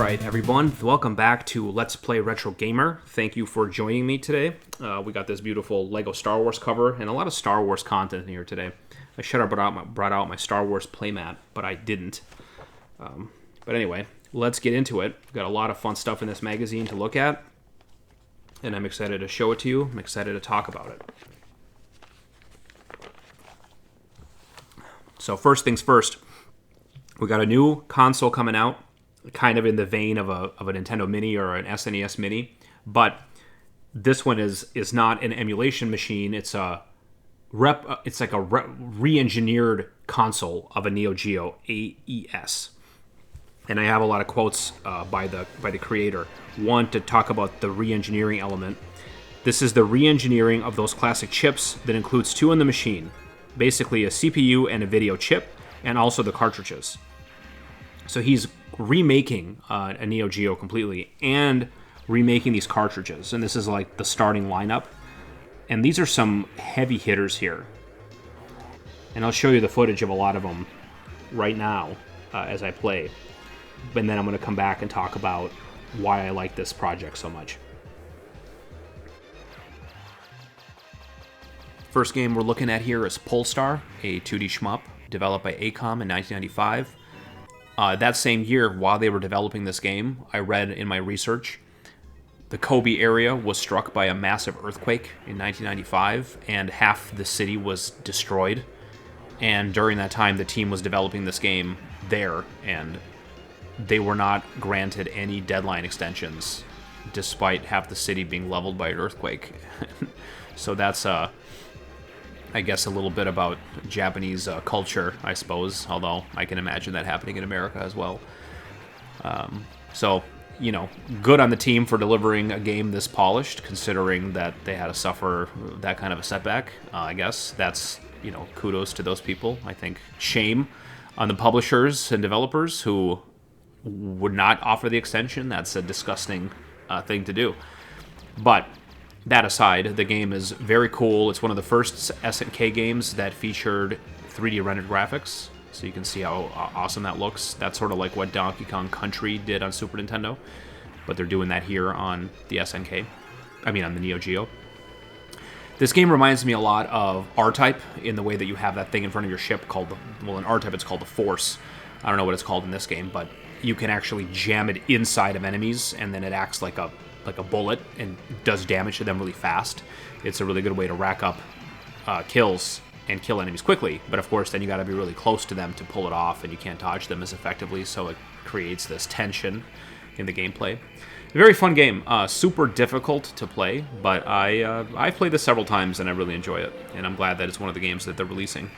Alright everyone, welcome back to Let's Play RetroGamer. Thank you for joining me today. We got this beautiful Lego Star Wars cover and a lot of Star Wars content in here today. I should have brought out my Star Wars playmat, but I didn't. But anyway, let's get into it. We've got a lot of fun stuff in this magazine to look at, and I'm excited to show it to you. I'm excited to talk about it. So first things first, we got a new console coming out, kind of in the vein of a Nintendo Mini or an SNES Mini, but this one is not an emulation machine. It's a re-engineered console of a Neo Geo AES, and I have a lot of quotes by the creator. One, to talk about the re-engineering element. This is the re-engineering of those classic chips that includes two in the machine, basically a CPU and a video chip, and also the cartridges. So he's remaking a Neo Geo completely and remaking these cartridges, and this is like the starting lineup. And these are some heavy hitters here, and I'll show you the footage of a lot of them right now as I play, and then I'm going to come back and talk about why I like this project so much. First game we're looking at here is Polestar, a 2D shmup developed by Acorn in 1995. That same year, while they were developing this game, I read in my research, the Kobe area was struck by a massive earthquake in 1995, and half the city was destroyed. And during that time, the team was developing this game there, and they were not granted any deadline extensions, despite half the city being leveled by an earthquake. So that's, I guess, a little bit about Japanese culture, I suppose, although I can imagine that happening in America as well. So, you know, good on the team for delivering a game this polished, considering that they had to suffer that kind of a setback. I guess that's, you know, kudos to those people. I think shame on the publishers and developers who would not offer the extension. That's a disgusting thing to do. But that aside, the game is very cool. It's one of the first SNK games that featured 3D rendered graphics, so you can see how awesome that looks. That's sort of like what Donkey Kong Country did on Super Nintendo, but they're doing that here on the SNK. I mean, on the Neo Geo. This game reminds me a lot of R-Type in the way that you have that thing in front of your ship called, well, in R-Type it's called the Force. I don't know what it's called in this game, but you can actually jam it inside of enemies, and then it acts like a bullet and does damage to them really fast. It's a really good way to rack up kills and kill enemies quickly, but of course then you gotta be really close to them to pull it off, and you can't dodge them as effectively, so it creates this tension in the gameplay. A very fun game, super difficult to play, but I've played this several times and I really enjoy it, and I'm glad that it's one of the games that they're releasing.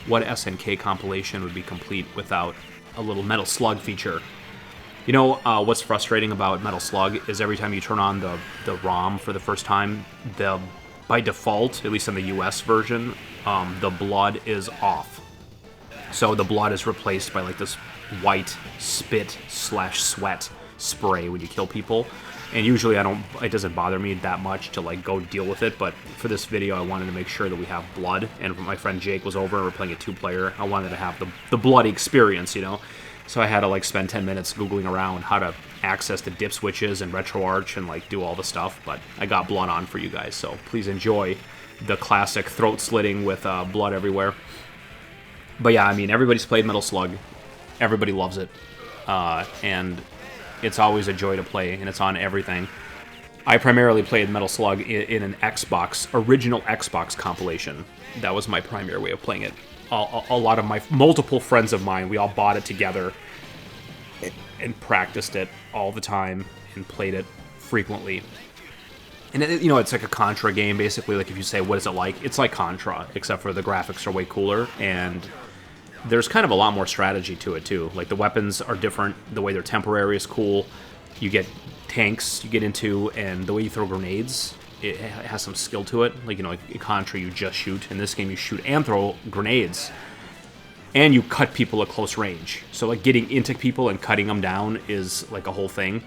What SNK compilation would be complete without a little Metal Slug feature? You know, what's frustrating about Metal Slug is every time you turn on the ROM for the first time, by default, at least in the US version, the blood is off. So the blood is replaced by like this white spit/sweat spray when you kill people. And usually it doesn't bother me that much to like go deal with it, but for this video I wanted to make sure that we have blood, and my friend Jake was over and we're playing a 2-player. I wanted to have the bloody experience, you know. So I had to like spend 10 minutes Googling around how to access the dip switches and RetroArch and like do all the stuff, but I got blood on for you guys, so please enjoy the classic throat slitting with blood everywhere. But yeah, I mean, everybody's played Metal Slug. Everybody loves it. And it's always a joy to play, and it's on everything. I primarily played Metal Slug in an original Xbox compilation. That was my primary way of playing it. A lot of my multiple friends of mine, we all bought it together and practiced it all the time and played it frequently. And it's like a Contra game, basically. Like if you say, what is it like? It's like Contra, except for the graphics are way cooler, and there's kind of a lot more strategy to it too. Like the weapons are different, the way they're temporary is cool. You get tanks you get into, and the way you throw grenades, it has some skill to it. Like, like in Contra, you just shoot. In this game, you shoot and throw grenades. And you cut people at close range. So, like, getting into people and cutting them down is, like, a whole thing.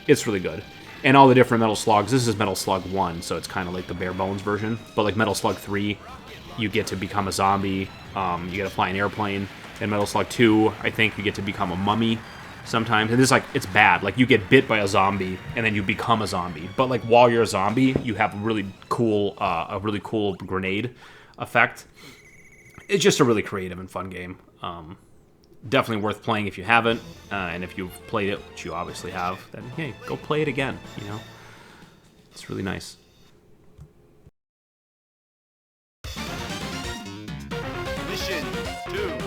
It's really good. And all the different Metal Slugs. This is Metal Slug 1, so it's kind of like the bare bones version. But, like, Metal Slug 3, you get to become a zombie. You get to fly an airplane. In Metal Slug 2, I think you get to become a mummy sometimes. And this, like, it's bad. Like, you get bit by a zombie, and then you become a zombie. But, like, while you're a zombie, you have a really cool grenade effect. It's just a really creative and fun game. Definitely worth playing if you haven't. And if you've played it, which you obviously have, then, hey, go play it again, It's really nice. Mission 2.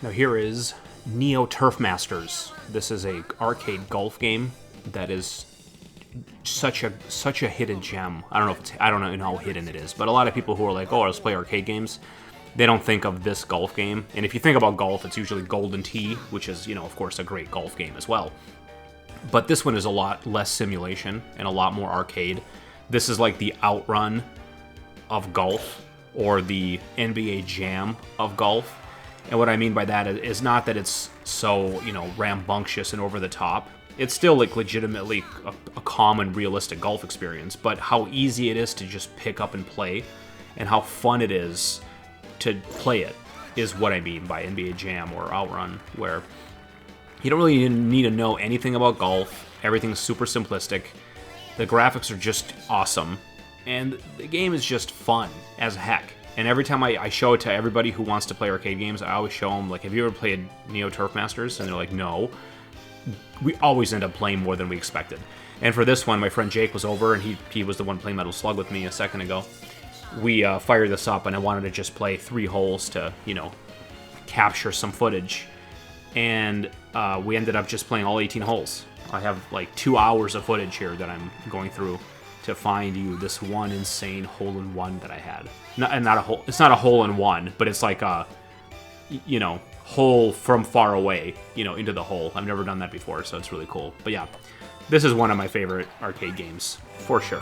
Now here is Neo Turf Masters. This is a arcade golf game that is such a hidden gem. I don't know how hidden it is, but a lot of people who are like, oh, let's play arcade games, they don't think of this golf game. And if you think about golf, it's usually Golden Tee, which is, of course, a great golf game as well. But this one is a lot less simulation and a lot more arcade. This is like the Outrun of golf, or the NBA Jam of golf. And what I mean by that is not that it's so, rambunctious and over the top. It's still, like, legitimately a calm and realistic golf experience, but how easy it is to just pick up and play, and how fun it is to play it, is what I mean by NBA Jam or Outrun, where you don't really need to know anything about golf. Everything's super simplistic. The graphics are just awesome, and the game is just fun as heck. And every time I show it to everybody who wants to play arcade games, I always show them, like, have you ever played Neo Turf Masters? And they're like, no. We always end up playing more than we expected. And for this one, my friend Jake was over, and he was the one playing Metal Slug with me a second ago. We fired this up, and I wanted to just play 3 holes to, capture some footage. And we ended up just playing all 18 holes. I have, like, 2 hours of footage here that I'm going through to find you this one insane hole-in-one that I had. It's not a hole-in-one, but it's like a, hole from far away, into the hole. I've never done that before, so it's really cool. But yeah, this is one of my favorite arcade games, for sure.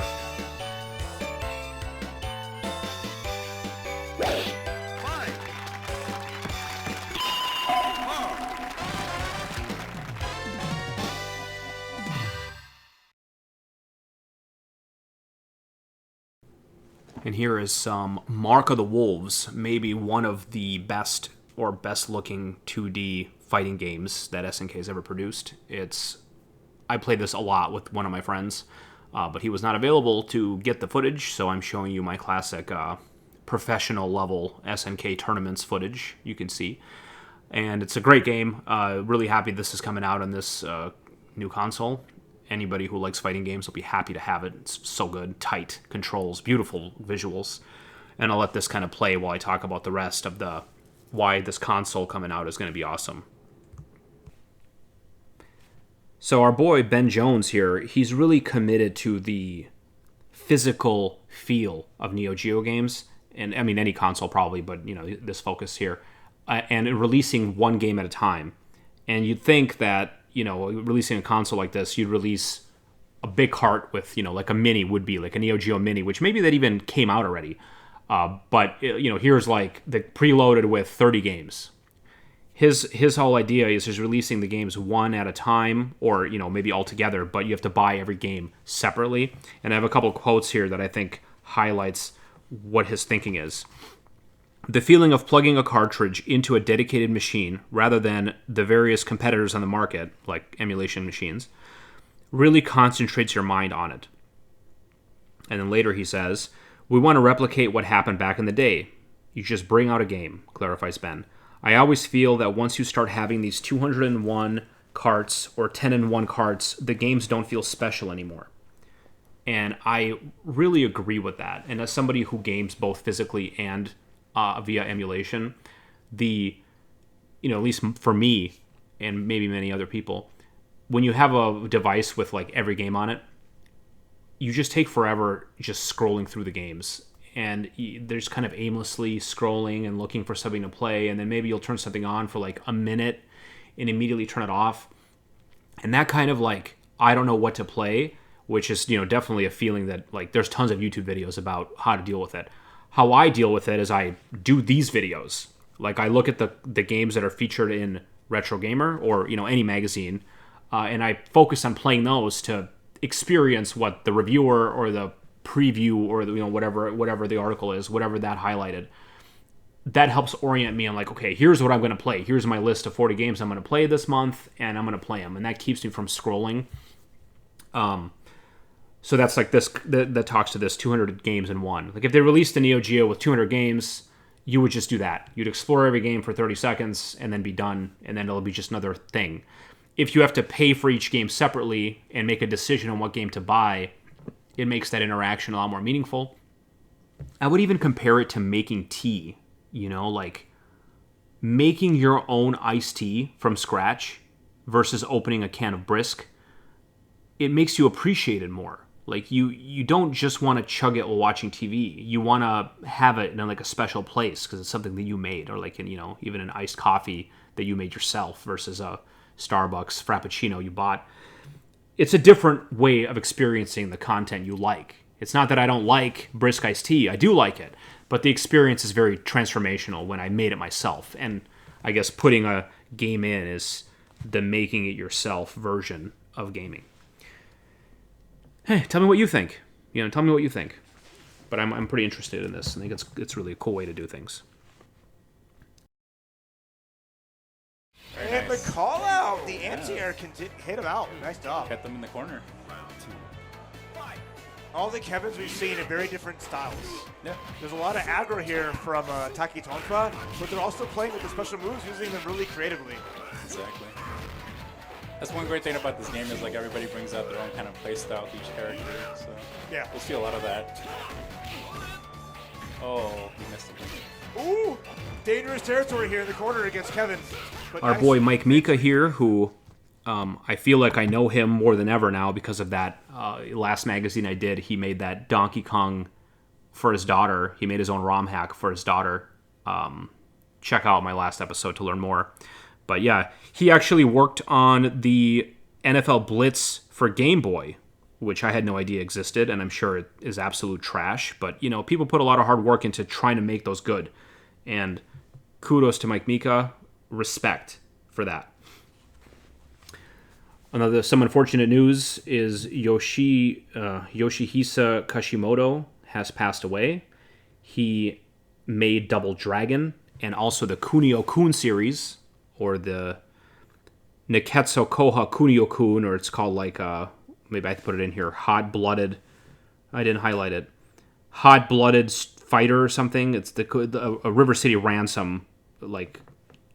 And here is some Mark of the Wolves, maybe one of the best or best-looking 2D fighting games that SNK has ever produced. I played this a lot with one of my friends, but he was not available to get the footage, so I'm showing you my classic professional-level SNK tournaments footage, you can see. And it's a great game. Really happy this is coming out on this new console. Anybody who likes fighting games will be happy to have it. It's so good. Tight controls, beautiful visuals. And I'll let this kind of play while I talk about the rest of why this console coming out is going to be awesome. So our boy Ben Jones here, he's really committed to the physical feel of Neo Geo games, and I mean any console probably, but this focus here, and releasing one game at a time. And you'd think that releasing a console like this, you'd release a big cart with like a mini would be like a Neo Geo Mini, which maybe that even came out already. But here's like the preloaded with 30 games. His whole idea is just releasing the games one at a time, or maybe all together, but you have to buy every game separately. And I have a couple quotes here that I think highlights what his thinking is. The feeling of plugging a cartridge into a dedicated machine rather than the various competitors on the market, like emulation machines, really concentrates your mind on it. And then later he says, we want to replicate what happened back in the day. You just bring out a game, clarifies Ben. I always feel that once you start having these 201 carts or 10-in-1 carts, the games don't feel special anymore. And I really agree with that. And as somebody who games both physically and via emulation, at least for me and maybe many other people, when you have a device with like every game on it, you just take forever just scrolling through the games. And there's kind of aimlessly scrolling and looking for something to play, and then maybe you'll turn something on for like a minute and immediately turn it off. And that kind of like, I don't know what to play, which is definitely a feeling that like there's tons of YouTube videos about how to deal with it. How I deal with it is I do these videos. Like I look at the games that are featured in RetroGamer or any magazine, and I focus on playing those to experience what the reviewer or the preview or whatever the article is, whatever that highlighted. That helps orient me. I'm like, okay, here's what I'm going to play. Here's my list of 40 games I'm going to play this month, and I'm going to play them, and that keeps me from scrolling. So that's like this that talks to this 200 games in one. Like if they released a Neo Geo with 200 games, you would just do that. You'd explore every game for 30 seconds and then be done, and then it'll be just another thing. If you have to pay for each game separately and make a decision on what game to buy, it makes that interaction a lot more meaningful. I would even compare it to making tea, like making your own iced tea from scratch versus opening a can of brisk. It makes you appreciate it more. Like you don't just want to chug it while watching TV. You want to have it in like a special place because it's something that you made, or like in, even an iced coffee that you made yourself versus a Starbucks Frappuccino you bought. It's a different way of experiencing the content you like. It's not that I don't like brisk iced tea. I do like it. But the experience is very transformational when I made it myself. And I guess putting a game in is the making it yourself version of gaming. Hey, tell me what you think. Tell me what you think. But I'm pretty interested in this. I think it's really a cool way to do things. And nice. The call out, the anti-air can hit him out. Nice job. Kept them in the corner. All the Kevins we've seen in very different styles. Yeah. There's a lot of aggro here from Taki Tonfa, but they're also playing with the special moves, using them really creatively. Exactly. That's one great thing about this game is like everybody brings out their own kind of play style with each character. So yeah, we'll see a lot of that. Oh, he missed it. Ooh, dangerous territory here in the corner against Kevin. But our boy Mike Mika here, who I feel like I know him more than ever now because of that last magazine I did. He made that Donkey Kong for his daughter. He made his own ROM hack for his daughter. Check out my last episode to learn more. But yeah, he actually worked on the NFL Blitz for Game Boy, which I had no idea existed, and I'm sure it is absolute trash. But, people put a lot of hard work into trying to make those good. And kudos to Mike Mika. Respect for that. Some unfortunate news is Yoshihisa Kashimoto has passed away. He made Double Dragon and also the Kunio-kun series, or the Neketsu Koha Kunio-kun, or it's called like, maybe I have to put it in here, Hot-Blooded, I didn't highlight it, Hot-Blooded Fighter or something. It's a River City Ransom, like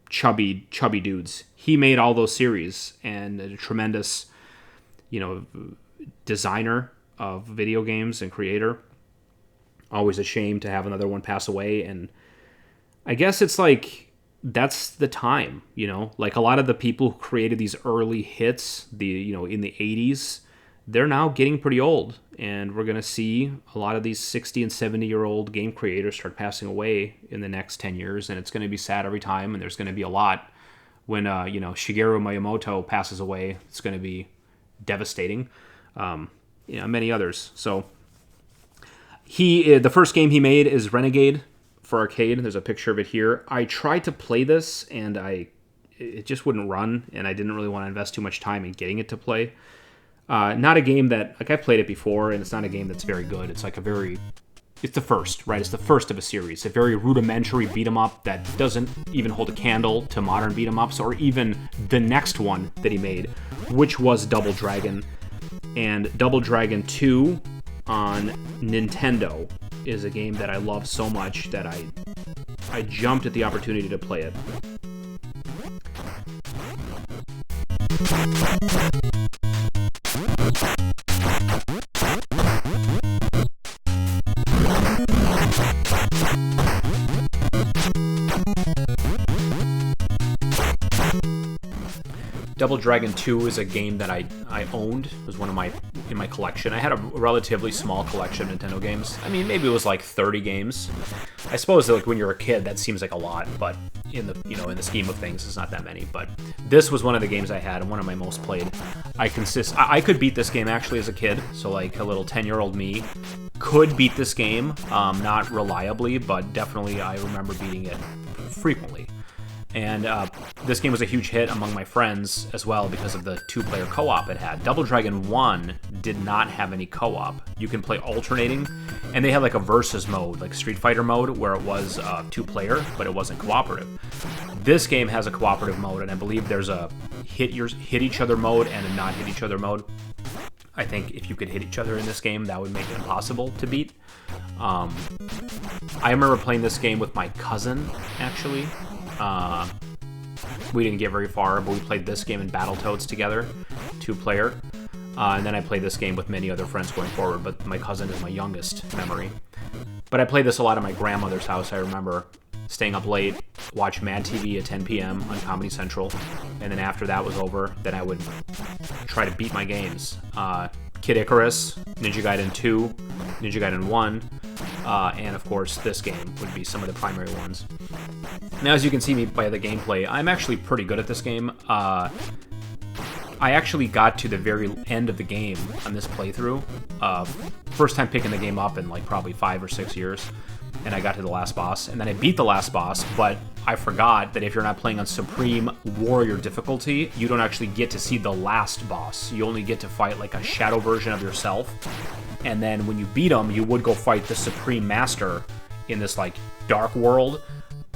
chubby dudes. He made all those series, and a tremendous, designer of video games and creator. Always a shame to have another one pass away, and I guess it's like that's the time, you know? Like, a lot of the people who created these early hits, in the 80s, they're now getting pretty old. And we're going to see a lot of these 60 and 70-year-old game creators start passing away in the next 10 years. And it's going to be sad every time. And there's going to be a lot when, Shigeru Miyamoto passes away. It's going to be devastating. Many others. So the first game he made is Renegade for arcade. There's a picture of it here. I tried to play this, and it just wouldn't run, and I didn't really want to invest too much time in getting it to play. Not a game that, like, I've played it before, and it's not a game that's very good. It's like it's the first, right? It's the first of a series. A very rudimentary beat-em-up that doesn't even hold a candle to modern beat-em-ups, or even the next one that he made, which was Double Dragon. And Double Dragon 2 on Nintendo is a game that I love so much that I jumped at the opportunity to play it. Double Dragon 2 is a game that I owned. It was in my collection. I had a relatively small collection of Nintendo games. I mean, maybe it was like 30 games. I suppose that, like, when you're a kid, that seems like a lot, but in the scheme of things, it's not that many. But this was one of the games I had and one of my most played. I could beat this game actually as a kid. So, like, a little 10-year-old me could beat this game, not reliably, but definitely I remember beating it frequently. And this game was a huge hit among my friends as well because of the two-player co-op it had. Double Dragon 1 did not have any co-op. You can play alternating, and they had like a versus mode, like Street Fighter mode, where it was two-player, but it wasn't cooperative. This game has a cooperative mode, and I believe there's a hit each other mode and a not hit each other mode. I think if you could hit each other in this game, that would make it impossible to beat. I remember playing this game with my cousin, actually. We didn't get very far, but we played this game in Battletoads together, two-player. And then I played this game with many other friends going forward, but my cousin is my youngest memory. But I played this a lot at my grandmother's house. I remember staying up late, watch Mad TV at 10 p.m. on Comedy Central, and then after that was over, then I would try to beat my games. Kid Icarus, Ninja Gaiden 2, Ninja Gaiden 1, and of course this game would be some of the primary ones. Now, as you can see me by the gameplay, I'm actually pretty good at this game. I actually got to the very end of the game on this playthrough. First time picking the game up in like probably 5 or 6 years, and I got to the last boss, and then I beat the last boss, but I forgot that if you're not playing on Supreme Warrior difficulty, you don't actually get to see the last boss. You only get to fight like a shadow version of yourself, and then when you beat him, you would go fight the Supreme Master in this like dark world,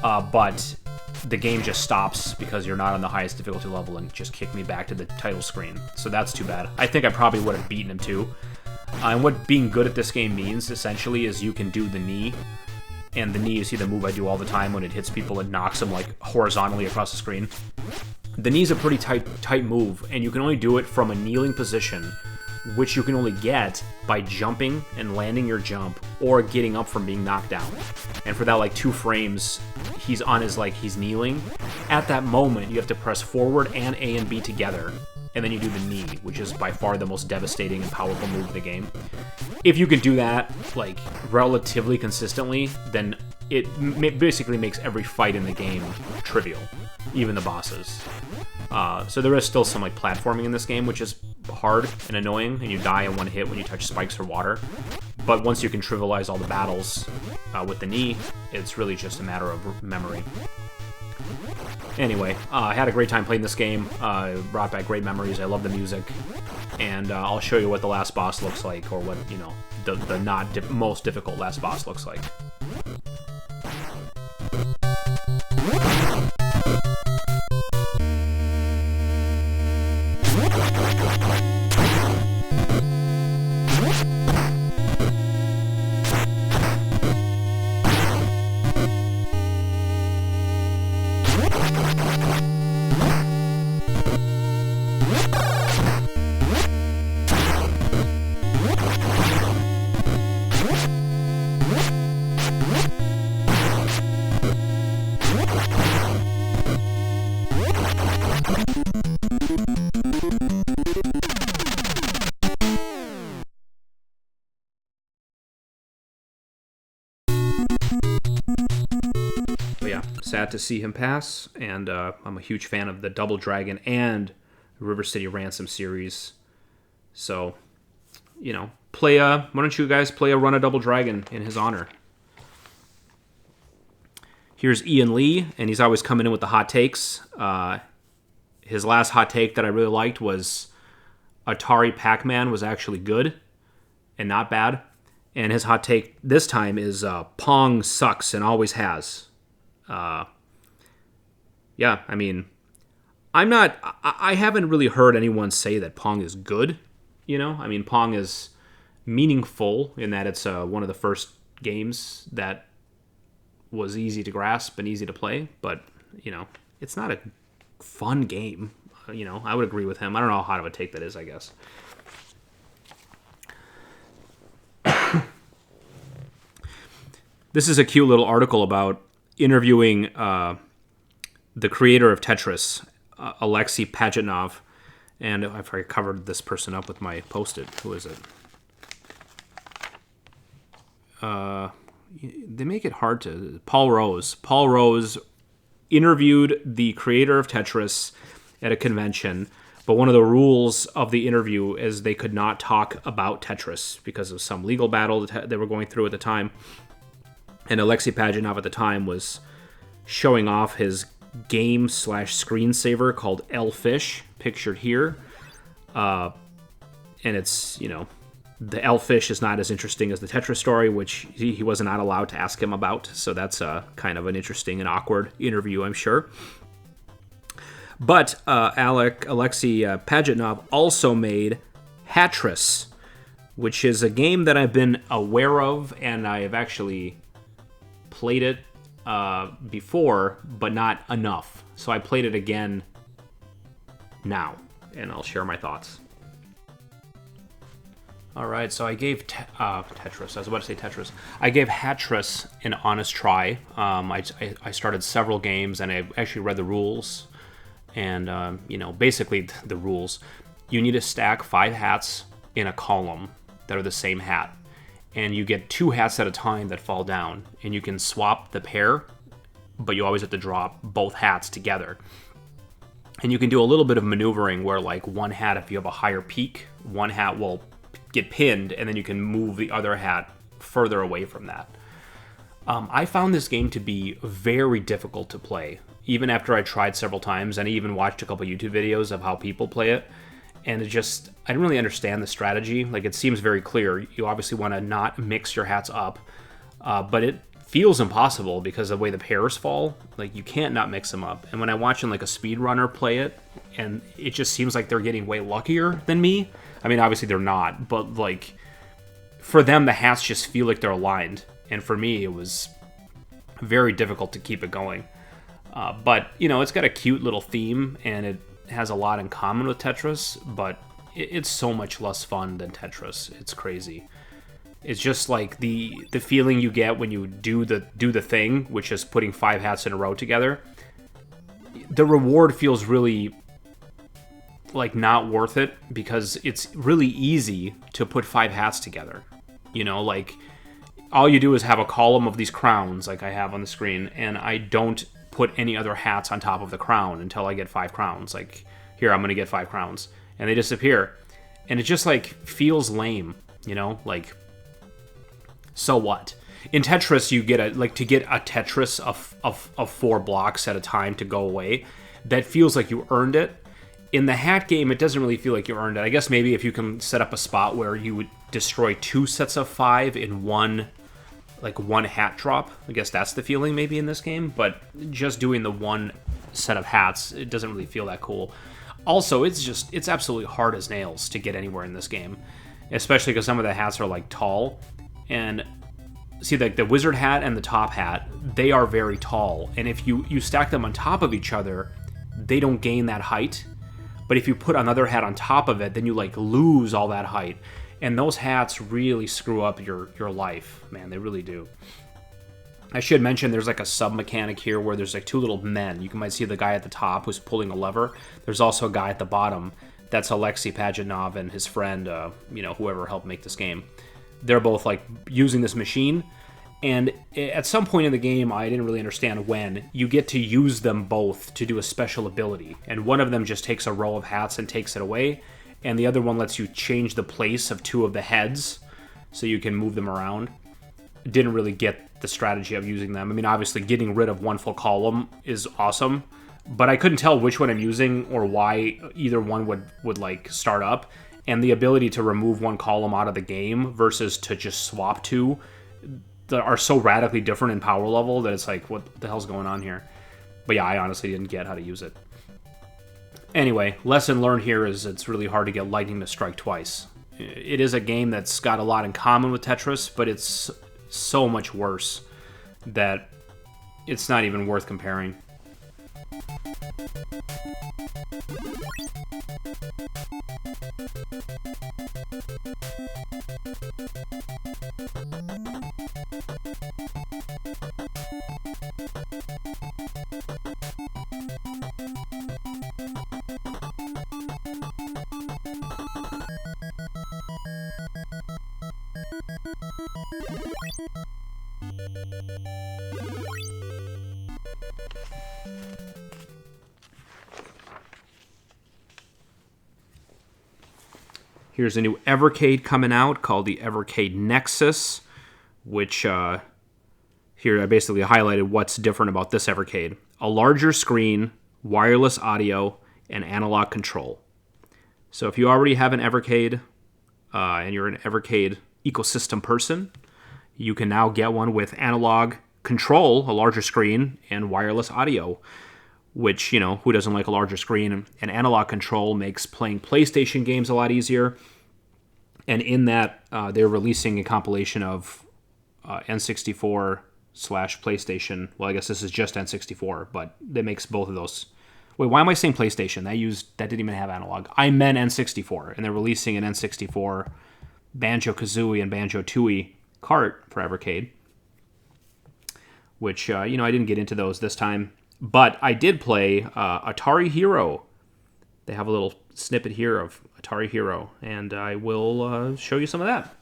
but the game just stops because you're not on the highest difficulty level and just kicked me back to the title screen. So that's too bad. I think I probably would have beaten him too. And what being good at this game means, essentially, is you can do the knee. And the knee, you see the move I do all the time when it hits people and knocks them like horizontally across the screen. The knee is a pretty tight move, and you can only do it from a kneeling position, which you can only get by jumping and landing your jump or getting up from being knocked down. And for that like 2 frames, he's on his he's kneeling. At that moment, you have to press forward and A and B together, and then you do the knee, which is by far the most devastating and powerful move of the game. If you can do that like relatively consistently, then it basically makes every fight in the game trivial, even the bosses. So there is still some like platforming in this game, which is hard and annoying, and you die in one hit when you touch spikes or water. But once you can trivialize all the battles with the knee, it's really just a matter of memory. Anyway, I had a great time playing this game. Brought back great memories. I love the music, and I'll show you what the last boss looks like, or what the not most difficult last boss looks like. sad to see him pass, and I'm a huge fan of the Double Dragon and River City Ransom series. So, you know, why don't you guys play a run of Double Dragon in his honor? Here's Ian Lee, and he's always coming in with the hot takes. His last hot take that I really liked was Atari Pac-Man was actually good and not bad. And his hot take this time is Pong sucks and always has. Yeah, I mean, I haven't really heard anyone say that Pong is good. You know, I mean, Pong is meaningful in that it's one of the first games that was easy to grasp and easy to play. But, you know, it's not a fun game. You know, I would agree with him. I don't know how hot of a take that is, I guess. This is a cute little article about interviewing the creator of Tetris, Alexei Pajitnov. And I've already covered this person up with my Post-it. Who is it? They make it hard to... Paul Rose. Paul Rose interviewed the creator of Tetris at a convention, but one of the rules of the interview is they could not talk about Tetris because of some legal battle that they were going through at the time. And Alexei Pajitnov at the time was showing off his game/screensaver called Elfish, pictured here. And it's, you know, the Elfish is not as interesting as the Tetris story, which he was not allowed to ask him about. So that's kind of an interesting and awkward interview, I'm sure. But Alexei Pajitnov also made Hatris, which is a game that I've been aware of, and I have actually played it before, but not enough. So I played it again now, and I'll share my thoughts. All right, so I gave Tetris. I was about to say Tetris. I gave Hatris an honest try. I started several games, and I actually read the rules. And, you know, basically the rules. You need to stack 5 hats in a column that are the same hat. And you get 2 hats at a time that fall down. And you can swap the pair, but you always have to drop both hats together. And you can do a little bit of maneuvering where, like, one hat, if you have a higher peak, one hat will get pinned, and then you can move the other hat further away from that. I found this game to be very difficult to play, even after I tried several times, and I even watched a couple YouTube videos of how people play it. And I didn't really understand the strategy. Like, it seems very clear. You obviously want to not mix your hats up, but it feels impossible because of the way the pairs fall. Like, you can't not mix them up. And when I'm watching, like, a speedrunner play it, and it just seems like they're getting way luckier than me. I mean, obviously they're not, but, like, for them, the hats just feel like they're aligned. And for me, it was very difficult to keep it going. But, you know, it's got a cute little theme, and it has a lot in common with Tetris, but it's so much less fun than Tetris. It's crazy. It's just like the feeling you get when you do the thing, which is putting 5 hats in a row together. The reward feels really, like, not worth it, because it's really easy to put 5 hats together. You know, like, all you do is have a column of these crowns, like I have on the screen, and I don't put any other hats on top of the crown until I get 5 crowns. Like, here, I'm going to get 5 crowns. And they disappear. And it just, like, feels lame, you know? Like, so what? In Tetris, you get to get a Tetris of 4 blocks at a time to go away, that feels like you earned it. In the hat game, it doesn't really feel like you earned it. I guess maybe if you can set up a spot where you would destroy 2 sets of 5 in one hat drop. I guess that's the feeling maybe in this game, but just doing the one set of hats, it doesn't really feel that cool. Also, it's absolutely hard as nails to get anywhere in this game, especially because some of the hats are, like, tall. And see, like, the wizard hat and the top hat, they are very tall, and if you stack them on top of each other, they don't gain that height. But if you put another hat on top of it, then you, like, lose all that height. And those hats really screw up your life, man. They really do. I should mention there's, like, a sub-mechanic here where there's, like, 2 little men. You might see the guy at the top who's pulling a lever. There's also a guy at the bottom. That's Alexei Pajitnov and his friend, you know, whoever helped make this game. They're both, like, using this machine. And at some point in the game, I didn't really understand when, you get to use them both to do a special ability. And one of them just takes a row of hats and takes it away, and the other one lets you change the place of 2 of the heads so you can move them around. Didn't really get the strategy of using them. I mean, obviously, getting rid of 1 full column is awesome, but I couldn't tell which one I'm using or why either one would like start up. And the ability to remove 1 column out of the game versus to just swap 2 that are so radically different in power level that it's like, what the hell's going on here? But yeah, I honestly didn't get how to use it. Anyway, lesson learned here is it's really hard to get lightning to strike twice. It is a game that's got a lot in common with Tetris, but it's so much worse that it's not even worth comparing. Here's a new Evercade coming out called the Evercade Nexus, which here I basically highlighted what's different about this Evercade. A larger screen, wireless audio, and analog control. So if you already have an Evercade and you're an Evercade ecosystem person, you can now get one with analog control, a larger screen, and wireless audio. Which, you know, who doesn't like a larger screen? And analog control makes playing PlayStation games a lot easier. And in that, they're releasing a compilation of N64 / PlayStation. Well, I guess this is just N64, but that makes both of those. Wait, why am I saying PlayStation? That didn't even have analog. I meant N64, and they're releasing an N64 Banjo-Kazooie and Banjo-Tooie cart for Evercade. Which, I didn't get into those this time. But I did play Atari H.E.R.O. They have a little snippet here of Atari H.E.R.O. And I will show you some of that.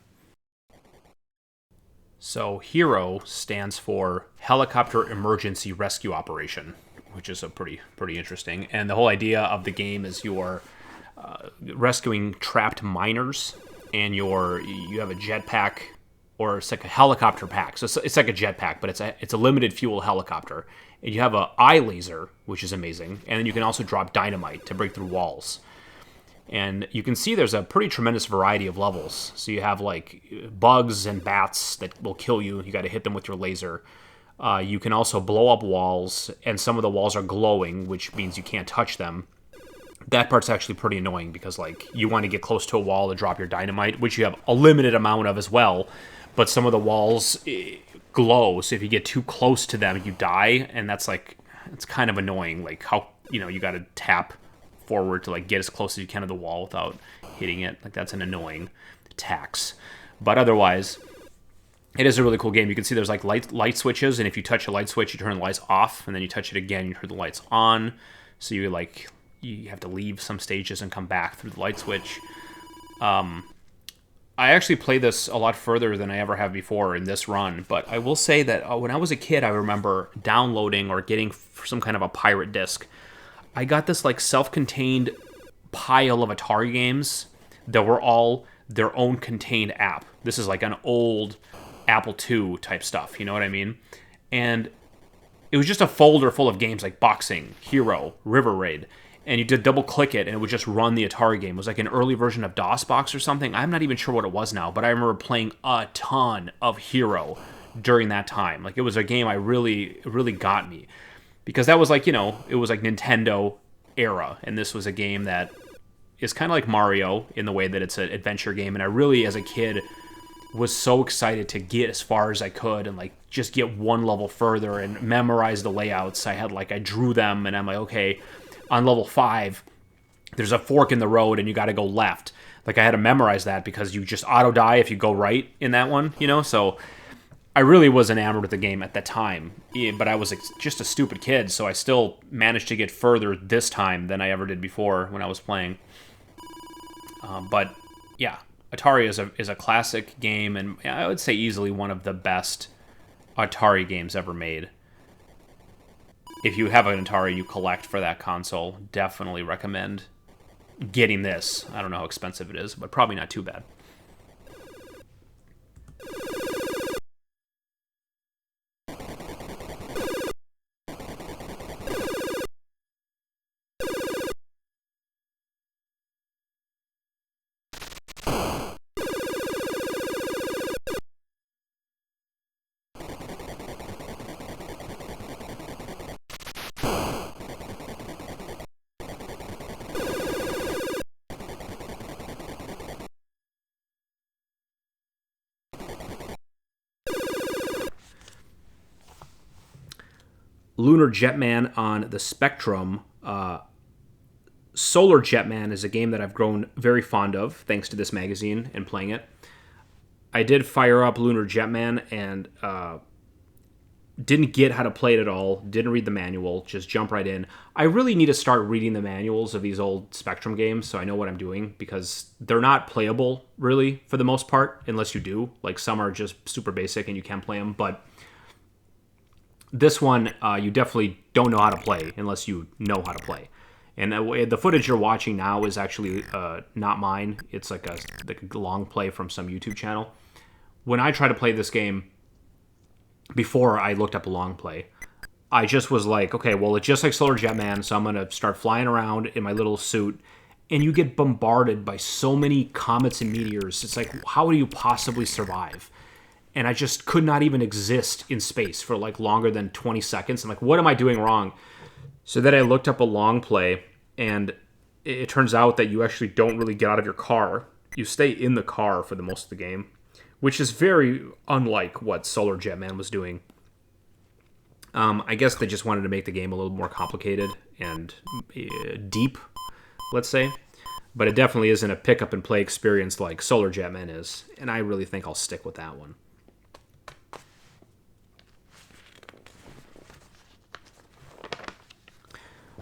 So H.E.R.O. stands for Helicopter Emergency Rescue Operation, which is a pretty interesting. And the whole idea of the game is you're rescuing trapped miners, and you have a jetpack, or it's like a helicopter pack. So it's like a jetpack, but it's a limited fuel helicopter. And you have an eye laser, which is amazing. And then you can also drop dynamite to break through walls. And you can see there's a pretty tremendous variety of levels. So you have like bugs and bats that will kill you. You got to hit them with your laser. You can also blow up walls, and some of the walls are glowing, which means you can't touch them. That part's actually pretty annoying because like you want to get close to a wall to drop your dynamite, which you have a limited amount of as well. But some of the walls glow, so if you get too close to them, you die, and that's like, it's kind of annoying. Like how, you got to tap forward to like get as close as you can to the wall without hitting it. Like that's an annoying tax. But otherwise, it is a really cool game. You can see there's like light switches, and if you touch a light switch, you turn the lights off, and then you touch it again, you turn the lights on. So you have to leave some stages and come back through the light switch. I actually played this a lot further than I ever have before in this run, but I will say that when I was a kid, I remember downloading or getting some kind of a pirate disc. I got this like self-contained pile of Atari games that were all their own contained app. This is like an old Apple II type stuff, you know what I mean? And it was just a folder full of games like Boxing, Hero, River Raid. And you did double click it, and it would just run the Atari game. It was like an early version of DOSBox or something. I'm not even sure what it was now, but I remember playing a ton of H.E.R.O. during that time. Like, it was a game I really got me. Because that was like, it was like Nintendo era, and this was a game that is kind of like Mario in the way that it's an adventure game. And I really, as a kid, was so excited to get as far as I could and like just get one level further and memorize the layouts. I drew them, and I'm like, okay, on level 5, there's a fork in the road and you got to go left. Like, I had to memorize that because you just auto die if you go right in that one, So I really was enamored with the game at that time. But I was just a stupid kid, so I still managed to get further this time than I ever did before when I was playing. But yeah, Atari is a classic game, and I would say easily one of the best Atari games ever made. If you have an Atari you collect for that console, definitely recommend getting this. I don't know how expensive it is, but probably not too bad. Lunar Jetman on the Spectrum. Solar Jetman is a game that I've grown very fond of thanks to this magazine and playing it. I did fire up Lunar Jetman and didn't get how to play it at all. Didn't read the manual. Just jump right in. I really need to start reading the manuals of these old Spectrum games so I know what I'm doing, because they're not playable really for the most part unless you do. Like some are just super basic and you can play them, but this one, you definitely don't know how to play unless you know how to play. And the footage you're watching now is actually not mine. It's like a long play from some YouTube channel. When I tried to play this game, before I looked up a long play, I just was like, okay, well, it's just like Solar Jetman, so I'm going to start flying around in my little suit. And you get bombarded by so many comets and meteors. It's like, how do you possibly survive? And I just could not even exist in space for like longer than 20 seconds. I'm like, what am I doing wrong? So then I looked up a long play, and it turns out that you actually don't really get out of your car. You stay in the car for the most of the game, which is very unlike what Solar Jetman was doing. I guess they just wanted to make the game a little more complicated and deep, let's say. But it definitely isn't a pick-up-and-play experience like Solar Jetman is, and I really think I'll stick with that one.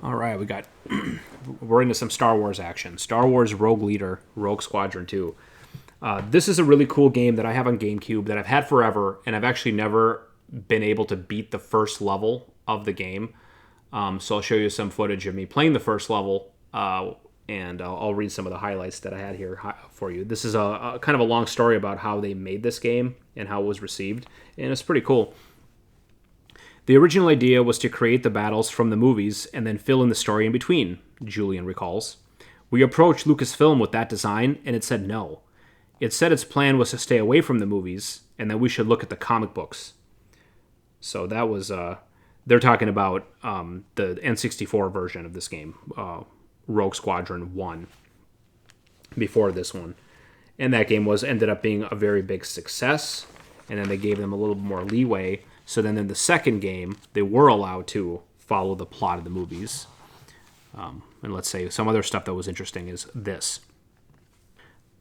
All right, we're into some Star Wars action. Star Wars Rogue Leader, Rogue Squadron 2. This is a really cool game that I have on GameCube that I've had forever, and I've actually never been able to beat the first level of the game. So I'll show you some footage of me playing the first level, and I'll read some of the highlights that I had here for you. This is a kind of a long story about how they made this game and how it was received, and it's pretty cool. The original idea was to create the battles from the movies and then fill in the story in between, Julian recalls. We approached Lucasfilm with that design, and it said no. It said its plan was to stay away from the movies, and that we should look at the comic books. So that was, they're talking about the N64 version of this game, Rogue Squadron 1, before this one. And that game ended up being a very big success, and then they gave them a little more leeway. So then in the second game, they were allowed to follow the plot of the movies. And let's say some other stuff that was interesting is this.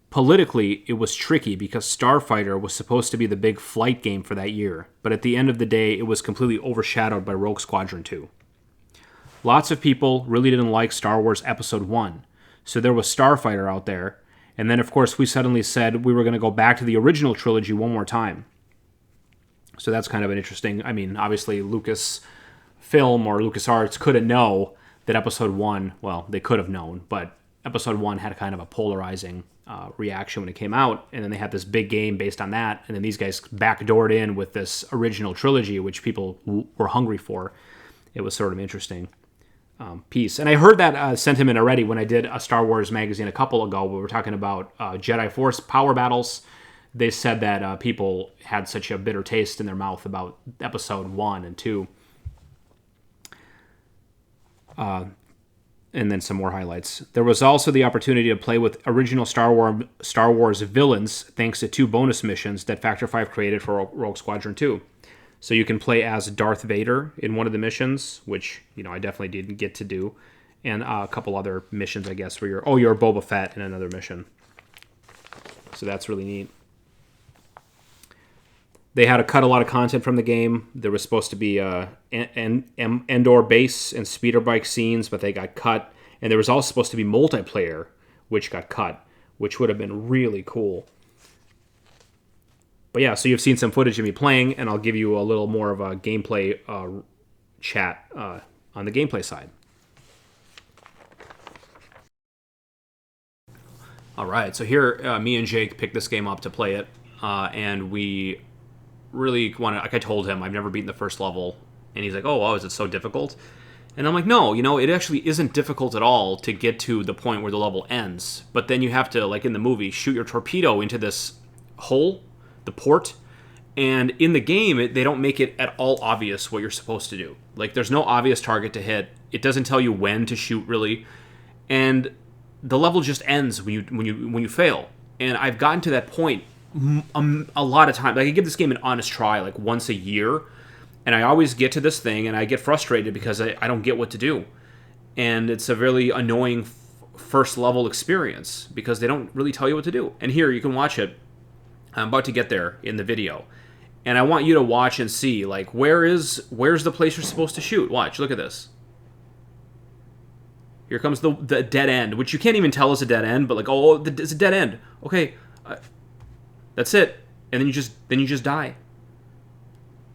Politically, it was tricky because Starfighter was supposed to be the big flight game for that year, but at the end of the day, it was completely overshadowed by Rogue Squadron 2. Lots of people really didn't like Star Wars Episode 1, so there was Starfighter out there, and then of course we suddenly said we were going to go back to the original trilogy one more time. So that's kind of an interesting, I mean, obviously Lucasfilm or LucasArts couldn't know that Episode 1, well, they could have known, but Episode 1 had a kind of a polarizing reaction when it came out, and then they had this big game based on that, and then these guys backdoored in with this original trilogy, which people were hungry for. It was sort of interesting piece. And I heard that sentiment already when I did a Star Wars magazine a couple ago, where we were talking about Jedi Force power battles. They said that people had such a bitter taste in their mouth about Episode 1 and 2. And then some more highlights. There was also the opportunity to play with original Star Wars villains, thanks to 2 bonus missions that Factor 5 created for Rogue Squadron 2. So you can play as Darth Vader in one of the missions, which I definitely didn't get to do, and a couple other missions, I guess, where you're Boba Fett in another mission. So that's really neat. They had to cut a lot of content from the game. There was supposed to be Endor base and speeder bike scenes, but they got cut. And there was also supposed to be multiplayer, which got cut, which would have been really cool. But yeah, so you've seen some footage of me playing, and I'll give you a little more of a gameplay chat on the gameplay side. All right, so here me and Jake picked this game up to play it, and we really wanted, like I told him, I've never beaten the first level, and he's like, oh, wow, is it so difficult? And I'm like, no, it actually isn't difficult at all to get to the point where the level ends, but then you have to, like in the movie, shoot your torpedo into this hole, the port, and in the game, they don't make it at all obvious what you're supposed to do. Like, there's no obvious target to hit. It doesn't tell you when to shoot, really, and the level just ends when you fail. And I've gotten to that point a lot of times. Like, I give this game an honest try, like once a year, and I always get to this thing, and I get frustrated because I don't get what to do. And it's a really annoying first level experience because they don't really tell you what to do. And here, you can watch it. I'm about to get there in the video. And I want you to watch and see, like, where's the place you're supposed to shoot? Watch, look at this. Here comes the dead end, which you can't even tell is a dead end, but like, oh, it's a dead end. Okay, that's it. And then you just die.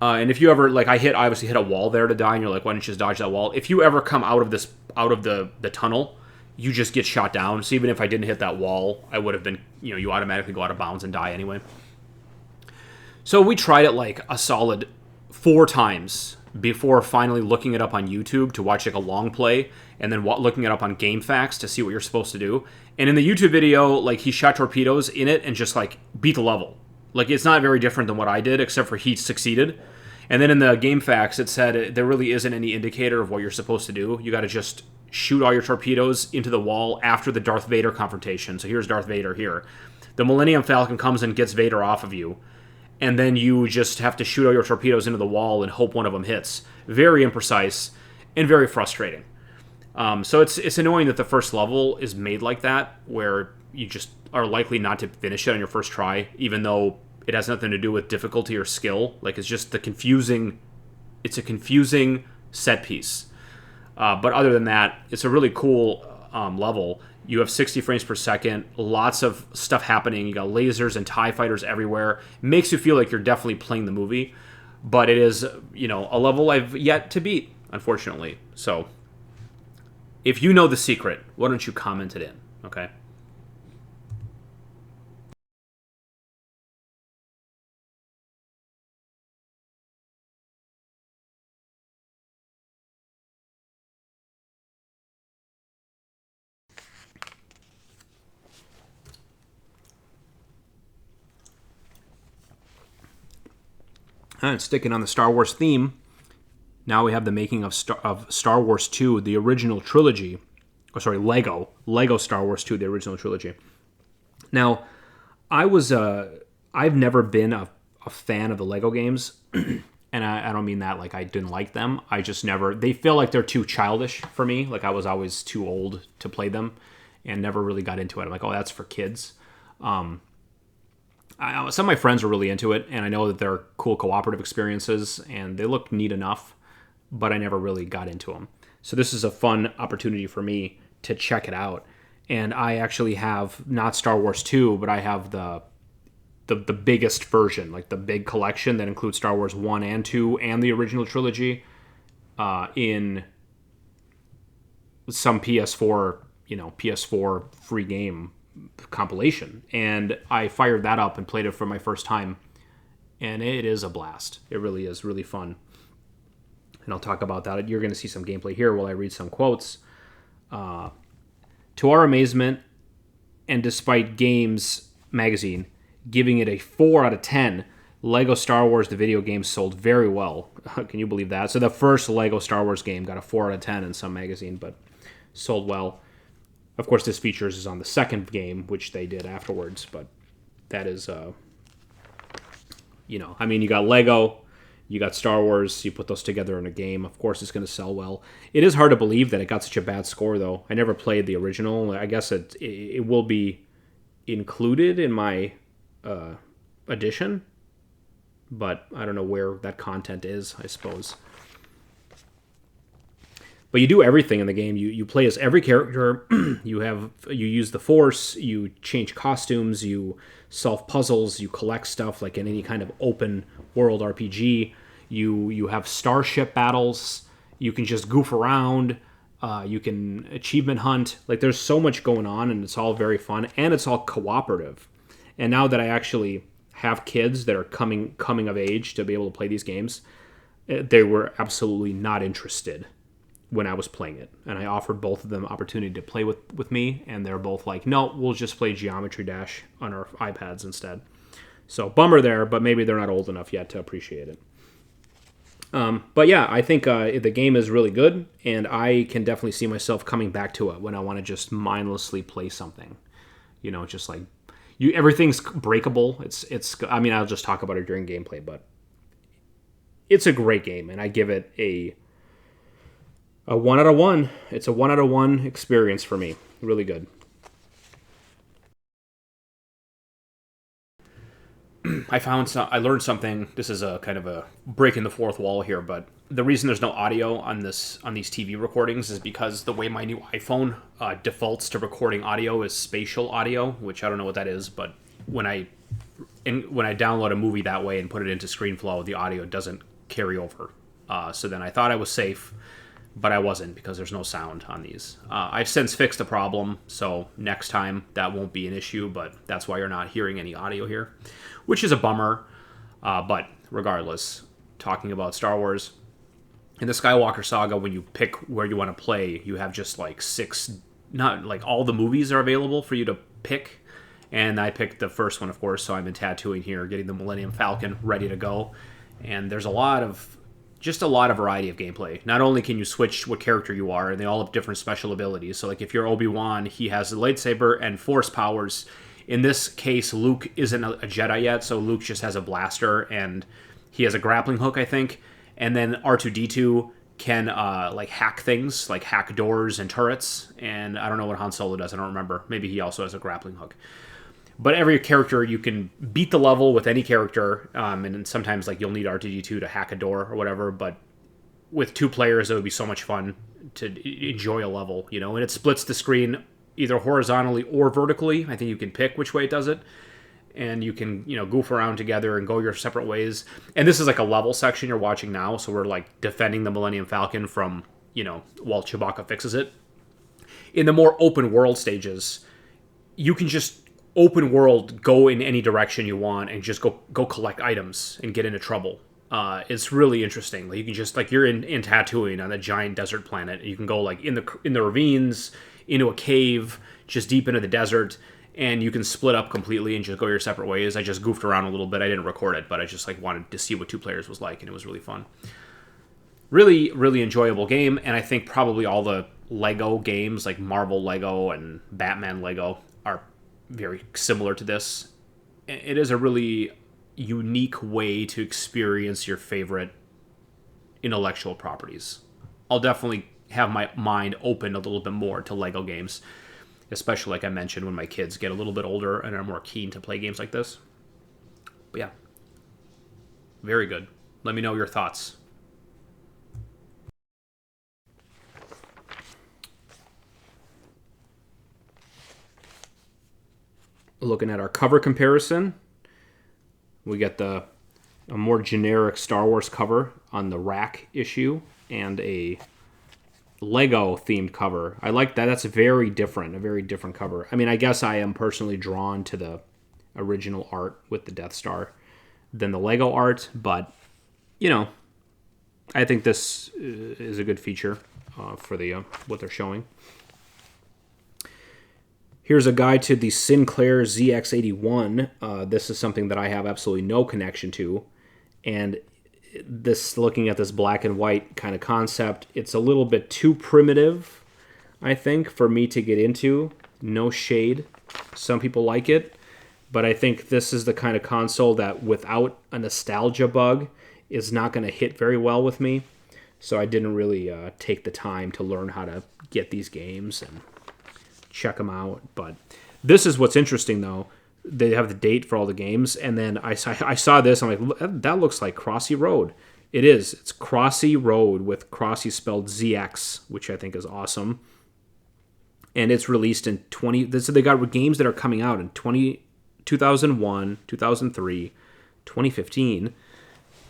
And if you ever, like, I obviously hit a wall there to die, and you're like, why didn't you just dodge that wall? If you ever come out of the tunnel, you just get shot down. So even if I didn't hit that wall, I would have been, you automatically go out of bounds and die anyway. So we tried it like a solid 4 times before finally looking it up on YouTube to watch like a long play, and then looking it up on GameFAQs to see what you're supposed to do. And in the YouTube video, like, he shot torpedoes in it and just like beat the level. Like, it's not very different than what I did, except for he succeeded. And then in the GameFAQs, it said there really isn't any indicator of what you're supposed to do. You got to just shoot all your torpedoes into the wall after the Darth Vader confrontation. So here's Darth Vader here. The Millennium Falcon comes and gets Vader off of you, and then you just have to shoot all your torpedoes into the wall and hope one of them hits. Very imprecise and very frustrating. So it's annoying that the first level is made like that, where you just are likely not to finish it on your first try, even though it has nothing to do with difficulty or skill. Like, it's just it's a confusing set piece. But other than that, it's a really cool level. You have 60 frames per second, lots of stuff happening. You got lasers and TIE fighters everywhere. It makes you feel like you're definitely playing the movie, but it is, a level I've yet to beat, unfortunately. So, if you know the secret, why don't you comment it in, okay? And sticking on the Star Wars theme, now we have the making of Star Wars 2, the original trilogy. Oh, sorry, Lego Star Wars 2, the original trilogy. Now, I've never been a fan of the Lego games, and I don't mean that like I didn't like them. I just never, they feel like they're too childish for me. Like, I was always too old to play them and never really got into it. I'm like, oh, that's for kids. Some of my friends were really into it, and I know that they're cool cooperative experiences, and they look neat enough, but I never really got into them. So this is a fun opportunity for me to check it out. And I actually have not Star Wars 2, but I have the biggest version, like the big collection that includes Star Wars 1 and 2 and the original trilogy in some PS4 free game compilation. And I fired that up and played it for my first time, and it is a blast. It really is really fun. And I'll talk about that. You're going to see some gameplay here while I read some quotes. To our amazement, and despite Games Magazine giving it a 4 out of 10, Lego Star Wars, the video game, sold very well. Can you believe that? So the first Lego Star Wars game got a 4 out of 10 in some magazine, but sold well. Of course, this features is on the second game, which they did afterwards, but that is, you got Lego, you got Star Wars, you put those together in a game, of course it's going to sell well. It is hard to believe that it got such a bad score, though. I never played the original. I guess it will be included in my edition, but I don't know where that content is, I suppose. But you do everything in the game. You play as every character. You use the Force. You change costumes. You solve puzzles, you collect stuff like in any kind of open world RPG. You have starship battles. You can just goof around. You can achievement hunt. Like there's so much going on, and it's all very fun, and it's all cooperative. And now that I actually have kids that are coming of age to be able to play these games, they were absolutely not interested when I was playing it. And I offered both of them opportunity to play with me, and they're both like, no, we'll just play Geometry Dash on our iPads instead. So bummer there, but maybe they're not old enough yet to appreciate it. But yeah, I think the game is really good, and I can definitely see myself coming back to it when I want to just mindlessly play something. You know, just like everything's breakable. It's. I mean, I'll just talk about it during gameplay, but it's a great game, and I give it a 1 out of 1. It's a 1 out of 1 experience for me. Really good. I learned something. This is a kind of a breaking the fourth wall here, but the reason there's no audio on these TV recordings is because the way my new iPhone defaults to recording audio is spatial audio, which I don't know what that is, but when I download a movie that way and put it into ScreenFlow, the audio doesn't carry over. So then I thought I was safe, but I wasn't, because there's no sound on these. I've since fixed the problem, so next time that won't be an issue, but that's why you're not hearing any audio here, which is a bummer. But regardless, talking about Star Wars, in the Skywalker Saga, when you pick where you want to play, you have just like 6, not like all the movies are available for you to pick, and I picked the first one, of course, so I'm in Tatooine here, getting the Millennium Falcon ready to go, and there's a lot of variety of gameplay. Not only can you switch what character you are, and they all have different special abilities. So like if you're Obi-Wan, he has a lightsaber and force powers. In this case, Luke isn't a Jedi yet, so Luke just has a blaster, and he has a grappling hook, I think. And then R2-D2 can like hack things, like hack doors and turrets. And I don't know what Han Solo does, I don't remember. Maybe he also has a grappling hook. But every character, you can beat the level with any character, and then sometimes like you'll need R2-D2 to hack a door or whatever, but with 2 players, it would be so much fun to enjoy a level, you know, and it splits the screen either horizontally or vertically. I think you can pick which way it does it, and you can, you know, goof around together and go your separate ways. And this is like a level section you're watching now, so we're like defending the Millennium Falcon from, you know, while Chewbacca fixes it. In the more open world stages, you can just open world go in any direction you want and just go collect items and get into trouble. It's really interesting. Like you can just, like, you're in Tatooine on a giant desert planet. You can go like in the ravines, into a cave, just deep into the desert, and you can split up completely and just go your separate ways. I just goofed around a little bit. I didn't record it, but I just like wanted to see what 2 players was like, and it was really fun. Really, really enjoyable game, and I think probably all the Lego games, like Marvel Lego and Batman Lego, are very similar to this. It is a really unique way to experience your favorite intellectual properties. I'll definitely have my mind open a little bit more to Lego games, especially, like I mentioned, when my kids get a little bit older and are more keen to play games like this. But yeah, very good. Let me know your thoughts. Looking at our cover comparison, we get a more generic Star Wars cover on the rack issue and a Lego themed cover. I like that. That's a very different cover. I mean, I guess I am personally drawn to the original art with the Death Star than the Lego art, but you know, I think this is a good feature for the what they're showing. Here's a guide to the Sinclair ZX81. This is something that I have absolutely no connection to. And this, looking at this black and white kind of concept, it's a little bit too primitive, I think, for me to get into. No shade. Some people like it. But I think this is the kind of console that, without a nostalgia bug, is not going to hit very well with me. So I didn't really take the time to learn how to get these games and check them out. But this is what's interesting, though. They have the date for all the games, and then I saw this, I'm like, that looks like Crossy Road. It is. It's Crossy Road with Crossy spelled ZX, which I think is awesome. And it's released in so they got games that are coming out in 2022 2001, 2003, 2015,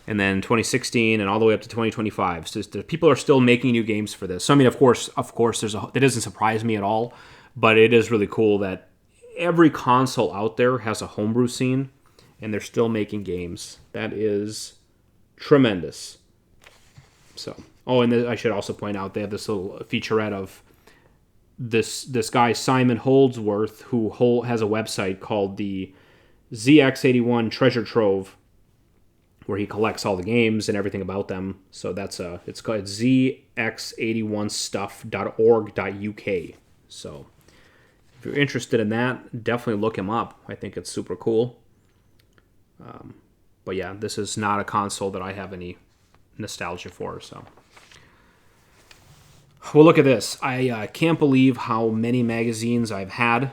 and then 2016, and all the way up to 2025. So people are still making new games for this. So I mean, of course, that doesn't surprise me at all, but it is really cool that every console out there has a homebrew scene, and they're still making games. That is tremendous. So, and I should also point out they have this little featurette of this guy Simon Holdsworth, who has a website called the ZX81 Treasure Trove, where he collects all the games and everything about them. So it's called zx81stuff.org.uk. So if you're interested in that, definitely look him up. I think it's super cool. But yeah, this is not a console that I have any nostalgia for. So, well, look at this. I can't believe how many magazines I've had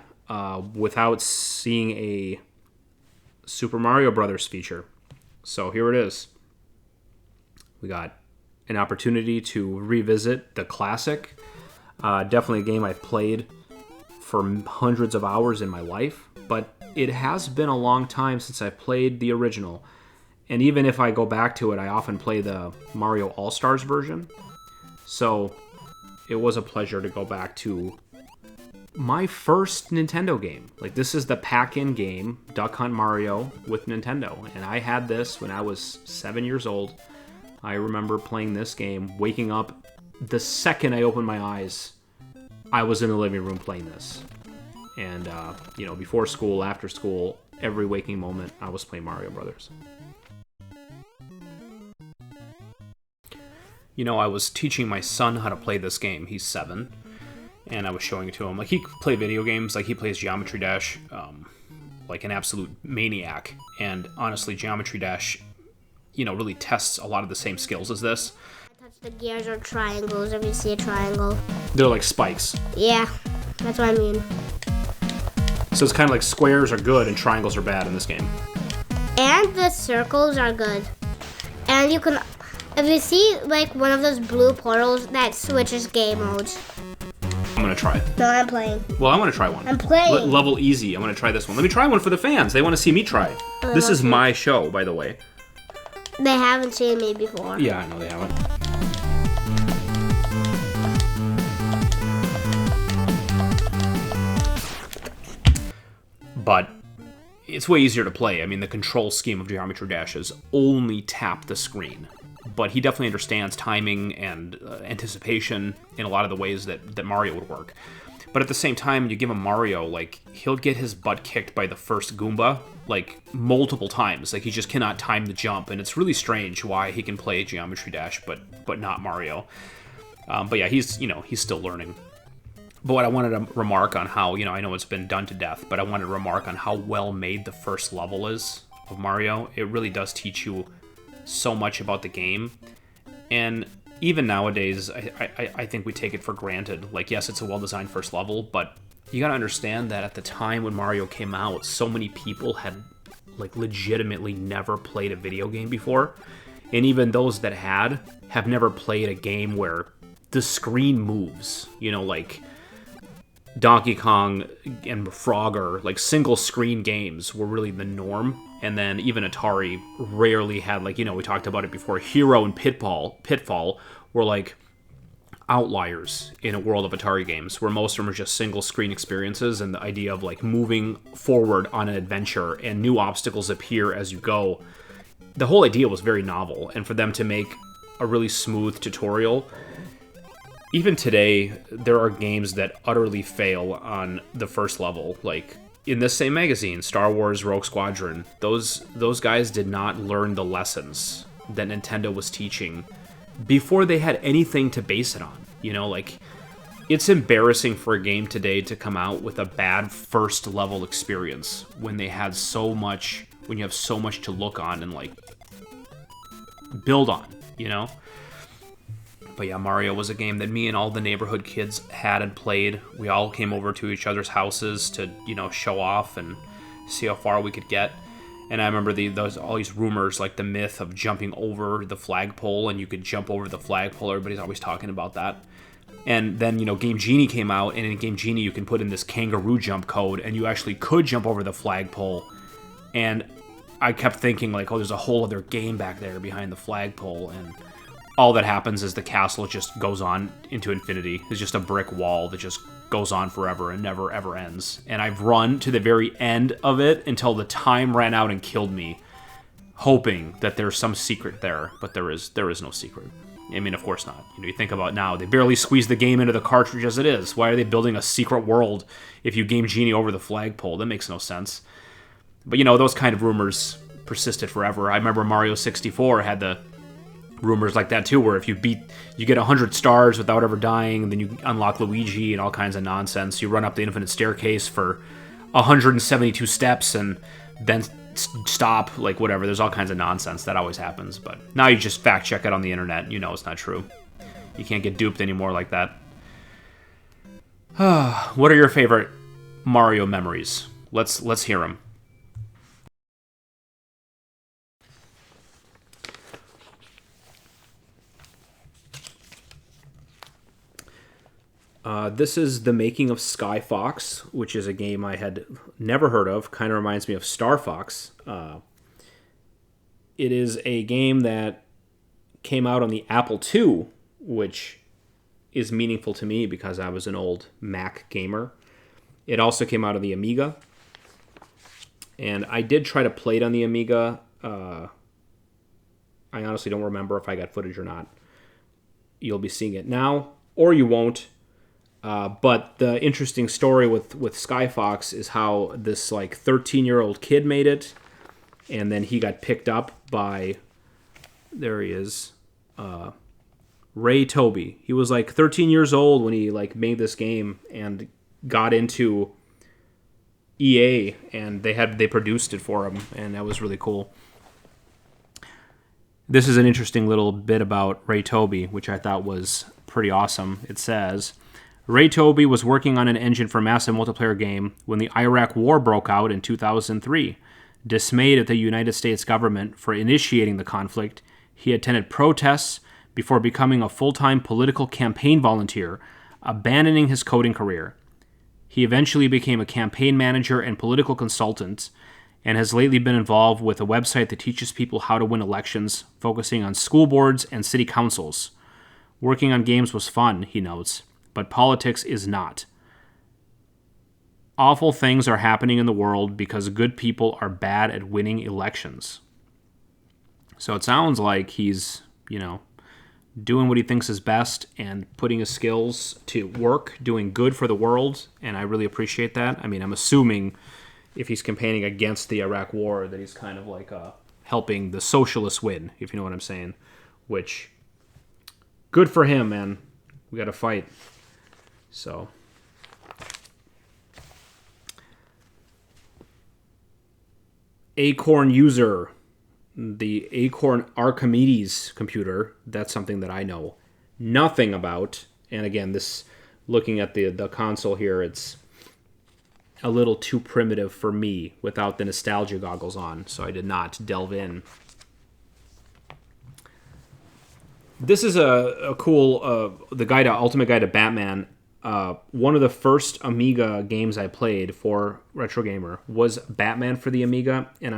without seeing a Super Mario Brothers feature. So here it is. We got an opportunity to revisit the classic. Definitely a game I've played for hundreds of hours in my life, but it has been a long time since I've played the original. And even if I go back to it, I often play the Mario All-Stars version. So it was a pleasure to go back to my first Nintendo game. Like, this is the pack-in game, Duck Hunt Mario with Nintendo. And I had this when I was 7 years old. I remember playing this game, waking up the second I opened my eyes, I was in the living room playing this. And, before school, after school, every waking moment, I was playing Mario Brothers. I was teaching my son how to play this game. He's 7. And I was showing it to him. Like, he play video games. Like, he plays Geometry Dash like an absolute maniac. And honestly, Geometry Dash, really tests a lot of the same skills as this. Touch the gears or triangles if you see a triangle. They're like spikes. Yeah, that's what I mean. So it's kind of like squares are good and triangles are bad in this game. And the circles are good. And you can, if you see like one of those blue portals, that switches game modes. I'm going to try it. No, I'm playing. Well, I want to try one. I'm playing. Level easy. I want to try this one. Let me try one for the fans. They want to see me try it. This is my show, by the way. They haven't seen me before. Yeah, I know they haven't. But it's way easier to play. I mean, the control scheme of Geometry Dash is only tap the screen. But he definitely understands timing and anticipation in a lot of the ways that Mario would work. But at the same time, you give him Mario, like, he'll get his butt kicked by the first Goomba, like, multiple times. Like, he just cannot time the jump, and it's really strange why he can play Geometry Dash, but not Mario. But yeah, he's still learning. But what I wanted to remark on how, I know it's been done to death, but I wanted to remark on how well made the first level is of Mario. It really does teach you so much about the game. And even nowadays, I think we take it for granted. Like, yes, it's a well-designed first level, but you gotta understand that at the time when Mario came out, so many people had, like, legitimately never played a video game before. And even those that have never played a game where the screen moves. Like Donkey Kong and Frogger, like, single-screen games were really the norm. And then even Atari rarely had, like, we talked about it before, H.E.R.O and Pitfall were, like, outliers in a world of Atari games, where most of them are just single-screen experiences, and the idea of, like, moving forward on an adventure and new obstacles appear as you go. The whole idea was very novel, and for them to make a really smooth tutorial, even today, there are games that utterly fail on the first level, like, in this same magazine, Star Wars Rogue Squadron, those guys did not learn the lessons that Nintendo was teaching before they had anything to base it on. Like, it's embarrassing for a game today to come out with a bad first level experience when you have so much to look on and, like, build on, But yeah, Mario was a game that me and all the neighborhood kids had and played. We all came over to each other's houses to, show off and see how far we could get. And I remember all these rumors, like the myth of jumping over the flagpole, and you could jump over the flagpole. Everybody's always talking about that. And then, Game Genie came out, and in Game Genie you can put in this kangaroo jump code, and you actually could jump over the flagpole And I kept thinking, like, oh, there's a whole other game back there behind the flagpole, and all that happens is the castle just goes on into infinity. It's just a brick wall that just goes on forever and never, ever ends. And I've run to the very end of it until the time ran out and killed me, hoping that there's some secret there, but there is no secret. I mean, of course not. You think about now, they barely squeeze the game into the cartridge as it is. Why are they building a secret world if you Game Genie over the flagpole? That makes no sense. But, those kind of rumors persisted forever. I remember Mario 64 had the rumors like that, too, where if you get 100 stars without ever dying, and then you unlock Luigi and all kinds of nonsense. You run up the infinite staircase for 172 steps and then stop, like, whatever. There's all kinds of nonsense that always happens. But now you just fact check it on the internet. It's not true. You can't get duped anymore like that. What are your favorite Mario memories? Let's hear them. This is the making of Sky Fox, which is a game I had never heard of. Kind of reminds me of Star Fox. It is a game that came out on the Apple II, which is meaningful to me because I was an old Mac gamer. It also came out on the Amiga. And I did try to play it on the Amiga. I honestly don't remember if I got footage or not. You'll be seeing it now, or you won't. But the interesting story with Sky Fox is how this 13-year-old kid made it, and then he got picked up by, there he is, Ray Tobey. He was 13 years old when he made this game and got into EA, and they produced it for him, and that was really cool. This is an interesting little bit about Ray Tobey, which I thought was pretty awesome. It says, Ray Tobey was working on an engine for a massive multiplayer game when the Iraq War broke out in 2003. Dismayed at the United States government for initiating the conflict, he attended protests before becoming a full-time political campaign volunteer, abandoning his coding career. He eventually became a campaign manager and political consultant, and has lately been involved with a website that teaches people how to win elections, focusing on school boards and city councils. Working on games was fun, he notes, but politics is not. Awful things are happening in the world because good people are bad at winning elections. So it sounds like he's, doing what he thinks is best and putting his skills to work, doing good for the world, and I really appreciate that. I mean, I'm assuming if he's campaigning against the Iraq War that he's kind of helping the socialists win, if you know what I'm saying, which, good for him, man. We got to fight. So, Acorn user, the Acorn Archimedes computer, that's something that I know nothing about. And again, this, looking at the console here, it's a little too primitive for me without the nostalgia goggles on, so I did not delve in. This is a cool, the Ultimate Guide to Batman. One of the first Amiga games I played for RetroGamer was Batman for the Amiga, and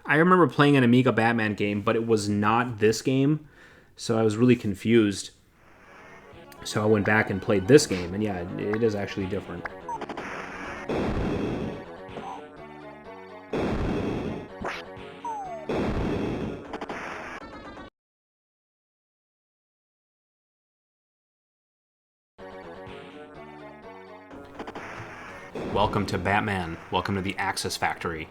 I remember playing an Amiga Batman game, but it was not this game, so I was really confused. So I went back and played this game, and yeah, it is actually different. Welcome to Batman. Welcome to the Axis Factory.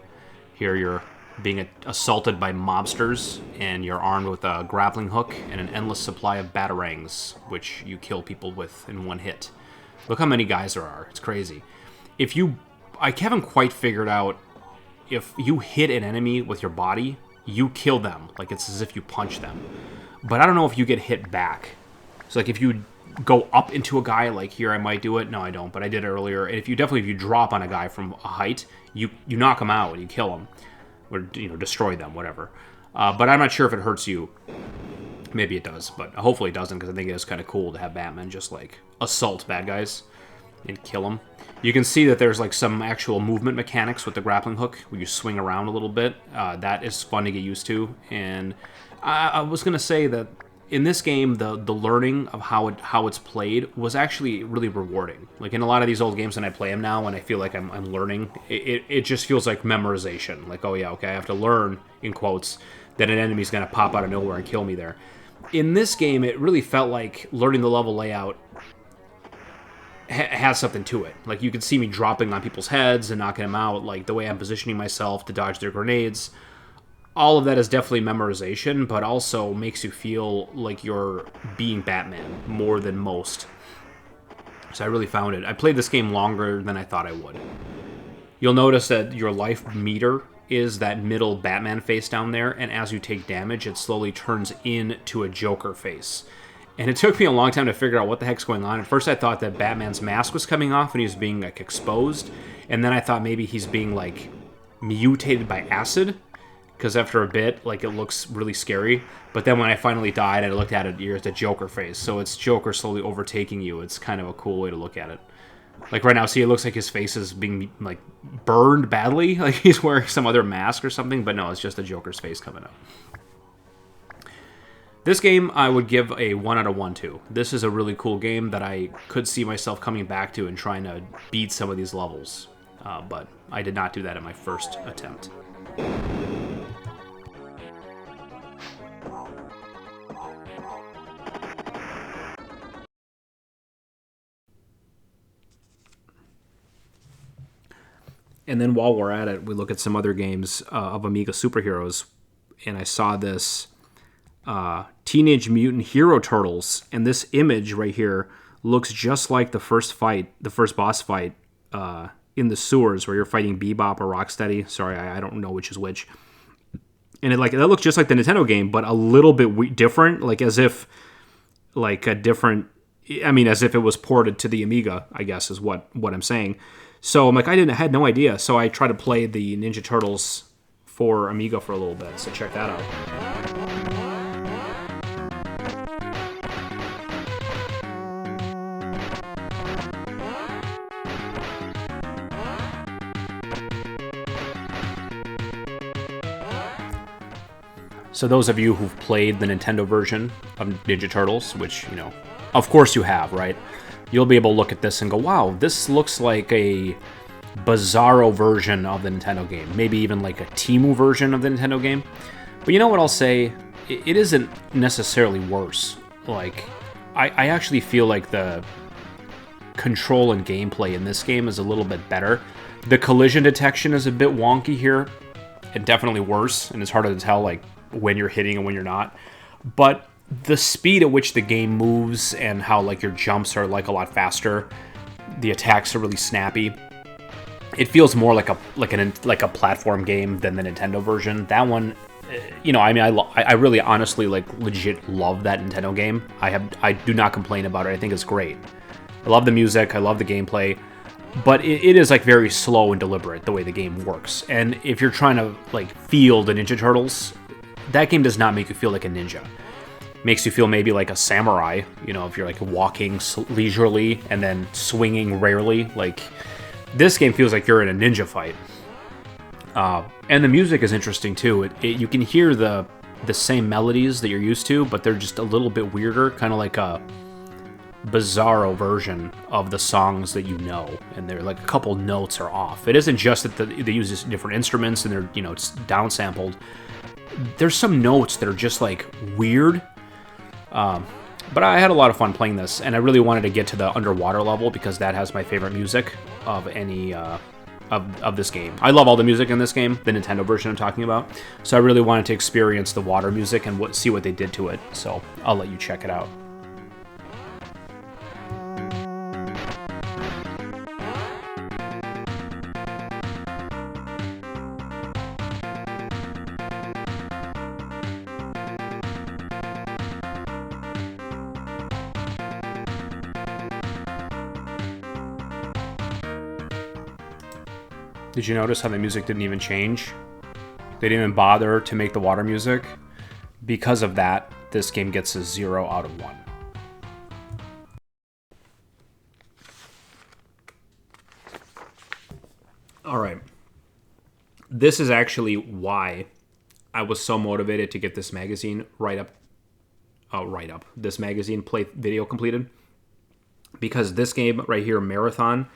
Here you're being assaulted by mobsters, and you're armed with a grappling hook and an endless supply of batarangs, which you kill people with in one hit. Look how many guys there are. It's crazy. I haven't quite figured out, if you hit an enemy with your body, you kill them. It's as if you punch them. But I don't know if you get hit back. So if you go up into a guy, here I might do it. No, I don't, but I did it earlier. And if you drop on a guy from a height, you knock him out and you kill him. Or, destroy them, whatever. But I'm not sure if it hurts you. Maybe it does, but hopefully it doesn't, because I think it is kind of cool to have Batman just, assault bad guys. and kill him. You can see that there's like some actual movement mechanics with the grappling hook where you swing around a little bit. That is fun to get used to. And I was going to say that in this game, the learning of how it's played was actually really rewarding. Like in a lot of these old games when I play them now and I feel like I'm learning, it just feels like memorization. Like, oh yeah, okay, I have to learn, in quotes, that an enemy's going to pop out of nowhere and kill me there. In this game, it really felt like learning the level layout has something to it. Like, you can see me dropping on people's heads and knocking them out, like the way I'm positioning myself to dodge their grenades. All of that is definitely memorization, but also makes you feel like you're being Batman more than most. So I really found it. I played this game longer than I thought I would. You'll notice that your life meter is that middle Batman face down there, and as you take damage, it slowly turns into a Joker face. And it took me a long time to figure out what the heck's going on. At first I thought that Batman's mask was coming off and he was being like exposed. And then I thought maybe he's being like mutated by acid. Because after a bit, like, it looks really scary. But then when I finally died and I looked at it, it's a Joker face. So it's Joker slowly overtaking you. It's kind of a cool way to look at it. Like right now, see, it looks like his face is being like burned badly. Like he's wearing some other mask or something. But no, it's just a Joker's face coming up. This game, I would give a 1 out of 1 to. This is a really cool game that I could see myself coming back to and trying to beat some of these levels. But I did not do that in my first attempt. And then while we're at it, we look at some other games of Amiga superheroes. And I saw this Teenage Mutant Hero Turtles, and this image right here looks just like the first boss fight in the sewers where you're fighting Bebop or Rocksteady. Sorry, I don't know which is which. And that looks just like the Nintendo game, but a little bit different, like as if it was ported to the Amiga, I guess is what I'm saying. So I'm like, I had no idea. So I tried to play the Ninja Turtles for Amiga for a little bit. So check that out. So those of you who've played the Nintendo version of Ninja Turtles, which, of course you have, right? You'll be able to look at this and go, wow, this looks like a bizarro version of the Nintendo game. Maybe even like a Temu version of the Nintendo game. But you know what I'll say? It isn't necessarily worse. Like, I actually feel like the control and gameplay in this game is a little bit better. The collision detection is a bit wonky here, and definitely worse, and it's harder to tell, like, when you're hitting and when you're not. But the speed at which the game moves and how like your jumps are like a lot faster, the attacks are really snappy. It feels more like a platform game than the Nintendo version. That one, I really honestly like legit love that Nintendo game. I do not complain about it. I think it's great. I love the music. I love the gameplay. But it is like very slow and deliberate the way the game works. And if you're trying to like feel the Ninja Turtles, that game does not make you feel like a ninja. Makes you feel maybe like a samurai, if you're like walking leisurely and then swinging rarely. Like, this game feels like you're in a ninja fight. And the music is interesting too. You can hear the same melodies that you're used to, but they're just a little bit weirder, kind of like a bizarro version of the songs that you know, and they're like a couple notes are off. It isn't just that they use different instruments and they're it's downsampled. There's some notes that are just like weird. But I had a lot of fun playing this, and I really wanted to get to the underwater level because that has my favorite music of any of this game. I love all the music in this game, the Nintendo version I'm talking about. So I really wanted to experience the water music and see what they did to it. So I'll let you check it out. Did you notice how the music didn't even change? They didn't even bother to make the water music. Because of that, this game gets a 0 out of 1. All right. This is actually why I was so motivated to get this magazine this magazine play video completed. Because this game right here, Marathon,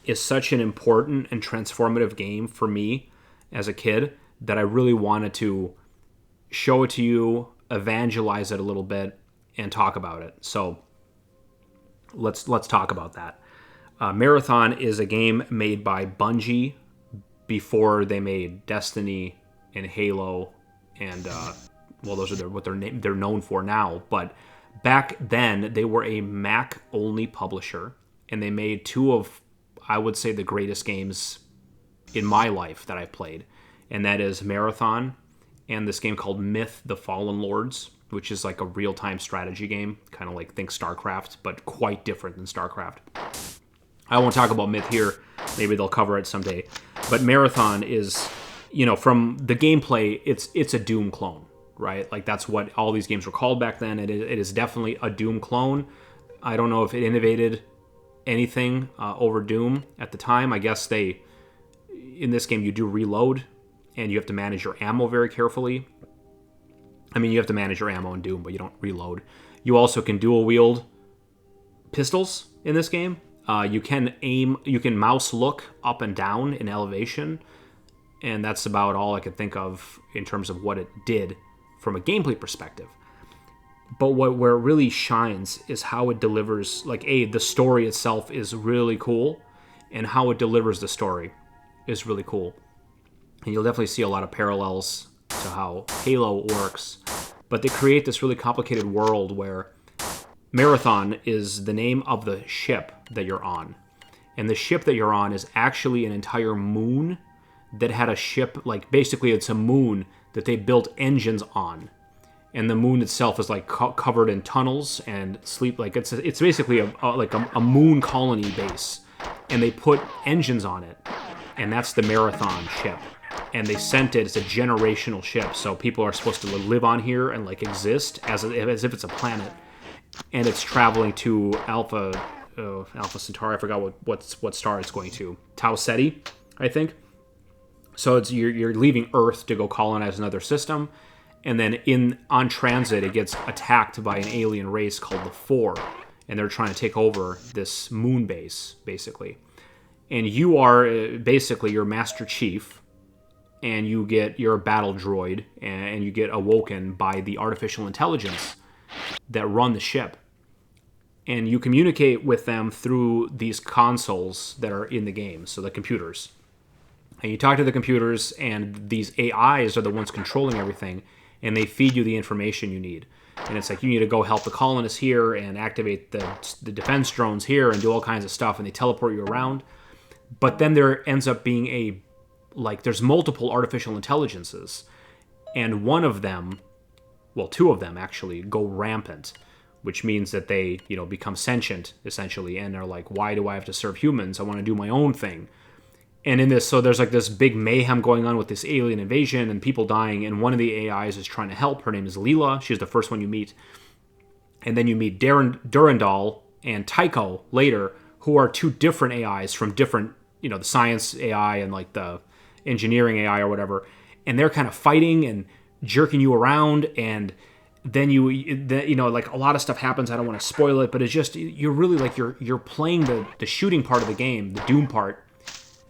is such an important and transformative game for me as a kid that I really wanted to show it to you, evangelize it a little bit, and talk about it. So let's talk about that. Marathon is a game made by Bungie before they made Destiny and Halo, and those are what they're known for now. But back then, they were a Mac-only publisher, and they made two of, I would say, the greatest games in my life that I've played, and that is Marathon and this game called Myth: The Fallen Lords, which is like a real-time strategy game, kind of like think StarCraft, but quite different than StarCraft. I won't talk about Myth here. Maybe they'll cover it someday. But Marathon is, from the gameplay, it's a Doom clone, right? Like that's what all these games were called back then. It is definitely a Doom clone. I don't know if it innovated anything over Doom at the time. I guess in this game you do reload, and you have to manage your ammo very carefully. I mean, you have to manage your ammo in Doom, but you don't reload. You also can dual wield pistols in this game. You can mouse look up and down in elevation, and that's about all I could think of in terms of what it did from a gameplay perspective. But where it really shines is how it delivers, the story itself is really cool, and how it delivers the story is really cool. And you'll definitely see a lot of parallels to how Halo works, but they create this really complicated world where Marathon is the name of the ship that you're on. And the ship that you're on is actually an entire moon that had a ship, basically it's a moon that they built engines on. And the moon itself is covered in tunnels and sleep. It's basically a moon colony base. And they put engines on it. And that's the Marathon ship. And they sent it, it's a generational ship. So people are supposed to live on here and exist as if it's a planet. And it's traveling to Alpha Centauri. I forgot what star it's going to. Tau Ceti, I think. So you're leaving Earth to go colonize another system, and then on transit it gets attacked by an alien race called the Four, and they're trying to take over this moon base basically. And you are basically your Master Chief, and you're a battle droid, and you get awoken by the artificial intelligence that run the ship. And you communicate with them through these consoles that are in the game, so the computers. And you talk to the computers, and these AIs are the ones controlling everything, and they feed you the information you need. And it's you need to go help the colonists here and activate the defense drones here and do all kinds of stuff, and they teleport you around. But then there ends up being there's multiple artificial intelligences, and one of them, two of them actually, go rampant, which means that they, become sentient, essentially, and are why do I have to serve humans? I want to do my own thing. And in this, so there's this big mayhem going on with this alien invasion and people dying, and one of the AIs is trying to help. Her name is Leela. She's the first one you meet. And then you meet Durandal and Tycho later, who are two different AIs from different, the science AI and the engineering AI or whatever. And they're kind of fighting and jerking you around, and then a lot of stuff happens. I don't want to spoil it, but it's just, you're really you're playing the shooting part of the game, the Doom part,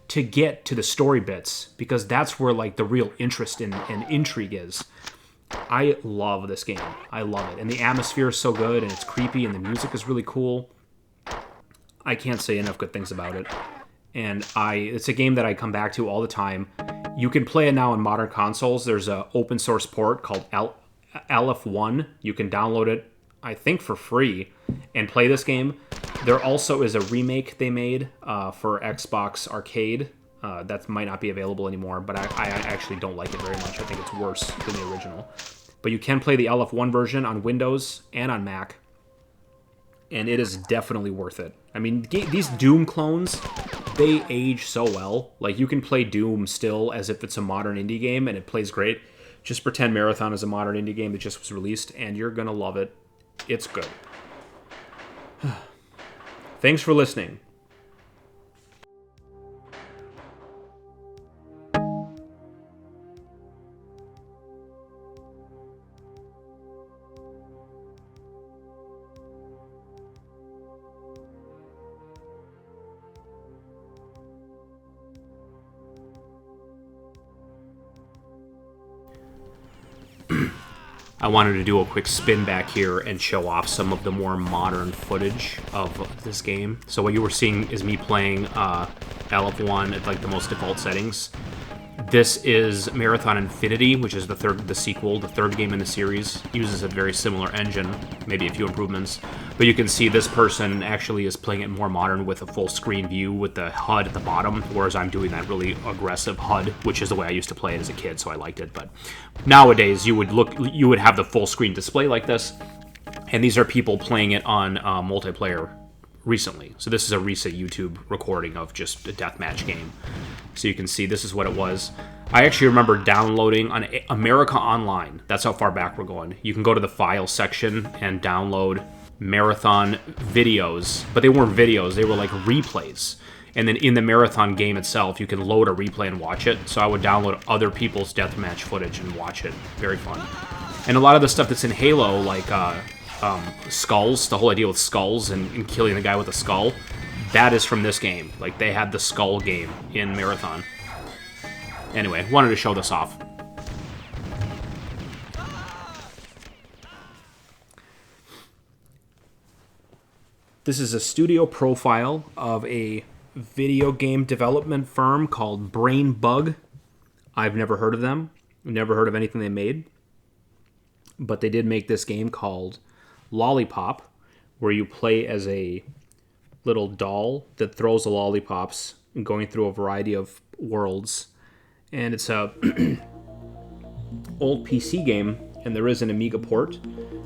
to get to the story bits, because that's where the real interest and intrigue is. I love this game. I love it. And the atmosphere is so good, and it's creepy, and the music is really cool. I can't say enough good things about it. And it's a game that I come back to all the time. You can play it now on modern consoles. There's an open source port called LF1. You can download it, I think, for free and play this game. There also is a remake they made for Xbox Arcade. That might not be available anymore, but I actually don't like it very much. I think it's worse than the original. But you can play the LF1 version on Windows and on Mac, and it is definitely worth it. I mean, these Doom clones, they age so well. You can play Doom still as if it's a modern indie game, and it plays great. Just pretend Marathon is a modern indie game that just was released, and you're going to love it. It's good. Thanks for listening. I wanted to do a quick spin back here and show off some of the more modern footage of this game. So what you were seeing is me playing LF1 at like the most default settings. This is Marathon Infinity, which is the third game in the series. Uses a very similar engine, maybe a few improvements. But you can see this person actually is playing it more modern with a full screen view with the HUD at the bottom, whereas I'm doing that really aggressive HUD, which is the way I used to play it as a kid, so I liked it. But nowadays, you would have the full screen display like this, and these are people playing it on multiplayer recently. So this is a recent YouTube recording of just a deathmatch game. So you can see this is what it was. I actually remember downloading on America Online. That's how far back we're going. You can go to the file section and download Marathon videos, but they weren't videos, they were like replays. And then in the Marathon game itself, you can load a replay and watch it. So I would download other people's deathmatch footage and watch it. Very fun. And a lot of the stuff that's in Halo, like skulls, the whole idea with skulls and killing the guy with a skull, that is from this game. Like, they had the skull game in Marathon. Anyway, wanted to show this off. This is a studio profile of a video game development firm called Brain Bug. I've never heard of them. Never heard of anything they made. But they did make this game called Lollipop, where you play as a little doll that throws the lollipops and going through a variety of worlds. And it's a old PC game, and there is an Amiga port.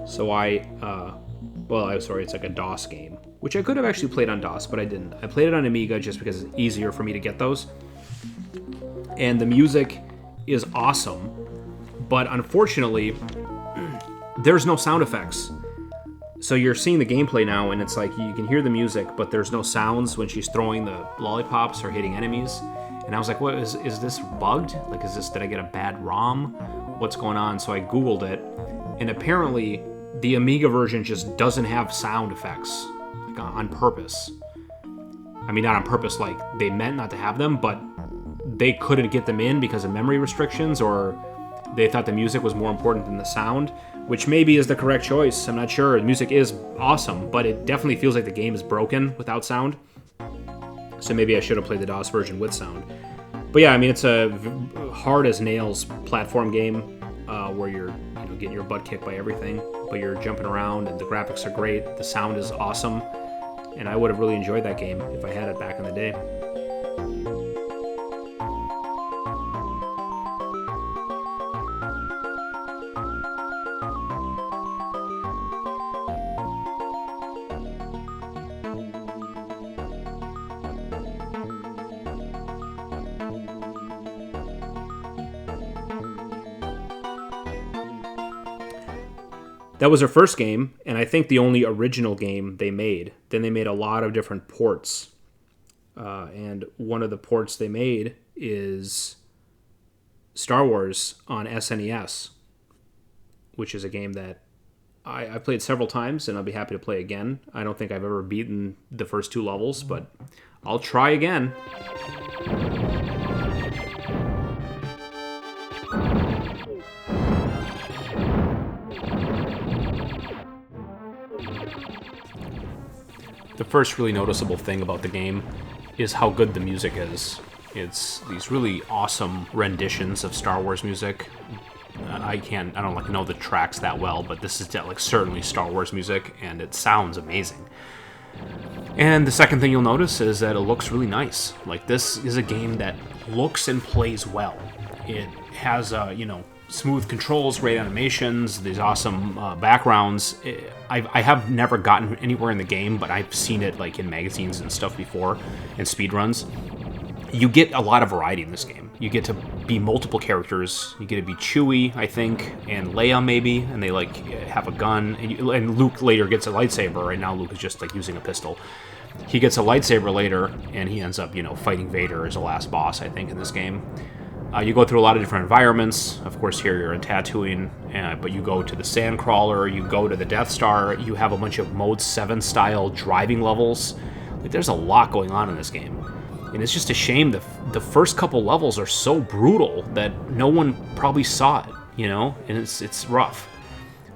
So it's like a DOS game, which I could have actually played on DOS, but I didn't. I played it on Amiga just because it's easier for me to get those. And the music is awesome, but unfortunately, there's no sound effects. So you're seeing the gameplay now, and it's like you can hear the music, but there's no sounds when she's throwing the lollipops or hitting enemies. And I was like, what is this bugged? Like, did I get a bad ROM? What's going on? So I Googled it, and apparently the Amiga version just doesn't have sound effects, like on purpose. I mean, not on purpose, like they meant not to have them, but they couldn't get them in because of memory restrictions, or they thought the music was more important than the sound, which maybe is the correct choice. I'm not sure. The music is awesome, but it definitely feels like the game is broken without sound. So maybe I should have played the DOS version with sound. But yeah, I mean, it's a hard as nails platform game where you're getting your butt kicked by everything, but you're jumping around, and the graphics are great. The sound is awesome, and I would have really enjoyed that game if I had it back in the day. That was their first game, and I think the only original game they made. Then they made a lot of different ports. And one of the ports they made is Star Wars on SNES, which is a game that I played several times, and I'll be happy to play again. I don't think I've ever beaten the first 2 levels, but I'll try again. The first really noticeable thing about the game is how good the music is. It's these really awesome renditions of Star Wars music. I don't like know the tracks that well, but this is like certainly Star Wars music, and it sounds amazing. And the second thing you'll notice is that it looks really nice. Like, this is a game that looks and plays well. It has smooth controls, great animations, these awesome backgrounds. I have never gotten anywhere in the game, but I've seen it like in magazines and stuff before, and speedruns. You get a lot of variety in this game. You get to be multiple characters. You get to be Chewie, I think, and Leia maybe, and they like have a gun. And Luke later gets a lightsaber. Right now, Luke is just like using a pistol. He gets a lightsaber later, and he ends up, fighting Vader as the last boss, I think, in this game. You go through a lot of different environments. Of course, here you're in Tatooine, but you go to the Sandcrawler, you go to the Death Star, you have a bunch of Mode 7-style driving levels. Like, there's a lot going on in this game. And it's just a shame the first couple levels are so brutal that no one probably saw it, and it's rough.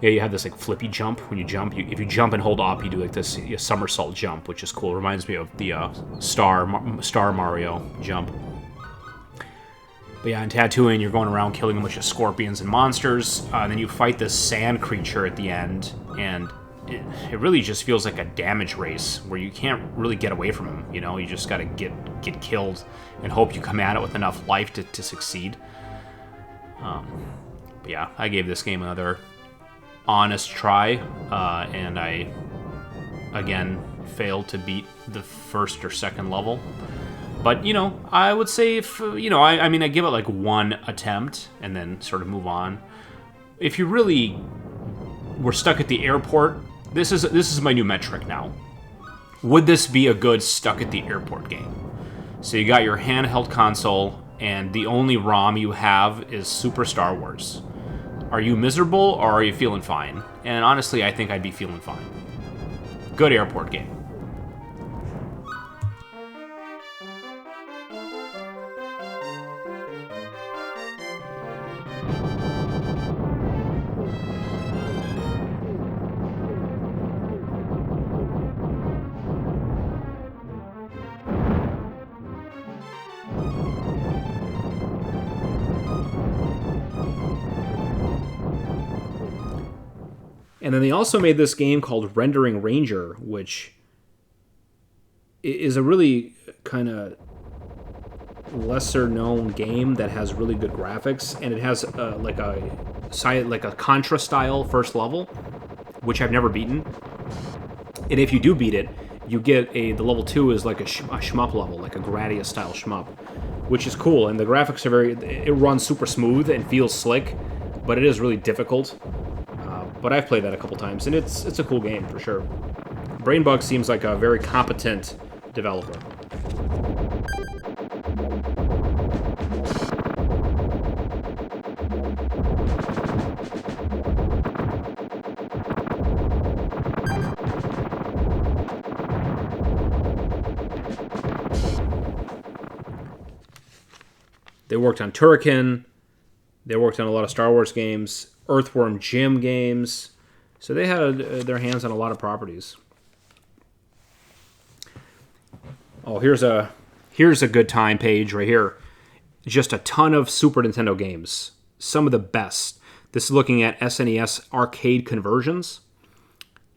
Yeah, you have this like flippy jump. When you jump, if you jump and hold up, you do like this somersault jump, which is cool. It reminds me of the Star Mario jump. But yeah, in Tatooine, you're going around killing a bunch of scorpions and monsters, and then you fight this sand creature at the end, and it really just feels like a damage race where you can't really get away from him. You know, you just gotta get killed and hope you come at it with enough life to succeed. But yeah, I gave this game another honest try, and I again failed to beat the first or second level. But, you know, I would say if, you know, I mean, I give it like one attempt and then sort of move on. If you really were stuck at the airport, this is my new metric now. Would this be a good stuck at the airport game? So you got your handheld console, and the only ROM you have is Super Star Wars. Are you miserable, or are you feeling fine? And honestly, I think I'd be feeling fine. Good airport game. And then they also made this game called Rendering Ranger, which is a really kind of lesser-known game that has really good graphics, and it has like a Contra style first level, which I've never beaten. And if you do beat it, you get the level 2 is like a shmup level, like a Gradius style shmup, which is cool. And the graphics are it runs super smooth and feels slick, but it is really difficult. But I've played that a couple times, and it's a cool game for sure. Brainbug seems like a very competent developer. They worked on Turrican. They worked on a lot of Star Wars games. Earthworm Jim games. So they had their hands on a lot of properties. Oh, here's a good time page right here. Just a ton of Super Nintendo games. Some of the best. This is looking at SNES arcade conversions.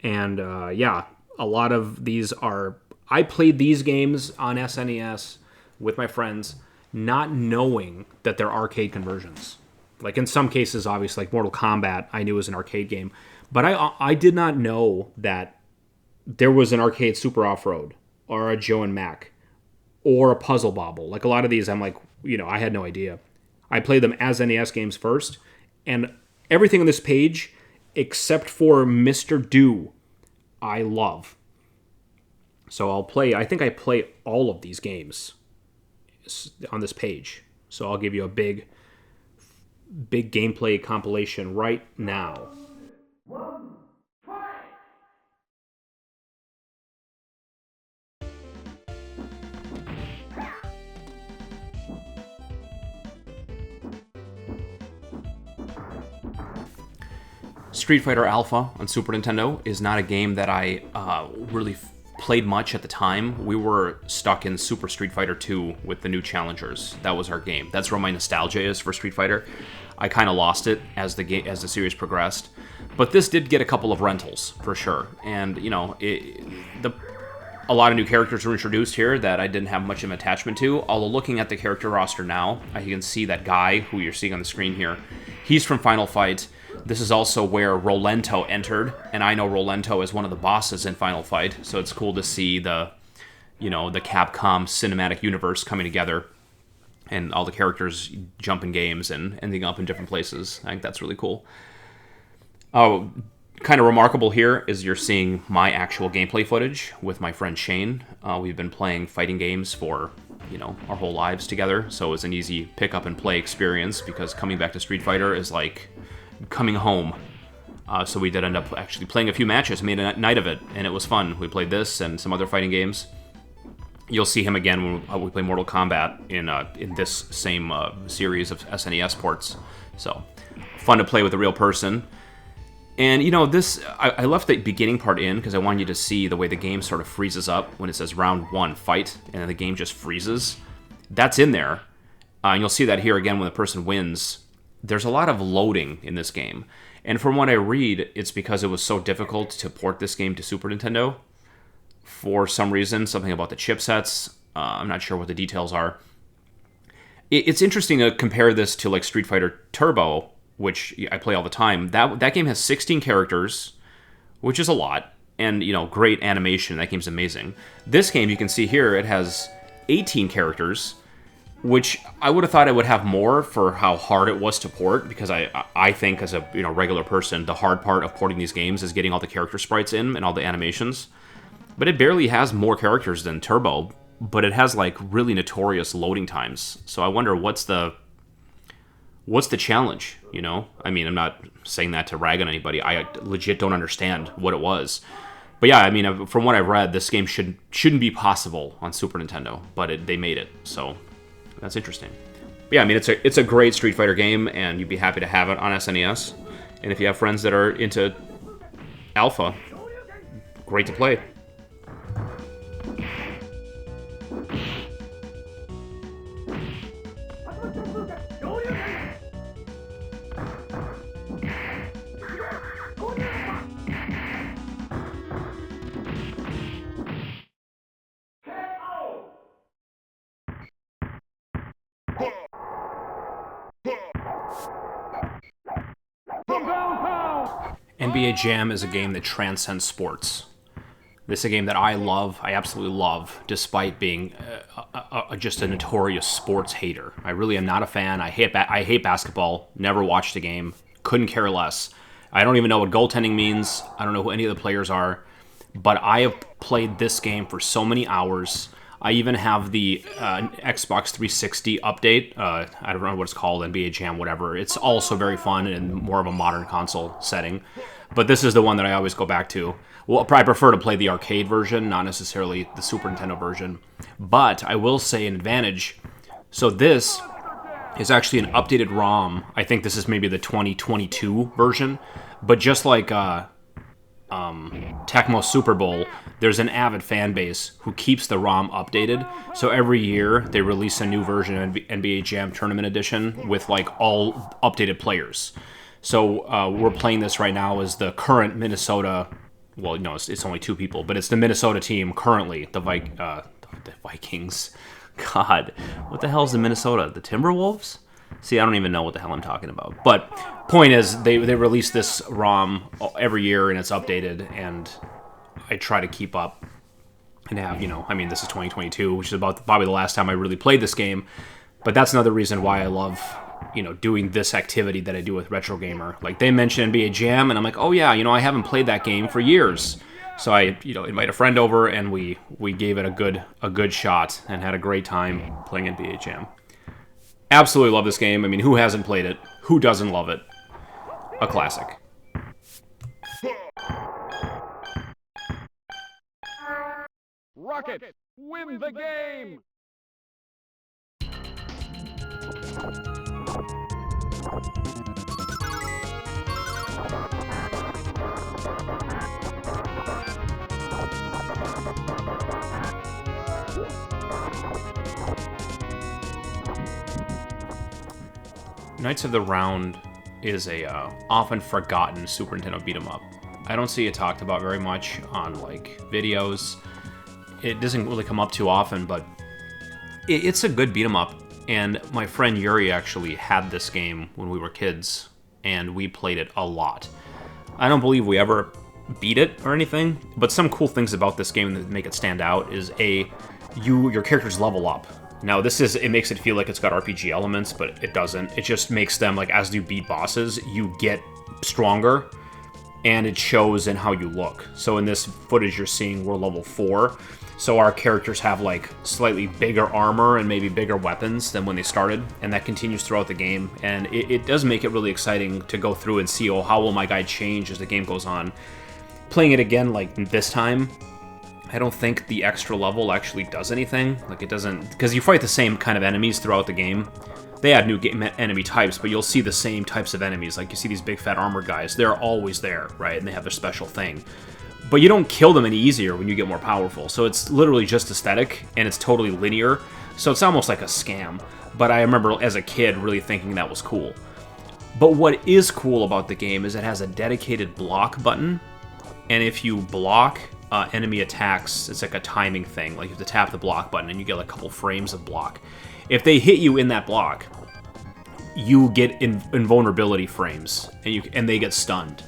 And yeah, a lot of these are... I played these games on SNES with my friends, not knowing that they're arcade conversions. Like in some cases, obviously, like Mortal Kombat, I knew was an arcade game. But I did not know that there was an arcade Super Off-Road, or a Joe and Mac, or a Puzzle Bobble. Like a lot of these, I'm like, you know, I had no idea. I played them as NES games first, and everything on this page, except for Mr. Do, I love. So I think I play all of these games on this page. So I'll give you a big gameplay compilation right now. Street Fighter Alpha on Super Nintendo is not a game that I really played much at the time. We were stuck in Super Street Fighter 2 with the new challengers. That was our game. That's where my nostalgia is for Street Fighter. I kind of lost it as the series progressed, but this did get a couple of rentals for sure. And you know, a lot of new characters were introduced here that I didn't have much of an attachment to. Although looking at the character roster now, you can see that guy who you're seeing on the screen here. He's from Final Fight. This is also where Rolento entered, and I know Rolento is one of the bosses in Final Fight, so it's cool to see the Capcom cinematic universe coming together, and all the characters jumping games and ending up in different places. I think that's really cool. Oh, kind of remarkable here is you're seeing my actual gameplay footage with my friend Shane. We've been playing fighting games for, our whole lives together, so it was an easy pick up and play experience, because coming back to Street Fighter is like coming home. So we did end up actually playing a few matches, made a night of it, and it was fun. We played this and some other fighting games. You'll see him again when we play Mortal Kombat in this same series of SNES ports. So fun to play with a real person. And, you know, this, I left the beginning part in because I wanted you to see the way the game sort of freezes up when it says round 1, fight, and then the game just freezes. That's in there. And you'll see that here again when the person wins. There's a lot of loading in this game. And from what I read, it's because it was so difficult to port this game to Super Nintendo. For some reason, something about the chipsets. I'm not sure what the details are. It's interesting to compare this to like Street Fighter Turbo, which I play all the time. That game has 16 characters, which is a lot, and, you know, great animation. That game's amazing. This game, you can see here, it has 18 characters, which I would have thought it would have more for how hard it was to port, because I think as a regular person, the hard part of porting these games is getting all the character sprites in and all the animations. But it barely has more characters than Turbo, but it has like really notorious loading times. So I wonder what's the challenge, you know? I mean, I'm not saying that to rag on anybody. I legit don't understand what it was. But yeah, I mean, from what I've read, this game shouldn't be possible on Super Nintendo, but they made it, so that's interesting. But yeah, I mean, it's a great Street Fighter game, and you'd be happy to have it on SNES. And if you have friends that are into Alpha, great to play. NBA Jam is a game that transcends sports. This is a game that I love, I absolutely love, despite being just a notorious sports hater. I really am not a fan. I hate basketball, never watched a game, couldn't care less. I don't even know what goaltending means. I don't know who any of the players are. But I have played this game for so many hours. I even have the Xbox 360 update. I don't know what it's called, NBA Jam, whatever. It's also very fun and more of a modern console setting. But this is the one that I always go back to. Well, I prefer to play the arcade version, not necessarily the Super Nintendo version. But I will say an advantage. So this is actually an updated ROM. I think this is maybe the 2022 version. But just like Tecmo Super Bowl, there's an avid fan base who keeps the ROM updated. So every year they release a new version of NBA Jam Tournament Edition with like all updated players. So we're playing this right now as the current Minnesota. Well, no, it's only 2 people, but it's the Minnesota team currently. The Vikings. God, what the hell is the Minnesota? The Timberwolves? See, I don't even know what the hell I'm talking about. But point is, they release this ROM every year, and it's updated, and I try to keep up and have, I mean, this is 2022, which is about probably the last time I really played this game. But that's another reason why I love, doing this activity that I do with RetroGamer. Like, they mentioned NBA Jam, and I'm like, oh yeah, I haven't played that game for years. So I, invite a friend over, and we gave it a good shot and had a great time playing NBA Jam. Absolutely love this game. I mean, who hasn't played it? Who doesn't love it? A classic. Rocket, win the game! Knights of the Round is a often forgotten Super Nintendo beat 'em up. I don't see it talked about very much on like videos. It doesn't really come up too often, but it's a good beat 'em up. And my friend Yuri actually had this game when we were kids, and we played it a lot. I don't believe we ever beat it or anything, but some cool things about this game that make it stand out is your characters level up. Now, it makes it feel like it's got RPG elements, but it doesn't. It just makes them, like, as you beat bosses, you get stronger, and it shows in how you look. So in this footage you're seeing, we're level 4, so our characters have, like, slightly bigger armor and maybe bigger weapons than when they started, and that continues throughout the game, and it does make it really exciting to go through and see, how will my guy change as the game goes on. Playing it again, like, this time, I don't think the extra level actually does anything. Like, it doesn't... Because you fight the same kind of enemies throughout the game. They add new enemy types, but you'll see the same types of enemies. Like, you see these big fat armored guys. They're always there, right? And they have their special thing. But you don't kill them any easier when you get more powerful. So it's literally just aesthetic, and it's totally linear. So it's almost like a scam. But I remember as a kid really thinking that was cool. But what is cool about the game is it has a dedicated block button. And if you block enemy attacks, it's like a timing thing. Like, you have to tap the block button and you get like a couple frames of block. If they hit you in that block, you get invulnerability frames, and they get stunned.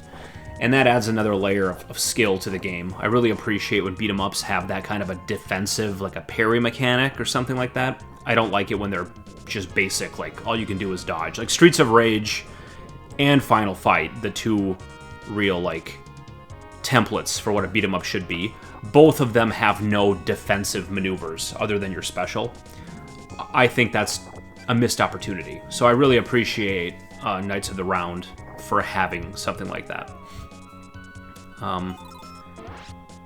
And that adds another layer of skill to the game. I really appreciate when beat-em-ups have that kind of a defensive, like a parry mechanic or something like that. I don't like it when they're just basic, like all you can do is dodge. Like Streets of Rage and Final Fight, the two real, like, templates for what a beat-em-up should be. Both of them have no defensive maneuvers other than your special. I think that's a missed opportunity. So I really appreciate Knights of the Round for having something like that.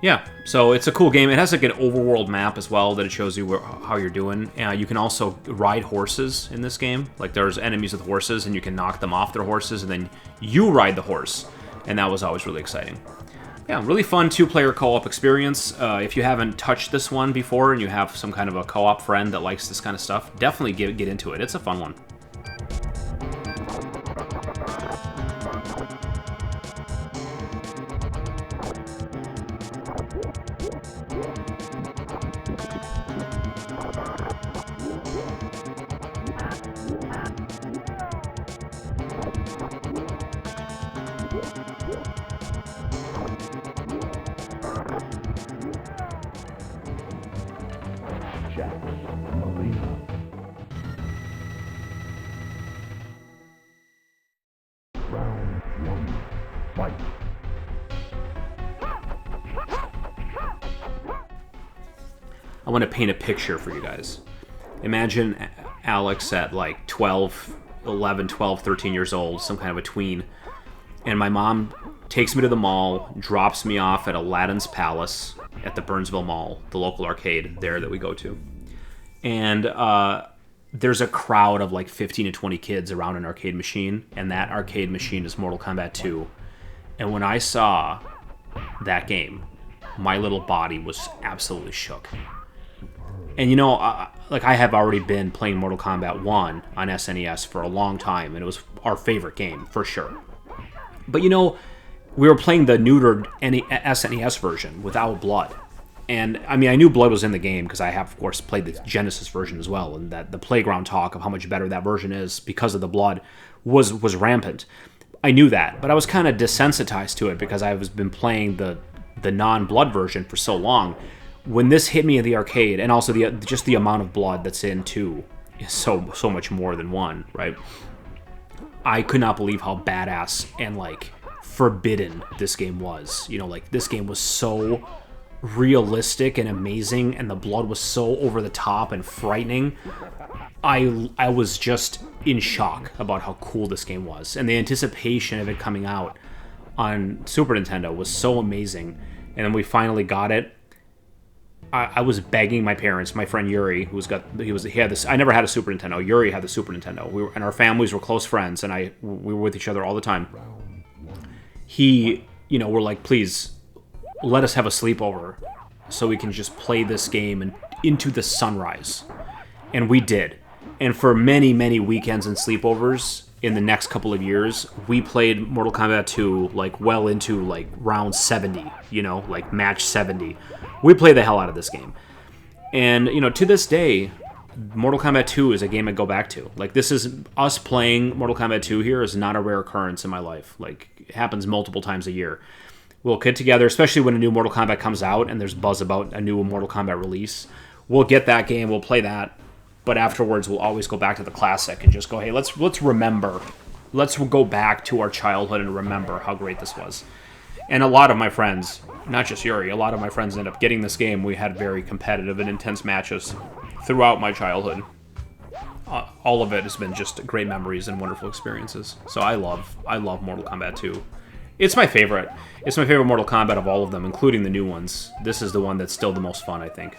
Yeah, so it's a cool game. It has like an overworld map as well that it shows you how you're doing. You can also ride horses in this game. Like, there's enemies with horses, and you can knock them off their horses, and then you ride the horse. And that was always really exciting. Yeah, really fun two-player co-op experience. If you haven't touched this one before and you have some kind of a co-op friend that likes this kind of stuff, definitely get into it. It's a fun one. I want to paint a picture for you guys. Imagine Alex at like 11, 12, 13 years old, some kind of a tween, and my mom takes me to the mall, drops me off at Aladdin's Palace at the Burnsville Mall, the local arcade there that we go to. And there's a crowd of like 15 to 20 kids around an arcade machine, and that arcade machine is Mortal Kombat 2. And when I saw that game, my little body was absolutely shook. And you know, like, I have already been playing Mortal Kombat 1 on SNES for a long time, and it was our favorite game, for sure. But you know, we were playing the neutered SNES version without blood. And, I mean, I knew blood was in the game because I have, of course, played the Genesis version as well, and that the playground talk of how much better that version is because of the blood was rampant. I knew that, but I was kind of desensitized to it because I've been playing the non-blood version for so long. When this hit me in the arcade, and also just the amount of blood that's in 2 is so much more than 1, right? I could not believe how badass and, like, forbidden this game was. You know, like, this game was so realistic and amazing, and the blood was so over the top and frightening. I was just in shock about how cool this game was, and the anticipation of it coming out on Super Nintendo was so amazing. And then we finally got it. I was begging my parents, my friend Yuri, he had this. I never had a Super Nintendo. Yuri had the Super Nintendo. And our families were close friends, and we were with each other all the time. We're like, please, let us have a sleepover so we can just play this game and into the sunrise. And we did. And for many, many weekends and sleepovers in the next couple of years, we played Mortal Kombat 2 like well into like round 70, you know, like match 70. We play the hell out of this game. And, you know, to this day, Mortal Kombat 2 is a game I go back to. Like, this is us playing Mortal Kombat 2 here is not a rare occurrence in my life. Like, it happens multiple times a year. We'll get together, especially when a new Mortal Kombat comes out and there's buzz about a new Mortal Kombat release. We'll get that game, we'll play that, but afterwards we'll always go back to the classic and just go, hey, let's remember. Let's go back to our childhood and remember how great this was. And a lot of my friends, not just Yuri, a lot of my friends ended up getting this game. We had very competitive and intense matches throughout my childhood. All of it has been just great memories and wonderful experiences. So I love Mortal Kombat 2. It's my favorite. It's my favorite Mortal Kombat of all of them, including the new ones. This is the one that's still the most fun, I think.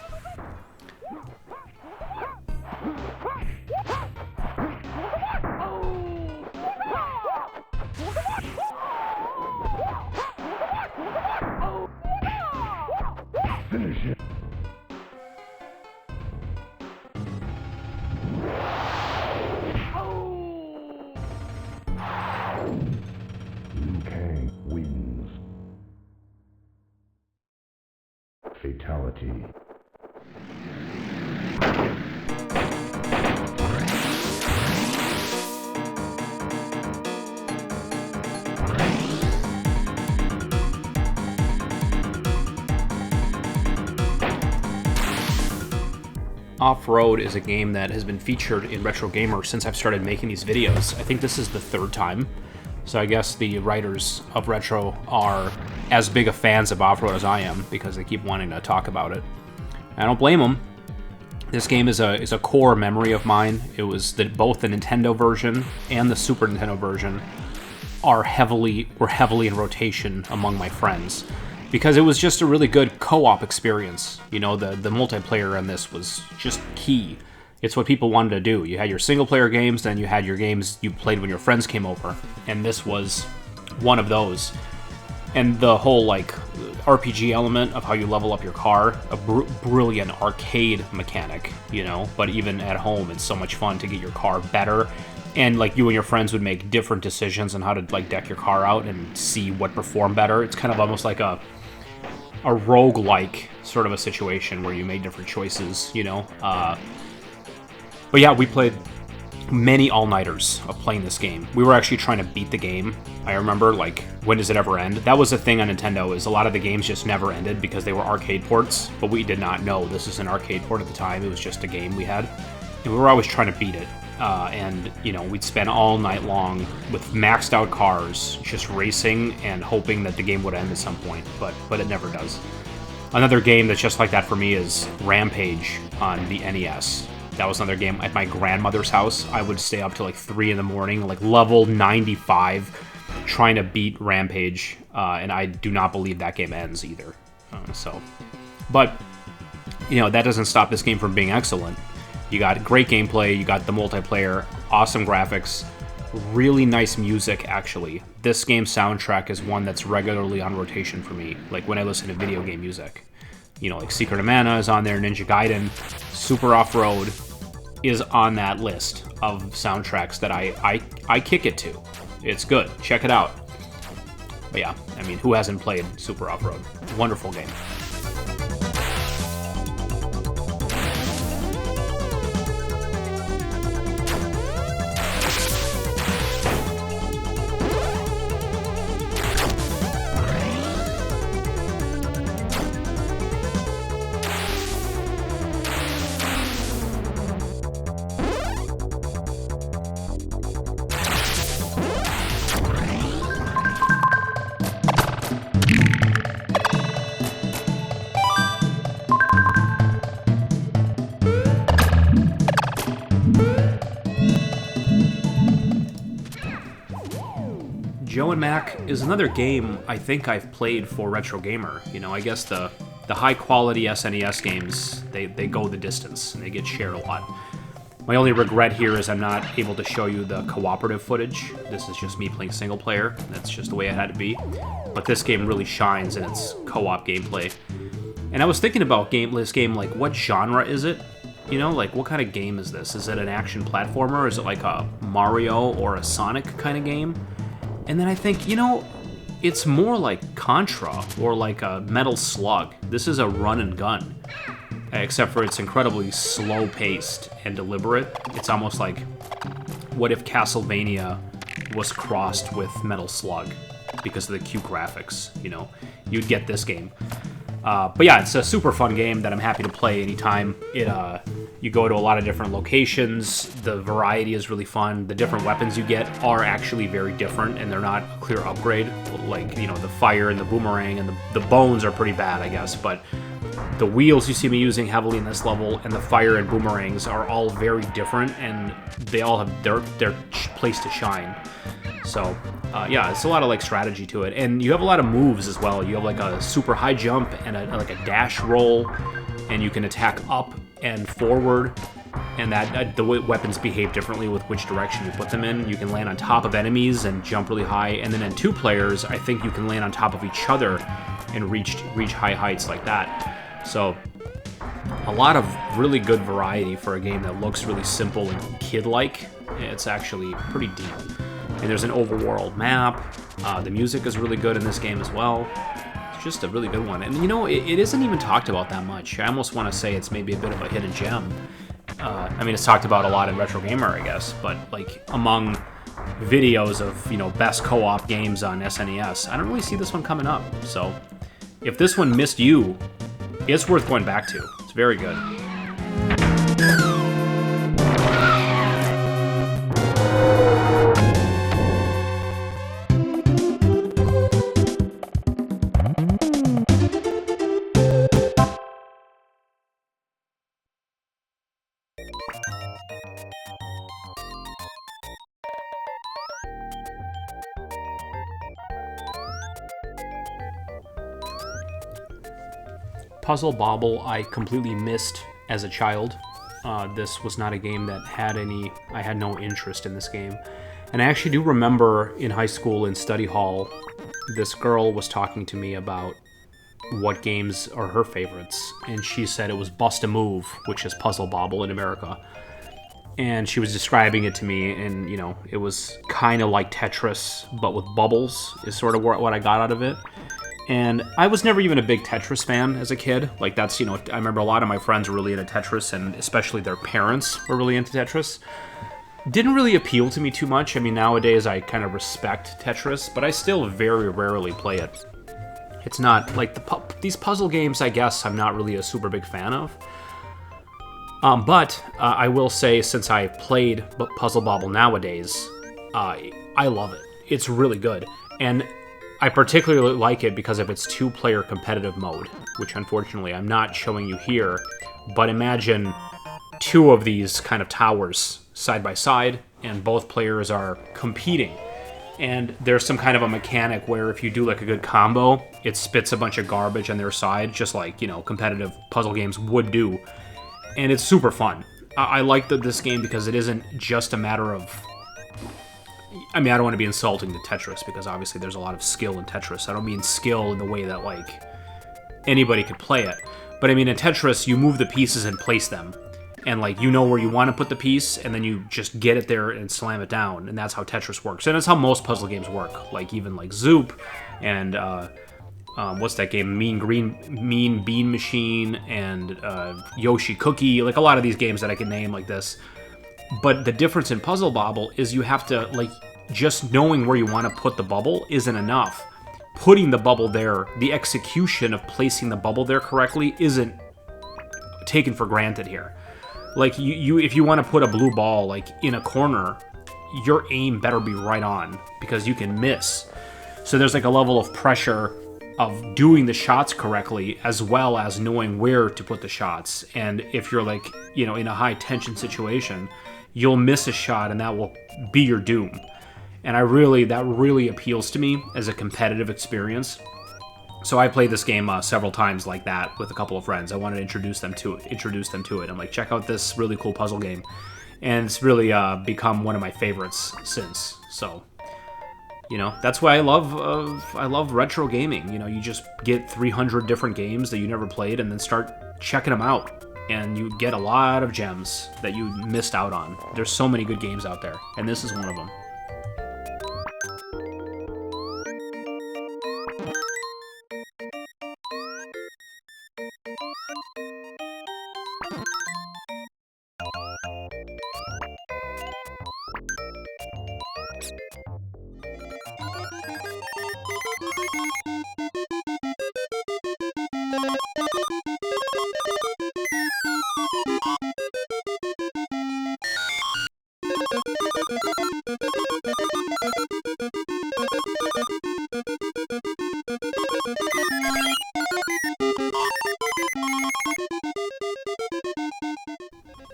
Fatality. Off-Road is a game that has been featured in RetroGamer since I've started making these videos. I think this is the third time. So I guess the writers of Retro are as big of fans of Off-Road as I am because they keep wanting to talk about it. I don't blame them. This game is a core memory of mine. It was both the Nintendo version and the Super Nintendo version were heavily in rotation among my friends because it was just a really good co-op experience. You know, the multiplayer in this was just key. It's what people wanted to do. You had your single-player games, then you had your games you played when your friends came over, and this was one of those. And the whole, like, RPG element of how you level up your car, a brilliant arcade mechanic, you know? But even at home, it's so much fun to get your car better. And, like, you and your friends would make different decisions on how to, like, deck your car out and see what performed better. It's kind of almost like a roguelike sort of a situation where you made different choices, you know? But yeah, we played many all-nighters of playing this game. We were actually trying to beat the game. I remember, like, when does it ever end? That was the thing on Nintendo, is a lot of the games just never ended because they were arcade ports, but we did not know this was an arcade port at the time. It was just a game we had. And we were always trying to beat it. And, you know, we'd spend all night long with maxed out cars, just racing and hoping that the game would end at some point, but it never does. Another game that's just like that for me is Rampage on the NES. That was another game at my grandmother's house. I would stay up till like 3 in the morning, like level 95, trying to beat Rampage, and I do not believe that game ends either. But, you know, that doesn't stop this game from being excellent. You got great gameplay, you got the multiplayer, awesome graphics, really nice music, actually. This game's soundtrack is one that's regularly on rotation for me, like when I listen to video game music. You know, like Secret of Mana is on there, Ninja Gaiden, Super Off-Road is on that list of soundtracks that I kick it to. It's good. Check it out. But yeah, I mean, who hasn't played Super Off-Road? Wonderful game. Joe and Mac is another game I think I've played for RetroGamer. You know, I guess the high-quality SNES games, they go the distance, and they get shared a lot. My only regret here is I'm not able to show you the cooperative footage. This is just me playing single player. That's just the way it had to be. But this game really shines in its co-op gameplay. And I was thinking about this game, like, what genre is it? You know, like, what kind of game is this? Is it an action platformer? Is it like a Mario or a Sonic kind of game? And then I think, you know, it's more like Contra or like a Metal Slug. This is a run and gun, except for it's incredibly slow-paced and deliberate. It's almost like, what if Castlevania was crossed with Metal Slug because of the cute graphics, you know? You'd get this game. But yeah, it's a super fun game that I'm happy to play anytime. You go to a lot of different locations. The variety is really fun. The different weapons you get are actually very different, and they're not a clear upgrade. Like, you know, the fire and the boomerang and the bones are pretty bad, I guess. But the wheels you see me using heavily in this level and the fire and boomerangs are all very different, and they all have their place to shine. So, yeah, it's a lot of like strategy to it, and you have a lot of moves as well. You have like a super high jump and like a dash roll, and you can attack up and forward, and that the weapons behave differently with which direction you put them in. You can land on top of enemies and jump really high, and then in 2 players, I think you can land on top of each other and reach high heights like that. So, a lot of really good variety for a game that looks really simple and kid-like. It's actually pretty deep. And there's an overworld map. The music is really good in this game as well. It's just a really good one. And you know, it isn't even talked about that much. I almost want to say it's maybe a bit of a hidden gem. I mean, it's talked about a lot in RetroGamer, I guess, but like among videos of, you know, best co-op games on SNES, I don't really see this one coming up. So if this one missed you, it's worth going back to. It's very good. Puzzle Bobble I completely missed as a child. This was not a game that I had no interest in this game. And I actually do remember in high school in study hall, this girl was talking to me about what games are her favorites. And she said it was Bust a Move, which is Puzzle Bobble in America. And she was describing it to me, and, you know, it was kind of like Tetris, but with bubbles, is sort of what I got out of it. And I was never even a big Tetris fan as a kid. Like, that's, you know, I remember a lot of my friends were really into Tetris, and especially their parents were really into Tetris. Didn't really appeal to me too much. I mean, nowadays I kind of respect Tetris, but I still very rarely play it. It's not, like, these puzzle games, I guess, I'm not really a super big fan of. But I will say, since I played Puzzle Bobble nowadays, I love it. It's really good. And I particularly like it because of its 2-player competitive mode, which unfortunately I'm not showing you here, but imagine 2 of these kind of towers side by side, and both players are competing. And there's some kind of a mechanic where if you do like a good combo, it spits a bunch of garbage on their side, just like, you know, competitive puzzle games would do. And it's super fun. I like this game because it isn't just a matter of... I mean, I don't want to be insulting to Tetris, because obviously there's a lot of skill in Tetris. I don't mean skill in the way that, like, anybody could play it. But I mean, in Tetris, you move the pieces and place them. And, like, you know where you want to put the piece, and then you just get it there and slam it down. And that's how Tetris works. And that's how most puzzle games work. Like, even, like, Zoop and, what's that game? Mean Bean Machine and Yoshi Cookie. Like, a lot of these games that I can name like this. But the difference in Puzzle Bobble is you have to, like, just knowing where you want to put the bubble isn't enough. Putting the bubble there, the execution of placing the bubble there correctly isn't taken for granted here. Like, if you want to put a blue ball, like, in a corner, your aim better be right on, because you can miss. So there's, like, a level of pressure of doing the shots correctly, as well as knowing where to put the shots. And if you're, like, you know, in a high tension situation, you'll miss a shot and that will be your doom. And that really appeals to me as a competitive experience. So I played this game several times like that with a couple of friends. I wanted to introduce them to it. I'm like, check out this really cool puzzle game. And it's really become one of my favorites since. So, you know, that's why I love retro gaming. You know, you just get 300 different games that you never played and then start checking them out. And you get a lot of gems that you missed out on. There's so many good games out there, and this is one of them.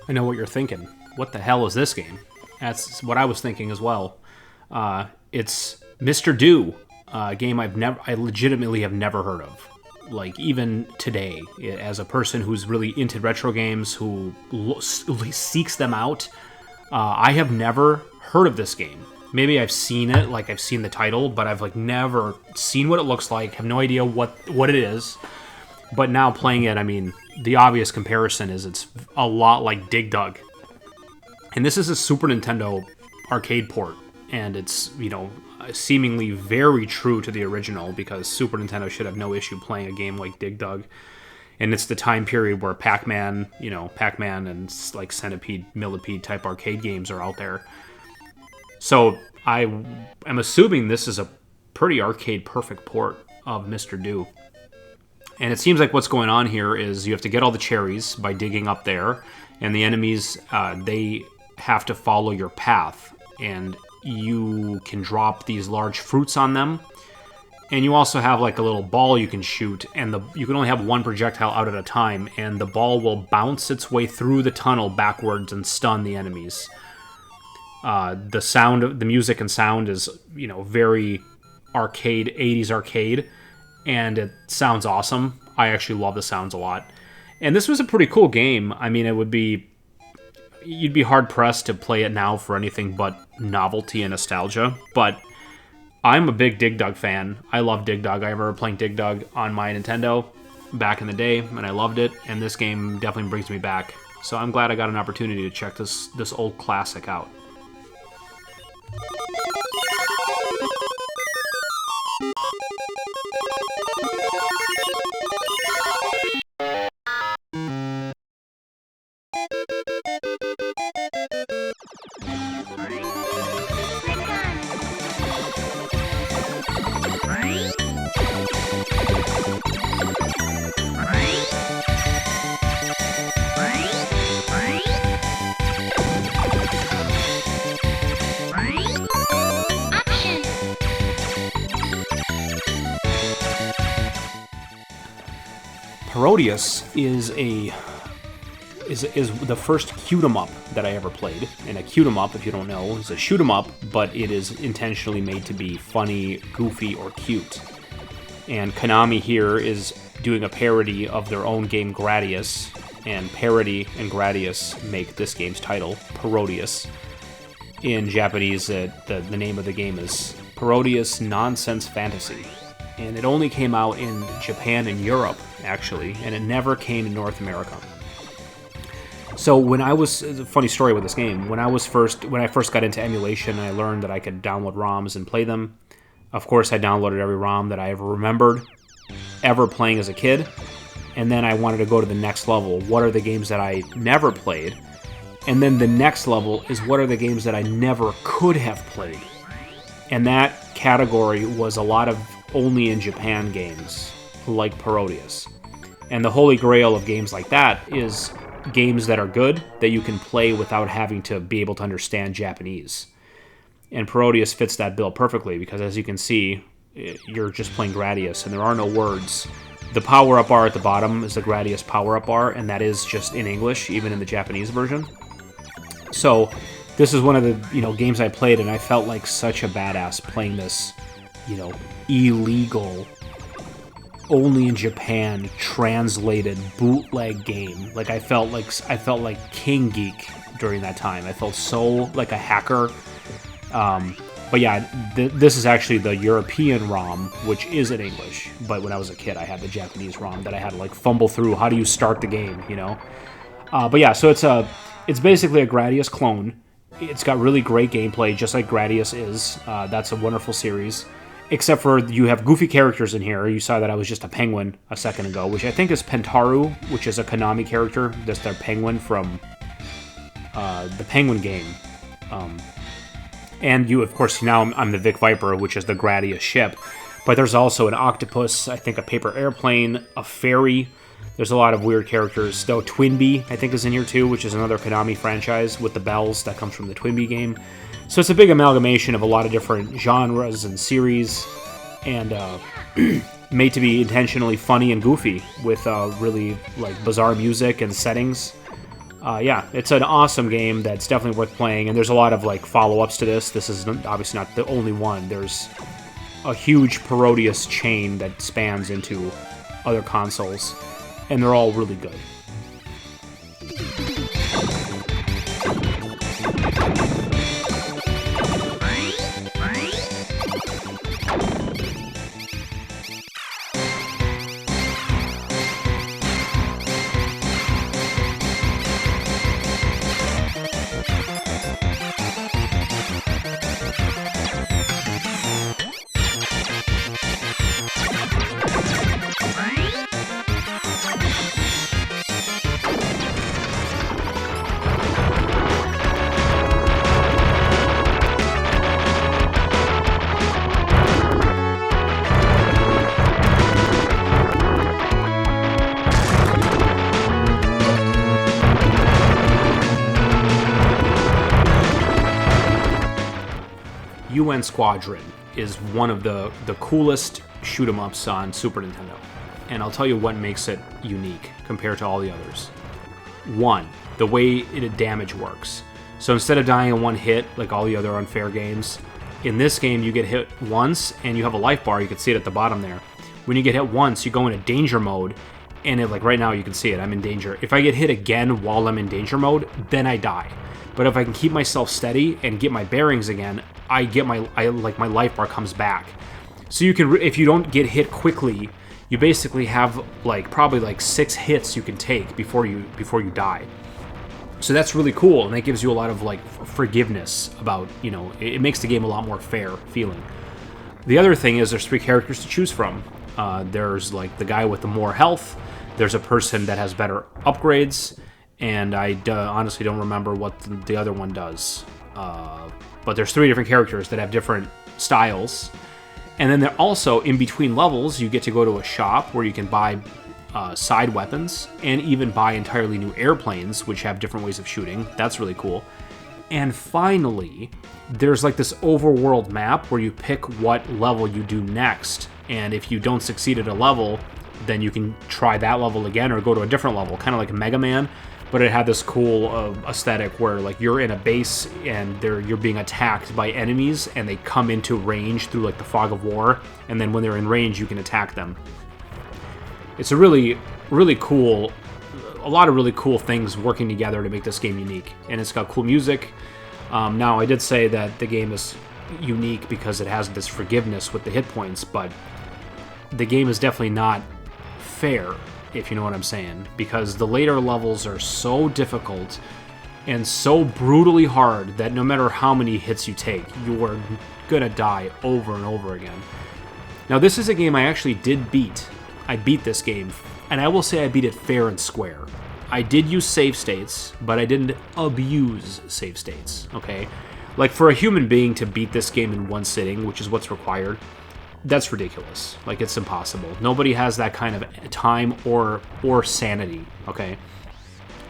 I know what you're thinking. What the hell is this game? That's what I was thinking as well. It's Mr. Do, a game I legitimately have never heard of. Like, even today, as a person who's really into retro games, who seeks them out, I have never heard of this game. Maybe I've seen it, like I've seen the title, but I've like never seen what it looks like, have no idea what it is. But now playing it, I mean, the obvious comparison is it's a lot like Dig Dug. And this is a Super Nintendo arcade port, and it's, you know, seemingly very true to the original, because Super Nintendo should have no issue playing a game like Dig Dug. And it's the time period where Pac-Man, you know, Pac-Man and like Centipede, Millipede type arcade games are out there. So I am assuming this is a pretty arcade-perfect port of Mr. Do. And it seems like what's going on here is you have to get all the cherries by digging up there, and the enemies, they have to follow your path, and you can drop these large fruits on them. And you also have like a little ball you can shoot, and you can only have one projectile out at a time, and the ball will bounce its way through the tunnel backwards and stun the enemies. The sound, the music and sound is, you know, very arcade, 80s arcade, and it sounds awesome. I actually love the sounds a lot. And this was a pretty cool game. I mean, you'd be hard-pressed to play it now for anything but novelty and nostalgia, but I'm a big Dig Dug fan. I love Dig Dug. I remember playing Dig Dug on my Nintendo back in the day, and I loved it, and this game definitely brings me back. So I'm glad I got an opportunity to check this old classic out. Parodius is the first shoot-'em-up that I ever played. And a shoot-'em-up, if you don't know, is a shoot-'em-up, but it is intentionally made to be funny, goofy, or cute. And Konami here is doing a parody of their own game Gradius, and parody and Gradius make this game's title, Parodius. In Japanese, the name of the game is Parodius Nonsense Fantasy. And it only came out in Japan and Europe, actually, and it never came to North America. So it's a funny story with this game. When I first got into emulation, I learned that I could download ROMs and play them. Of course, I downloaded every ROM that I ever remembered ever playing as a kid. And then I wanted to go to the next level. What are the games that I never played? And then the next level is what are the games that I never could have played? And that category was a lot of only in Japan games, like Parodius. And the holy grail of games like that is games that are good, that you can play without having to be able to understand Japanese. And Parodius fits that bill perfectly, because as you can see, you're just playing Gradius, and there are no words. The power-up bar at the bottom is the Gradius power-up bar, and that is just in English, even in the Japanese version. So this is one of the games I played, and I felt like such a badass playing this illegal, only in Japan translated bootleg game. Like I felt like King Geek during that time. I felt so like a hacker. But yeah, this is actually the European ROM, which is in English. But when I was a kid, I had the Japanese ROM that I had to like fumble through. How do you start the game? But yeah, so it's basically a Gradius clone. It's got really great gameplay, just like Gradius is. That's a wonderful series. Except for you have goofy characters in here. You saw that I was just a penguin a second ago, which I think is Pentaru, which is a Konami character. That's their penguin from the Penguin game. And you, of course, now I'm the Vic Viper, which is the Gradius ship. But there's also an octopus, I think a paper airplane, a fairy. There's a lot of weird characters. Though Twinbee, I think, is in here too, which is another Konami franchise with the bells that comes from the Twinbee game. So it's a big amalgamation of a lot of different genres and series, and made to be intentionally funny and goofy with really like bizarre music and settings. Yeah, it's an awesome game that's definitely worth playing, and there's a lot of like follow-ups to this. This is obviously not the only one. There's a huge Parodius chain that spans into other consoles, and they're all really good. UN Squadron is one of the coolest shoot 'em ups on Super Nintendo, and I'll tell you what makes it unique compared to all the others. One, the way damage works. So instead of dying in one hit like all the other unfair games, in this game you get hit once and you have a life bar. You can see it at the bottom there. When you get hit once, you go into danger mode, and like right now you can see it, I'm in danger. If I get hit again while I'm in danger mode, then I die. But if I can keep myself steady and get my bearings again, my life bar comes back. So you can, if you don't get hit quickly, you basically have probably 6 hits you can take before you die. So that's really cool, and that gives you a lot of forgiveness about, it makes the game a lot more fair feeling. The other thing is there's 3 characters to choose from. There's the guy with the more health. There's a person that has better upgrades. And I honestly don't remember what the other one does. But there's 3 different characters that have different styles. And then they're also, in between levels, you get to go to a shop where you can buy side weapons and even buy entirely new airplanes, which have different ways of shooting. That's really cool. And finally, there's this overworld map where you pick what level you do next. And if you don't succeed at a level, then you can try that level again or go to a different level, kind of like Mega Man. But it had this cool aesthetic where you're in a base and you're being attacked by enemies, and they come into range through the fog of war, and then when they're in range you can attack them. It's a really, really cool, a lot of really cool things working together to make this game unique, and it's got cool music. Now I did say that the game is unique because it has this forgiveness with the hit points, but the game is definitely not fair, if you know what I'm saying, because the later levels are so difficult and so brutally hard that no matter how many hits you take, you are gonna die over and over again. Now this is a game I actually did beat. I beat this game, and I will say I beat it fair and square. I did use save states, but I didn't abuse save states, okay? For a human being to beat this game in one sitting, which is what's required, that's ridiculous. It's impossible. Nobody has that kind of time or sanity, okay?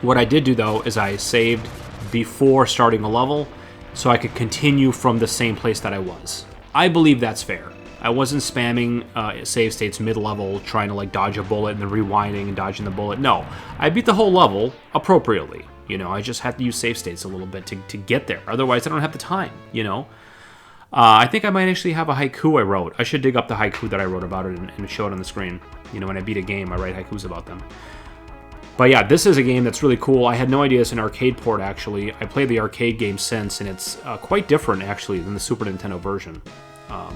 What I did do, though, is I saved before starting a level so I could continue from the same place that I was. I believe that's fair. I wasn't spamming save states mid-level, trying to dodge a bullet and then rewinding and dodging the bullet. No, I beat the whole level appropriately. I just had to use save states a little bit to get there. Otherwise, I don't have the time, I think I might actually have a haiku I wrote. I should dig up the haiku that I wrote about it and show it on the screen. When I beat a game, I write haikus about them. But yeah, this is a game that's really cool. I had no idea it's an arcade port, actually. I played the arcade game since, and it's quite different, actually, than the Super Nintendo version.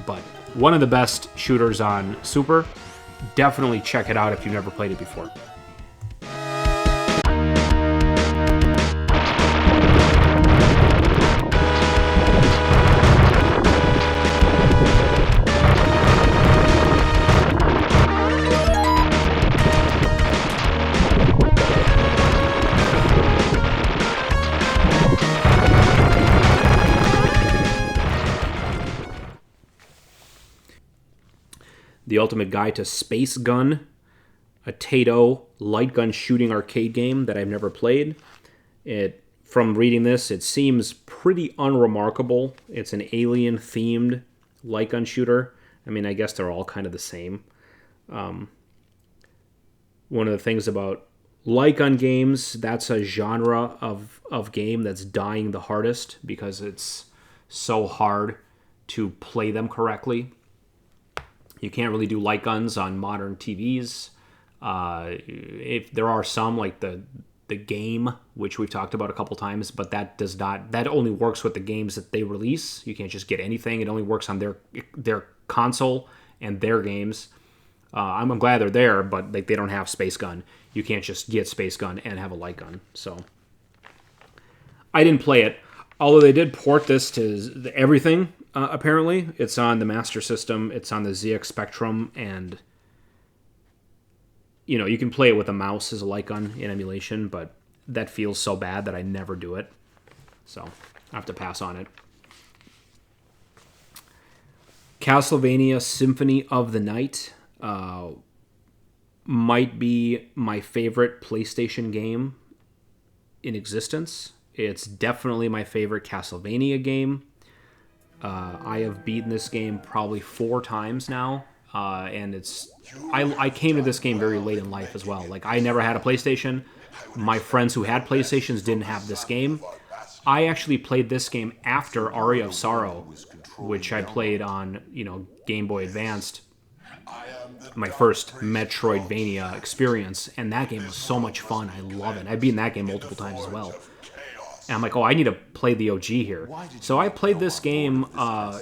But one of the best shooters on Super. Definitely check it out if you've never played it before. The Ultimate Guide to Space Gun, a Taito light gun shooting arcade game that I've never played. From reading this, it seems pretty unremarkable. It's an alien-themed light gun shooter. I guess they're all kind of the same. One of the things about light gun games, that's a genre of game that's dying the hardest because it's so hard to play them correctly. You can't really do light guns on modern TVs. If there are some, like the game, which we've talked about a couple times, but that only works with the games that they release. You can't just get anything. It only works on their console and their games. I'm glad they're there, but like they don't have Space Gun. You can't just get Space Gun and have a light gun. So I didn't play it, although they did port this to everything. Apparently, it's on the Master System, it's on the ZX Spectrum, and you can play it with a mouse as a light gun in emulation, but that feels so bad that I never do it. So I have to pass on it. Castlevania Symphony of the Night might be my favorite PlayStation game in existence. It's definitely my favorite Castlevania game. I have beaten this game probably 4 times now, and I came to this game very late in life as well. Like, I never had a PlayStation. My friends who had PlayStations didn't have this game. I actually played this game after Aria of Sorrow, which I played on, Game Boy Advanced, my first Metroidvania experience, and that game was so much fun. I love it. I've beaten that game multiple times as well. And I'm like, I need to play the OG here. So I played this game,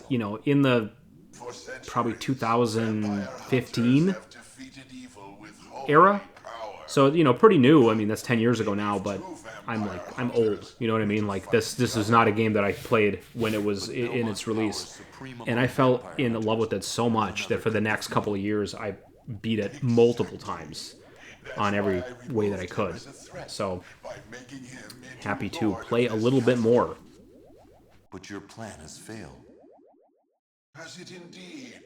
in the probably 2015 era. So, pretty new. I mean, that's 10 years ago now, but I'm old. You know what I mean? Like, this is not a game that I played when it was in its release. And I fell in love with it so much that for the next couple of years, I beat it multiple times on every way that I could. So, happy to play a little bit more. But your plan has failed. Has it indeed?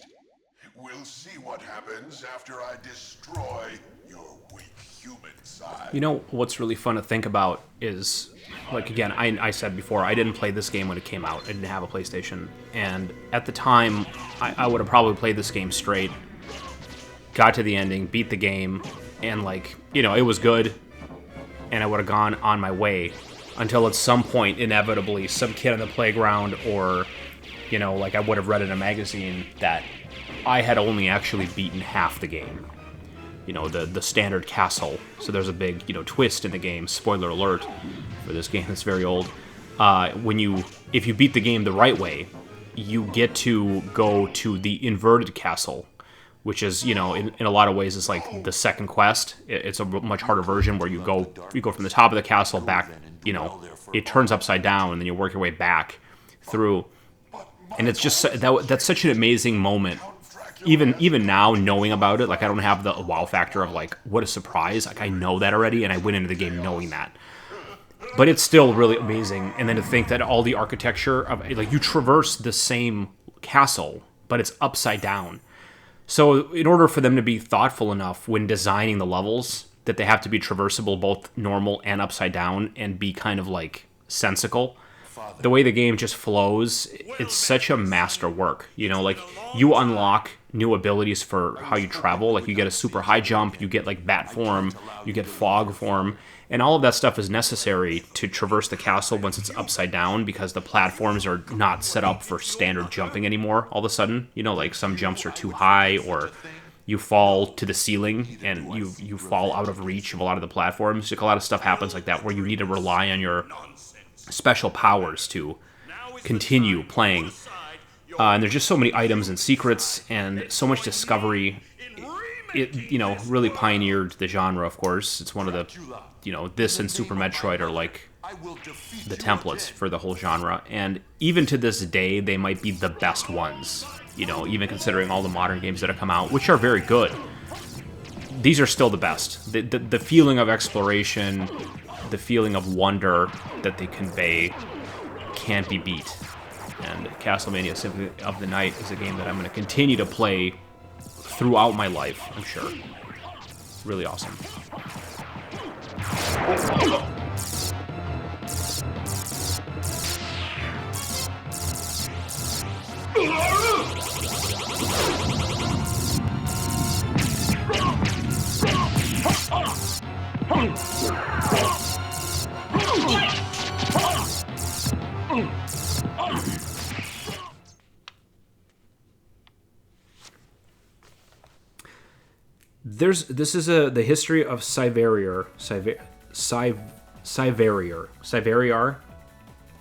We'll see what happens after I destroy your weak human side. What's really fun to think about is, like, again, I said before, I didn't play this game when it came out. I didn't have a PlayStation. And at the time, I would have probably played this game straight, got to the ending, beat the game, and, it was good, and I would have gone on my way until at some point, inevitably, some kid on the playground or, I would have read in a magazine that I had only actually beaten half the game. The standard castle. So there's a big, twist in the game. Spoiler alert for this game that's very old. If you beat the game the right way, you get to go to the inverted castle, which is, in a lot of ways, it's like the second quest. It's a much harder version where you go from the top of the castle back, it turns upside down, and then you work your way back through. And it's just, that's such an amazing moment. Even now, knowing about it, I don't have the wow factor of, what a surprise. I know that already, and I went into the game knowing that. But it's still really amazing. And then to think that all the architecture of, you traverse the same castle, but it's upside down. So in order for them to be thoughtful enough when designing the levels, that they have to be traversable both normal and upside down and be kind of sensical. The way the game just flows, it's such a masterwork. You unlock new abilities for how you travel. You get a super high jump, you get bat form, you get fog form, and all of that stuff is necessary to traverse the castle once it's upside down, because the platforms are not set up for standard jumping anymore all of a sudden. Some jumps are too high, or you fall to the ceiling and you fall out of reach of a lot of the platforms. A lot of stuff happens like that where you need to rely on your special powers to continue playing. And there's just so many items and secrets and so much discovery. It really pioneered the genre, of course. It's one of the, this and Super Metroid are the templates for the whole genre. And even to this day, they might be the best ones, even considering all the modern games that have come out, which are very good. These are still the best. The feeling of exploration, the feeling of wonder that they convey can't be beat. And Castlevania Symphony of the Night is a game that I'm going to continue to play throughout my life, I'm sure. Really awesome. This is the history of Cyverior.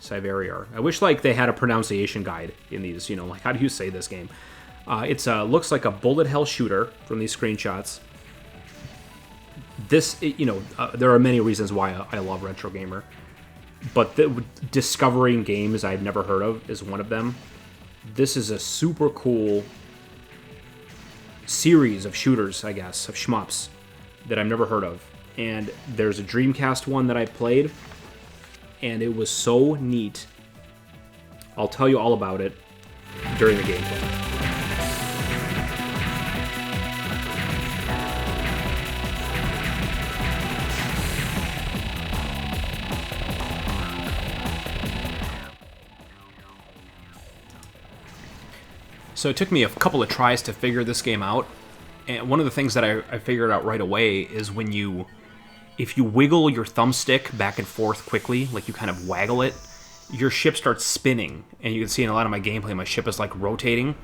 Cyverior. I wish like they had a pronunciation guide in these. You know, like how do you say this game? It's looks like a bullet hell shooter from these screenshots. There are many reasons why I love RetroGamer, but discovering games I'd never heard of is one of them. This is a super cool series of shooters, I guess, of shmups that I've never heard of. And there's a Dreamcast one that I played, and it was so neat. I'll tell you all about it during the gameplay. So it took me a couple of tries to figure this game out, and one of the things that I figured out right away is if you wiggle your thumbstick back and forth quickly, like you kind of waggle it, your ship starts spinning, and you can see in a lot of my gameplay, my ship is like rotating.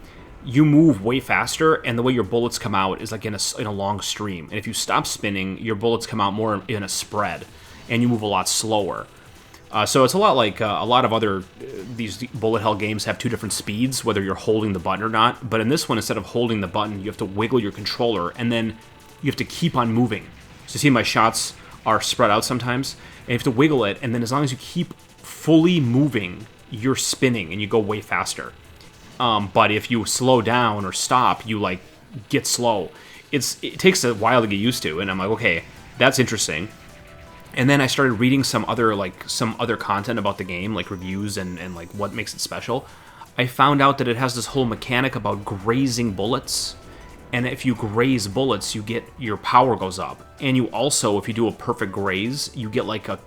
You move way faster, and the way your bullets come out is like in a long stream. And if you stop spinning, your bullets come out more in a spread, and you move a lot slower. So it's a lot like a lot of other these bullet hell games have two different speeds, whether you're holding the button or not. But in this one, instead of holding the button, you have to wiggle your controller, and then you have to keep on moving. So you see my shots are spread out sometimes, and you have to wiggle it, and then as long as you keep fully moving, you're spinning, and you go way faster. But if you slow down or stop, you like get slow. It takes a while to get used to, and I'm like, okay, that's interesting. And then I started reading some other content about the game, like reviews and like what makes it special. I found out that it has this whole mechanic about grazing bullets, and if you graze bullets, your power goes up. And you also, if you do a perfect graze, you get like a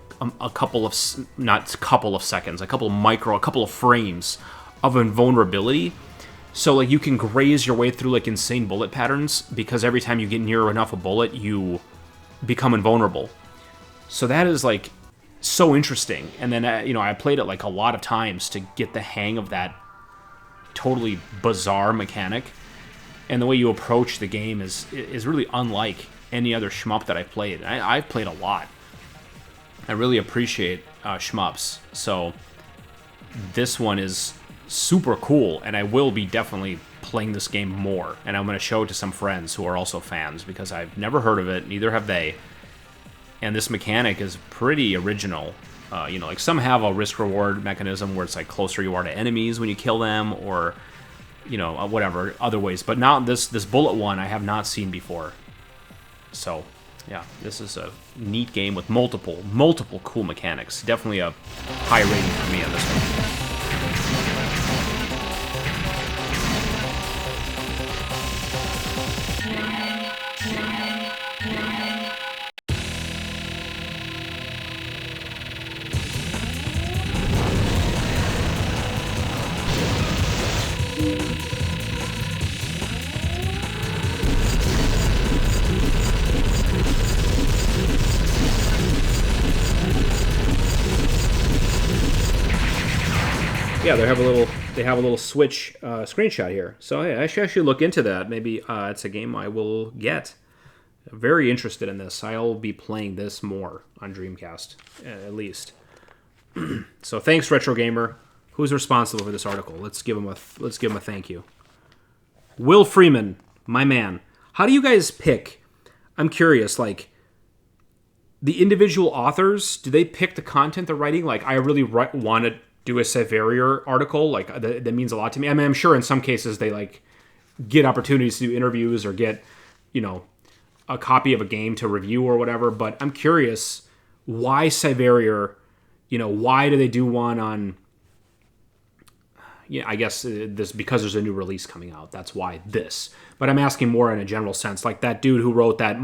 couple of seconds, a couple of frames of invulnerability. So like you can graze your way through like insane bullet patterns, because every time you get near enough a bullet, you become invulnerable. So that is like so interesting. And then I played it like a lot of times to get the hang of that totally bizarre mechanic. And the way you approach the game is really unlike any other shmup that I've played. I've played a lot. I really appreciate shmups. So this one is super cool, and I will be definitely playing this game more. And I'm going to show it to some friends who are also fans, because I've never heard of it, neither have they. And this mechanic is pretty original. Like some have a risk-reward mechanism where it's like closer you are to enemies when you kill them, or whatever other ways. But now this bullet one I have not seen before. So yeah, this is a neat game with multiple cool mechanics. Definitely a high rating for me on this one. Yeah, they have a little Switch screenshot here. So hey, I should actually look into that. Maybe it's a game I will get. Very interested in this. I'll be playing this more on Dreamcast, at least. So thanks, RetroGamer. Who's responsible for this article? Let's give him a thank you. Will Freeman, my man. How do you guys pick? I'm curious. Like, the individual authors, do they pick the content they're writing? Like, I really want to do a Cyverior article. Like, that means a lot to me. I mean, I'm sure in some cases they like get opportunities to do interviews or get, a copy of a game to review or whatever. But I'm curious, why Cyverior? Why do they do one on? Yeah, I guess this because there's a new release coming out. That's why this. But I'm asking more in a general sense, like that dude who wrote that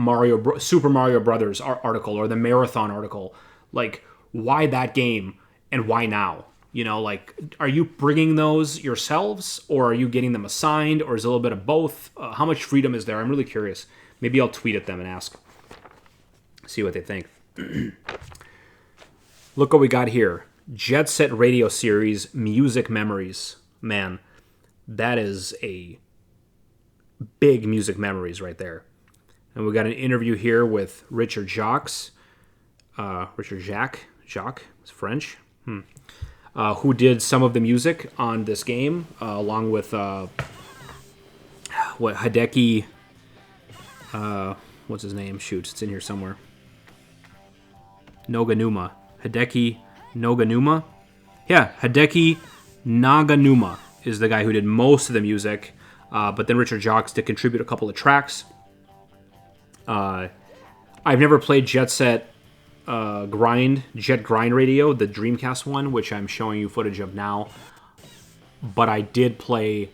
Super Mario Brothers article or the Marathon article. Like, why that game and why now? Like, are you bringing those yourselves, or are you getting them assigned, or is it a little bit of both? How much freedom is there? I'm really curious. Maybe I'll tweet at them and ask, see what they think. Look what we got here. Jet Set Radio Series Music Memories. Man, that is a big music memories right there. And we got an interview here with Richard Jacques. Jacques, it's French. Who did some of the music on this game, along with Hideki. What's his name? Shoot, it's in here somewhere. Noganuma. Hideki Noganuma? Yeah, Hideki Naganuma is the guy who did most of the music. But then Richard Jacques did contribute a couple of tracks. I've never played Jet Grind Radio, the Dreamcast one, which I'm showing you footage of now. But I did play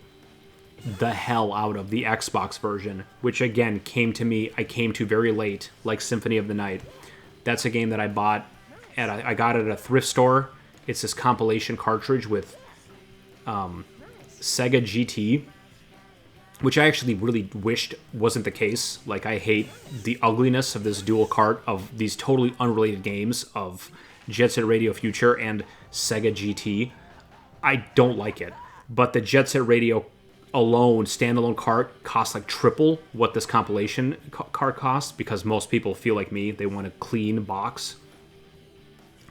the hell out of the Xbox version, which again I came to very late, like Symphony of the Night. That's a game that I bought I got it at a thrift store. It's this compilation cartridge with Sega GT, which I actually really wished wasn't the case. Like, I hate the ugliness of this dual cart of these totally unrelated games of Jet Set Radio Future and Sega GT. I don't like it. But the Jet Set Radio alone, standalone cart, costs like triple what this compilation cart costs, because most people feel like me. They want a clean box.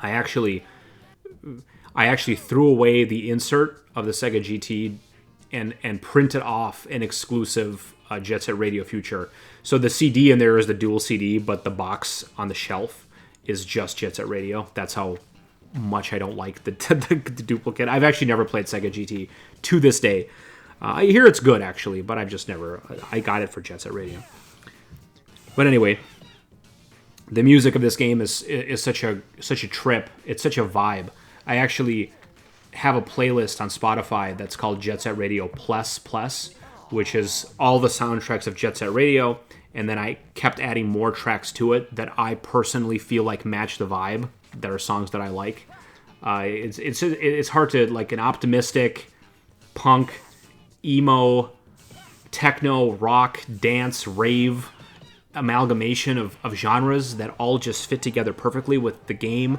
I actually threw away the insert of the Sega GT and printed off an exclusive Jet Set Radio Future. So the CD in there is the dual CD, but the box on the shelf is just Jet Set Radio. That's how much I don't like the duplicate. I've actually never played Sega GT to this day. I hear it's good, actually, but I've just never... I got it for Jet Set Radio. But anyway, the music of this game is such a trip. It's such a vibe. I actually have a playlist on Spotify that's called Jet Set Radio Plus, which is all the soundtracks of Jet Set Radio, and then I kept adding more tracks to it that I personally feel like match the vibe, that are songs that I like. It's hard to, like, an optimistic, punk, emo, techno, rock, dance, rave amalgamation of genres that all just fit together perfectly with the game.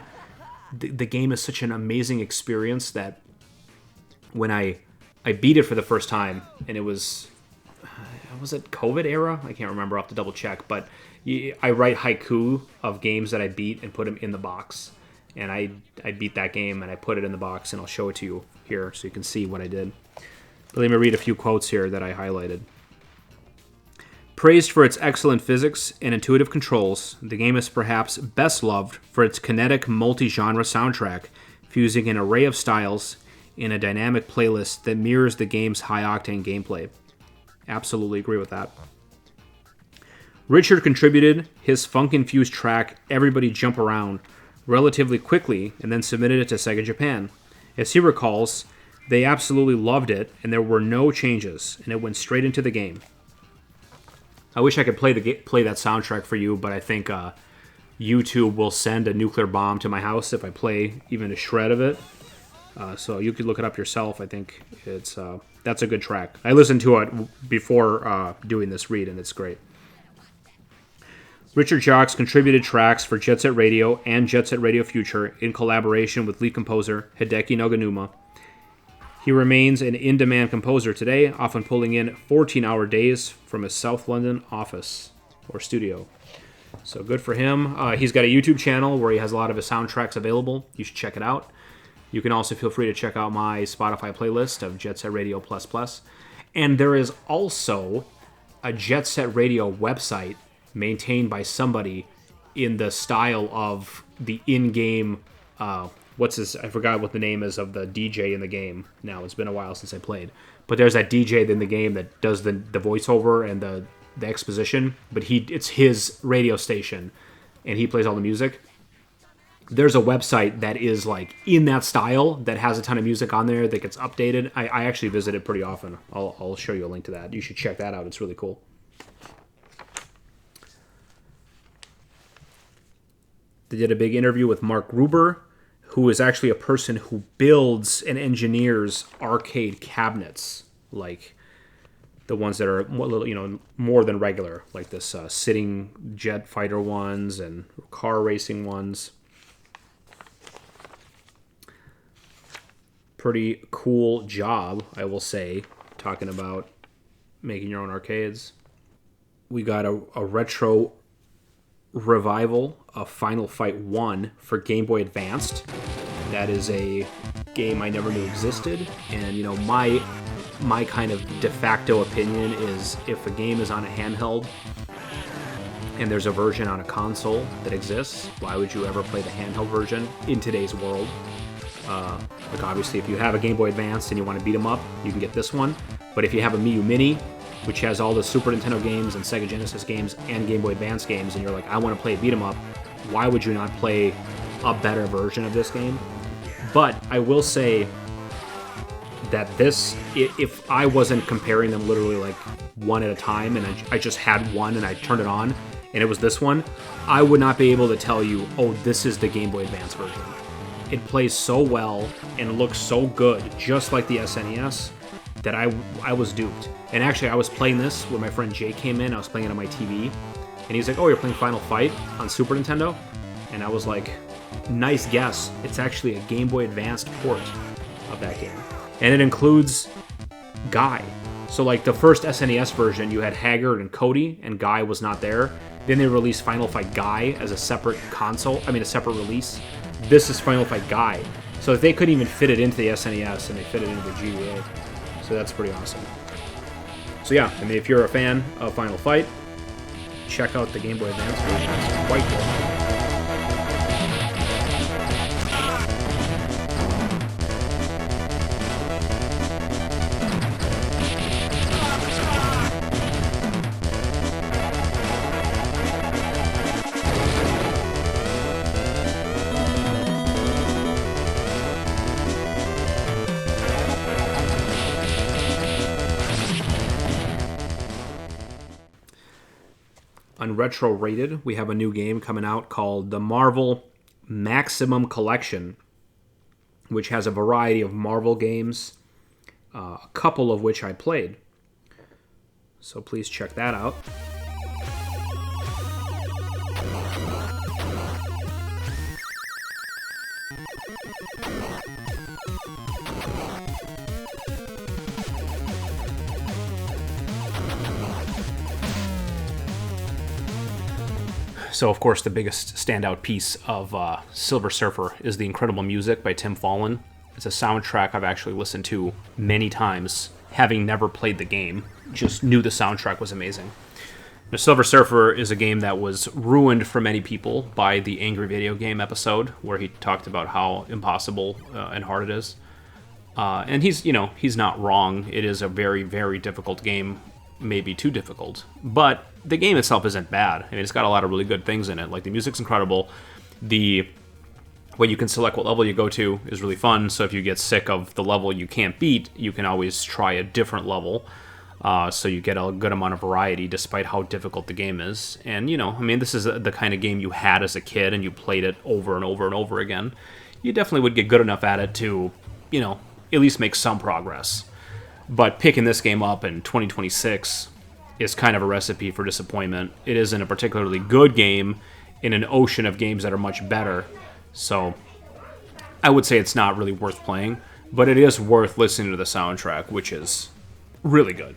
The game is such an amazing experience that when I beat it for the first time, and it was it COVID era? I can't remember. I'll have to double check. But I write haiku of games that I beat and put them in the box. And I beat that game and I put it in the box, and I'll show it to you here so you can see what I did. But let me read a few quotes here that I highlighted. Praised for its excellent physics and intuitive controls, the game is perhaps best loved for its kinetic multi-genre soundtrack, fusing an array of styles in a dynamic playlist that mirrors the game's high-octane gameplay. Absolutely agree with that. Richard contributed his funk-infused track Everybody Jump Around relatively quickly and then submitted it to Sega Japan. As he recalls, they absolutely loved it and there were no changes, and it went straight into the game. I wish I could play that soundtrack for you, but I think YouTube will send a nuclear bomb to my house if I play even a shred of it. So you could look it up yourself. I think that's a good track. I listened to it before doing this read, and it's great. Richard Jacques contributed tracks for Jet Set Radio and Jet Set Radio Future in collaboration with lead composer Hideki Noganuma. He remains an in-demand composer today, often pulling in 14-hour days from his South London office or studio. So good for him. He's got a YouTube channel where he has a lot of his soundtracks available. You should check it out. You can also feel free to check out my Spotify playlist of Jet Set Radio Plus. And there is also a Jet Set Radio website maintained by somebody in the style of the in-game... I forgot what the name is of the DJ in the game now. It's been a while since I played. But there's that DJ in the game that does the voiceover and the exposition. But it's his radio station, and he plays all the music. There's a website that is like in that style that has a ton of music on there that gets updated. I actually visit it pretty often. I'll show you a link to that. You should check that out. It's really cool. They did a big interview with Mark Gruber, who is actually a person who builds and engineers arcade cabinets. Like, the ones that are more than regular, like this sitting jet fighter ones and car racing ones. Pretty cool job, I will say, talking about making your own arcades. We got a retro revival of Final Fight 1 for Game Boy Advanced. That is a game I never knew existed, and my kind of de facto opinion is if a game is on a handheld and there's a version on a console that exists, why would you ever play the handheld version in today's world? Like obviously if you have a Game Boy Advance and you want to beat them up, you can get this one. But if you have a Mii Mini, which has all the Super Nintendo games and Sega Genesis games and Game Boy Advance games, and you're like, I want to play beat 'em up, why would you not play a better version of this game? But I will say that this, if I wasn't comparing them literally like one at a time, and I just had one and I turned it on, and it was this one, I would not be able to tell you, oh, this is the Game Boy Advance version. It plays so well and looks so good, just like the SNES, that I was duped. And actually, I was playing this when my friend Jay came in. I was playing it on my TV, and he's like, "Oh, you're playing Final Fight on Super Nintendo?" And I was like, "Nice guess. It's actually a Game Boy Advanced port of that game, and it includes Guy." So, like the first SNES version, you had Haggard and Cody, and Guy was not there. Then they released Final Fight Guy as a separate a separate release. This is Final Fight Guy. So they couldn't even fit it into the SNES, and they fit it into the GBA. So that's pretty awesome. So yeah, I mean, if you're a fan of Final Fight, check out the Game Boy Advance version. It's quite good. On Retro Rated, we have a new game coming out called the Marvel Maximum Collection, which has a variety of Marvel games, a couple of which I played. So please check that out. So, of course, the biggest standout piece of Silver Surfer is the incredible music by Tim Follin. It's a soundtrack I've actually listened to many times, having never played the game. Just knew the soundtrack was amazing. Now, Silver Surfer is a game that was ruined for many people by the Angry Video Game episode, where he talked about how impossible and hard it is. And he's not wrong. It is a very, very difficult game, maybe too difficult. But the game itself isn't bad. I mean, it's got a lot of really good things in it. Like, the music's incredible. When you can select what level you go to is really fun. So if you get sick of the level you can't beat, you can always try a different level. So you get a good amount of variety despite how difficult the game is. And, this is the kind of game you had as a kid and you played it over and over and over again. You definitely would get good enough at it to, at least make some progress. But picking this game up in 2026 is kind of a recipe for disappointment. It isn't a particularly good game in an ocean of games that are much better. So I would say it's not really worth playing, but it is worth listening to the soundtrack, which is really good.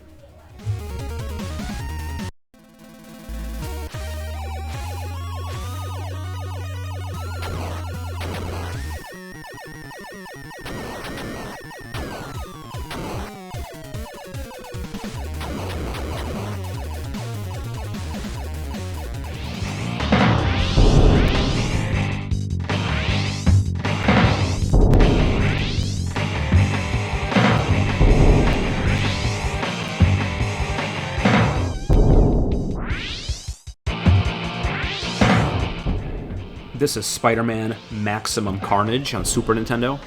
This is Spider-Man Maximum Carnage on Super Nintendo.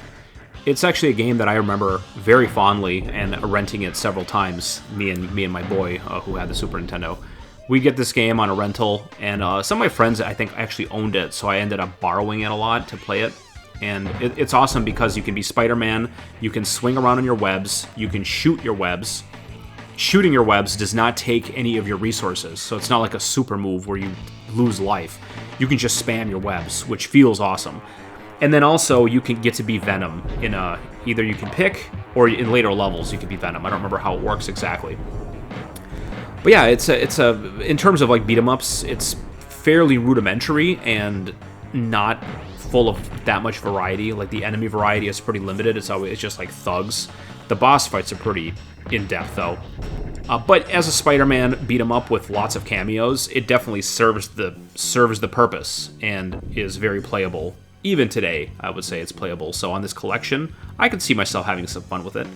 It's actually a game that I remember very fondly and renting it several times, me and my boy who had the Super Nintendo. We get this game on a rental, and some of my friends, I think, actually owned it, so I ended up borrowing it a lot to play it. And it's awesome because you can be Spider-Man, you can swing around on your webs, you can shoot your webs, shooting your webs does not take any of your resources, so it's not like a super move where you lose life. You can just spam your webs, which feels awesome. And then also you can get to be Venom in either you can pick or in later levels you can be Venom. I don't remember how it works exactly. But yeah, it's a in terms of like beat 'em ups, it's fairly rudimentary and not full of that much variety. Like the enemy variety is pretty limited. It's just like thugs. The boss fights are pretty in depth though. But as a Spider-Man beat 'em up with lots of cameos, it definitely serves the purpose and is very playable. Even today, I would say it's playable. So on this collection, I could see myself having some fun with it.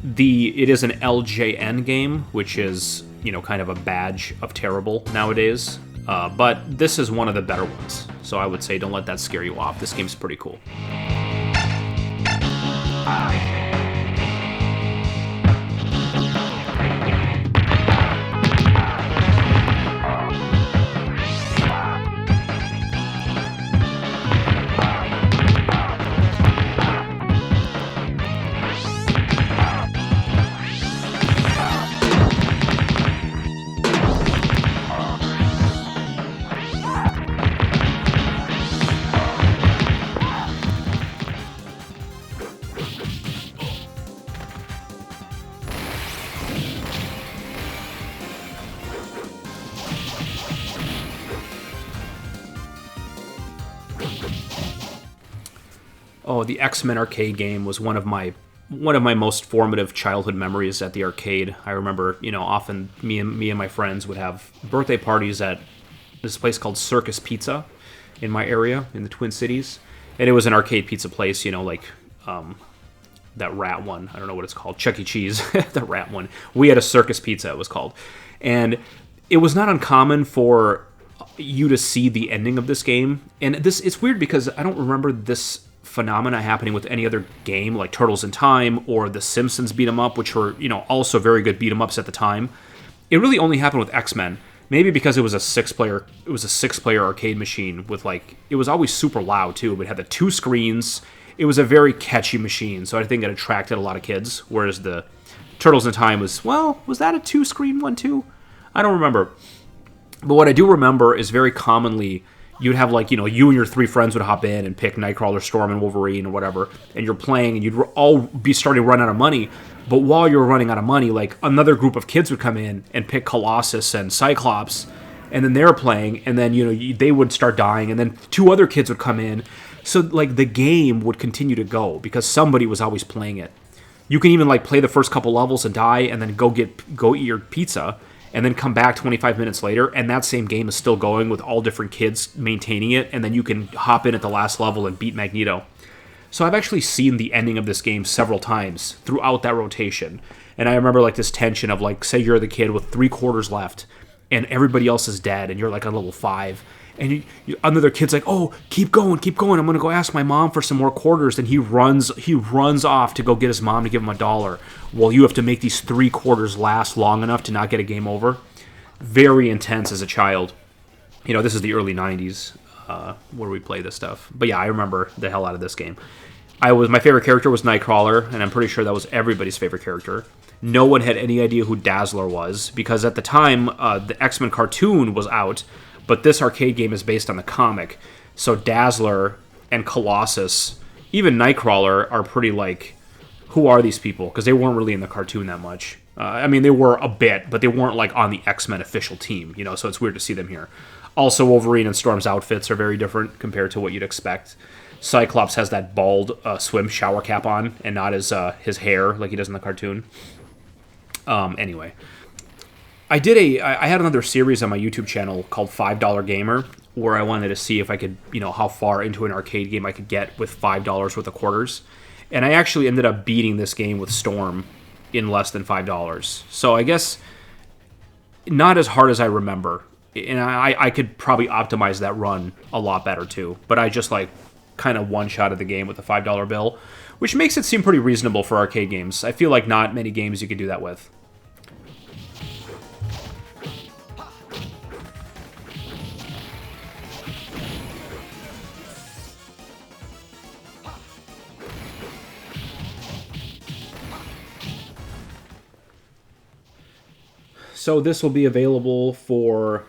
It is an LJN game, which is, you know, kind of a badge of terrible nowadays. But this is one of the better ones. So I would say don't let that scare you off. This game's pretty cool. Oh, the X-Men arcade game was one of my most formative childhood memories at the arcade. I remember, you know, often me and my friends would have birthday parties at this place called Circus Pizza in my area in the Twin Cities, and it was an arcade pizza place, you know, like that rat one. I don't know what it's called, Chuck E. Cheese, the rat one. We had a Circus Pizza, it was called, and it was not uncommon for you to see the ending of this game. And it's weird because I don't remember this phenomena happening with any other game like Turtles in Time or The Simpsons beat 'em up, which were, you know, also very good beat 'em ups at the time. It really only happened with X-Men, maybe because it was a six player arcade machine with like, it was always super loud too, but it had the 2 screens. It was a very catchy machine, so I think it attracted a lot of kids, whereas the Turtles in Time was that a 2-screen one too? I don't remember. But what I do remember is very commonly you'd have, like, you know, you and your 3 friends would hop in and pick Nightcrawler, Storm, and Wolverine or whatever, and you're playing, and you'd all be starting to run out of money. But while you were running out of money, like, another group of kids would come in and pick Colossus and Cyclops, and then they were playing, and then, you know, they would start dying, and then 2 other kids would come in. So, like, the game would continue to go because somebody was always playing it. You can even, like, play the first couple levels and die, and then go eat your pizza, and then come back 25 minutes later, and that same game is still going with all different kids maintaining it, and then you can hop in at the last level and beat Magneto. So I've actually seen the ending of this game several times throughout that rotation, and I remember, like, this tension of, like, say you're the kid with 3 quarters left, and everybody else is dead, and you're, like, on level 5, and another kid's like, oh, keep going, I'm gonna go ask my mom for some more quarters, and he runs off to go get his mom to give him $1. Well, you have to make these 3 quarters last long enough to not get a game over. Very intense as a child. You know, this is the early 90s where we play this stuff. But yeah, I remember the hell out of this game. My favorite character was Nightcrawler, and I'm pretty sure that was everybody's favorite character. No one had any idea who Dazzler was, because at the time, the X-Men cartoon was out, but this arcade game is based on the comic. So Dazzler and Colossus, even Nightcrawler, are pretty like, who are these people? Because they weren't really in the cartoon that much. I mean, they were a bit, but they weren't like on the X-Men official team, you know, so it's weird to see them here. Also, Wolverine and Storm's outfits are very different compared to what you'd expect. Cyclops has that bald swim shower cap on, and not his hair like he does in the cartoon. Anyway. I had another series on my YouTube channel called $5 Gamer, where I wanted to see if I could, you know, how far into an arcade game I could get with $5 worth of quarters. And I actually ended up beating this game with Storm in less than $5. So I guess not as hard as I remember. And I could probably optimize that run a lot better too. But I just like kind of one-shotted the game with a $5 bill, which makes it seem pretty reasonable for arcade games. I feel like not many games you could do that with. So this will be available for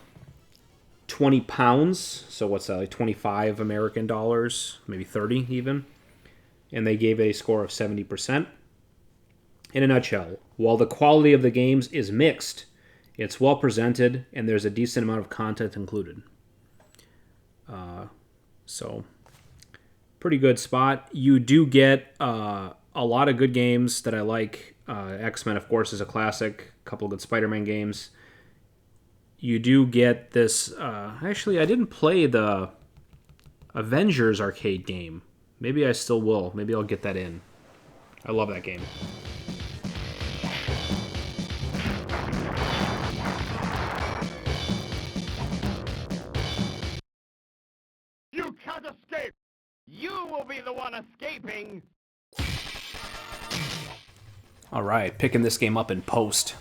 £20. So what's that, like 25 American dollars, maybe 30 even. And they gave it a score of 70%. In a nutshell, while the quality of the games is mixed, it's well presented and there's a decent amount of content included. So, pretty good spot. You do get a lot of good games that I like. X-Men, of course, is a classic. A couple of good Spider-Man games. You do get this... actually, I didn't play the Avengers arcade game. Maybe I still will. Maybe I'll get that in. I love that game. You can't escape! You will be the one escaping! All right, picking this game up in post.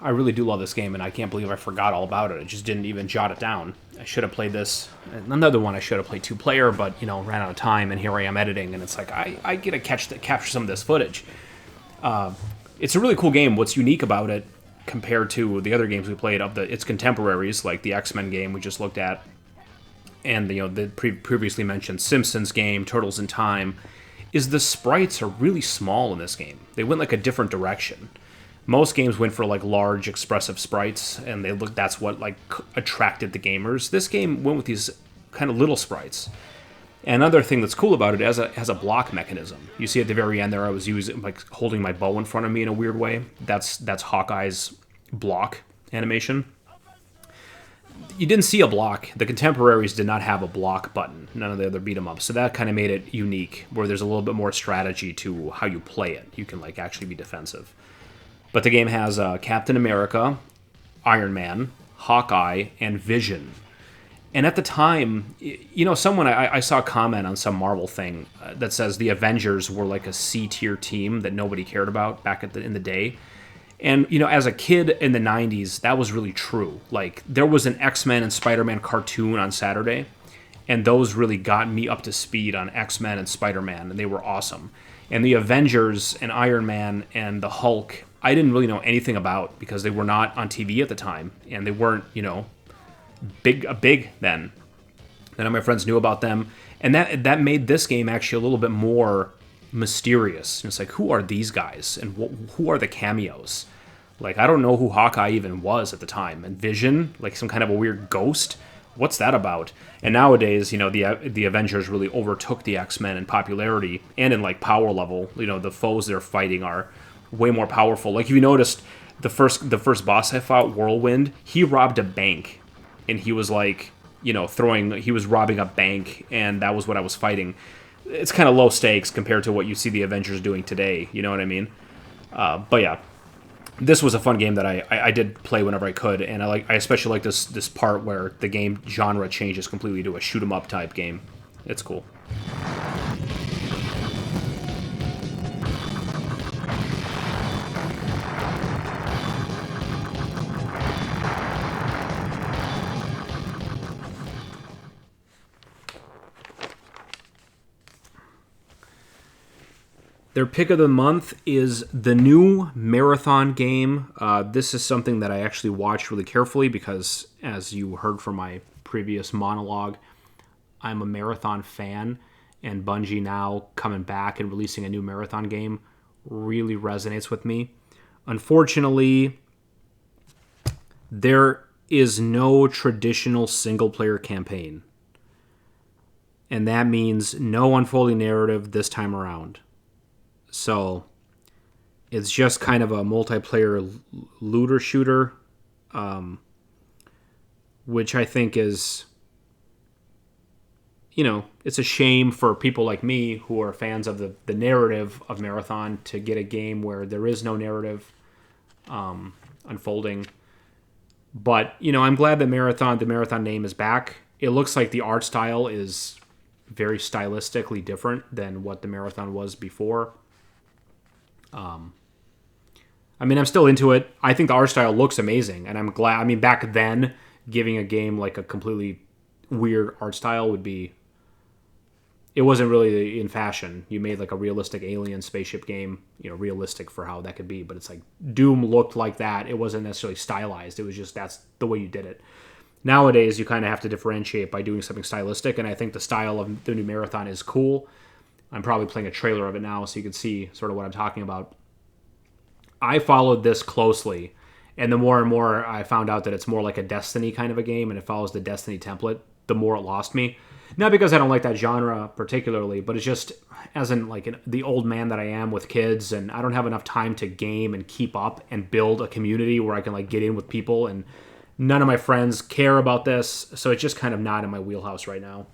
I really do love this game, and I can't believe I forgot all about it. I just didn't even jot it down. I should have played this. Another one I should have played 2-player, but, you know, ran out of time, and here I am editing, and it's like, I get to capture some of this footage. It's a really cool game. What's unique about it, compared to the other games we played, its contemporaries, like the X-Men game we just looked at, and the previously mentioned Simpsons game, Turtles in Time, is the sprites are really small in this game. They went like a different direction. Most games went for like large, expressive sprites, and that's what like attracted the gamers. This game went with these kind of little sprites. And another thing that's cool about it, it has a block mechanism. You see at the very end there, I was holding my bow in front of me in a weird way. That's Hawkeye's block animation. You didn't see a block. The contemporaries did not have a block button. None of the other beat 'em ups. So that kind of made it unique, where there's a little bit more strategy to how you play it. You can like actually be defensive. But the game has Captain America, Iron Man, Hawkeye, and Vision. And at the time, you know, I saw a comment on some Marvel thing that says the Avengers were like a C-tier team that nobody cared about back in the day. And, you know, as a kid in the 90s, that was really true. Like, there was an X-Men and Spider-Man cartoon on Saturday, and those really got me up to speed on X-Men and Spider-Man, and they were awesome. And the Avengers and Iron Man and the Hulk, I didn't really know anything about because they were not on TV at the time, and they weren't, you know, big then. None of my friends knew about them, and that made this game actually a little bit more mysterious. And it's like, who are these guys, and who are the cameos? Like, I don't know who Hawkeye even was at the time. And Vision, like some kind of a weird ghost. What's that about? And nowadays, you know, the Avengers really overtook the X-Men in popularity and in like power level. You know, the foes they're fighting are way more powerful. Like, if you noticed, the first boss I fought, Whirlwind, he robbed a bank, and he was like, you know, he was robbing a bank, and that was what I was fighting. It's kind of low stakes compared to what you see the Avengers doing today. You know what I mean? But yeah. This was a fun game that I did play whenever I could, and I especially like this part where the game genre changes completely to a shoot 'em up type game. It's cool. Their pick of the month is the new Marathon game. This is something that I actually watched really carefully because, as you heard from my previous monologue, I'm a Marathon fan, and Bungie now coming back and releasing a new Marathon game really resonates with me. Unfortunately, there is no traditional single-player campaign, and that means no unfolding narrative this time around. So it's just kind of a multiplayer looter shooter, which I think is, you know, it's a shame for people like me who are fans of the narrative of Marathon to get a game where there is no narrative unfolding. But, you know, I'm glad that the Marathon name is back. It looks like the art style is very stylistically different than what the Marathon was before. I mean, I'm still into it. I think the art style looks amazing, and I'm glad. I mean, back then, giving a game like a completely weird art style would be it wasn't really in fashion. You made like a realistic alien spaceship game, you know, realistic for how that could be, but it's like Doom looked like that. It wasn't necessarily stylized. It was just that's the way you did it. Nowadays, you kind of have to differentiate by doing something stylistic, and I think the style of the new Marathon is cool. I'm probably playing a trailer of it now so you can see sort of what I'm talking about. I followed this closely, and the more and more I found out that it's more like a Destiny kind of a game, and it follows the Destiny template, the more it lost me. Not because I don't like that genre particularly, but it's just as in like the old man that I am with kids, and I don't have enough time to game and keep up and build a community where I can like get in with people, and none of my friends care about this, so it's just kind of not in my wheelhouse right now.